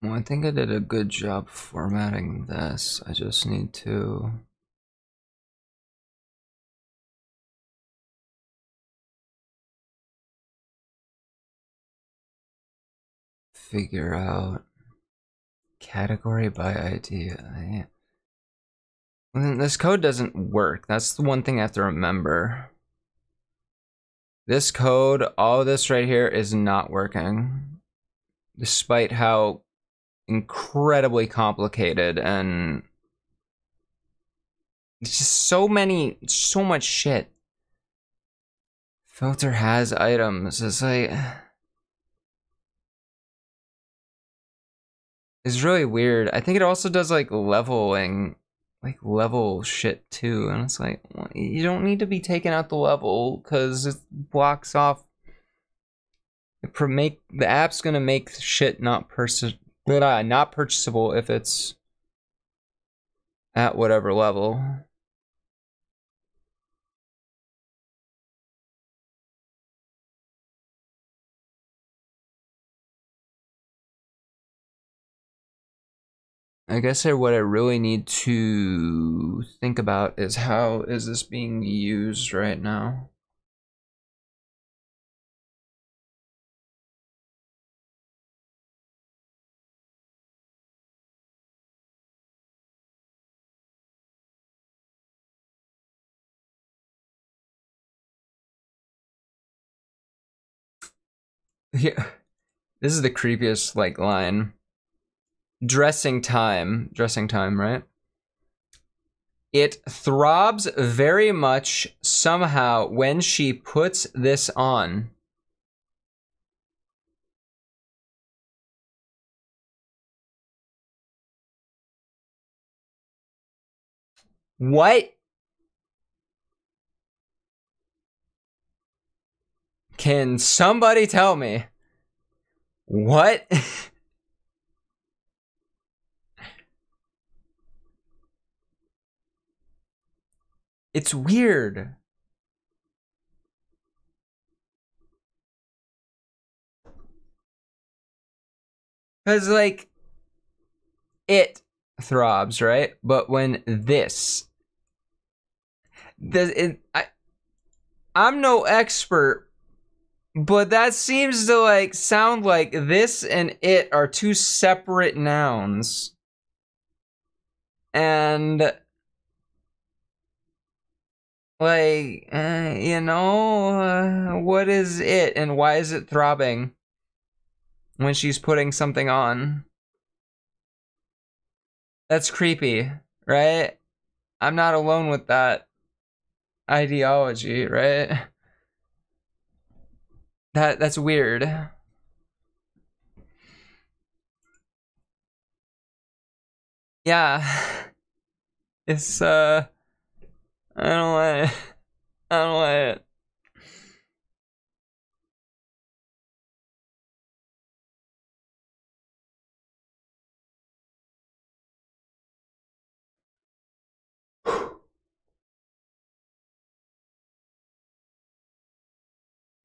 Well, I think I did a good job formatting this. I just need to figure out category by ID. This code doesn't work. That's the one thing I have to remember. This code, all of this right here is not working. Despite how incredibly complicated and it's just so much shit. Filter has items. It's like, it's really weird. I think it also does like leveling, like level shit too. And it's like, well, you don't need to be taking out the level because it blocks off. The app's gonna make shit not purchasable if it's at whatever level. I guess what I really need to think about is how is this being used right now? Yeah, this is the creepiest like line. Dressing time, right? It throbs very much somehow when she puts this on. What? Can somebody tell me? What? It's weird. Because, like, it throbs, right? But when this... I'm no expert, but that seems to, like, sound like this and it are two separate nouns. And... like, you know, what is it and why is it throbbing when she's putting something on? That's creepy, right? I'm not alone with that ideology, right? That's weird. Yeah. It's, I don't like it. I don't like it.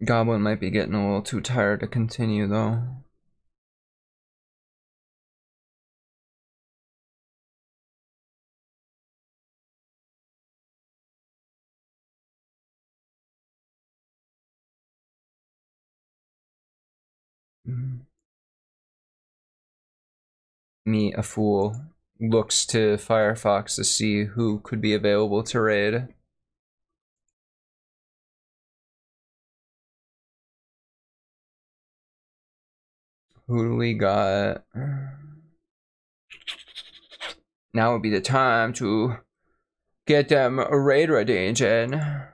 Goblin might be getting a little too tired to continue, though. Me, a fool, looks to Firefox to see who could be available to raid. Who do we got? Now would be the time to get them raid ready, Jen.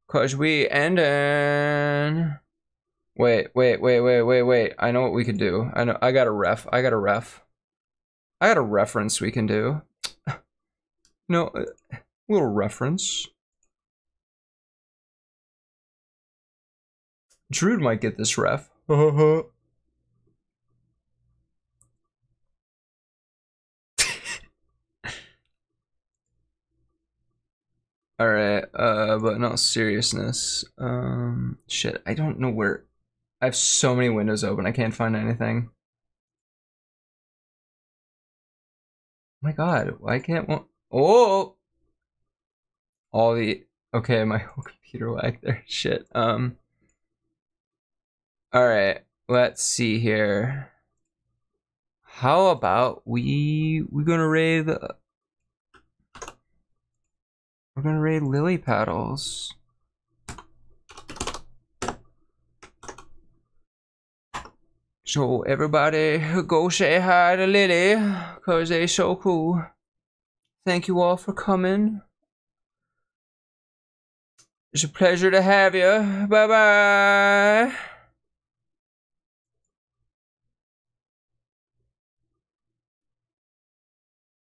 Cause we ending. Wait. I know what we could do. I got a reference we can do. No, a little reference. Druid might get this ref. Alright, but no seriousness. Shit, I don't know where. I have so many windows open, I can't find anything. Oh my god, why can't one? Oh! All the. Okay, my whole computer lagged there. Shit. Alright, let's see here. How about we're gonna raid we're gonna raid Lily Paddles. So everybody go say hi to Lily, cause they so cool. Thank you all for coming. It's a pleasure to have you. Bye bye.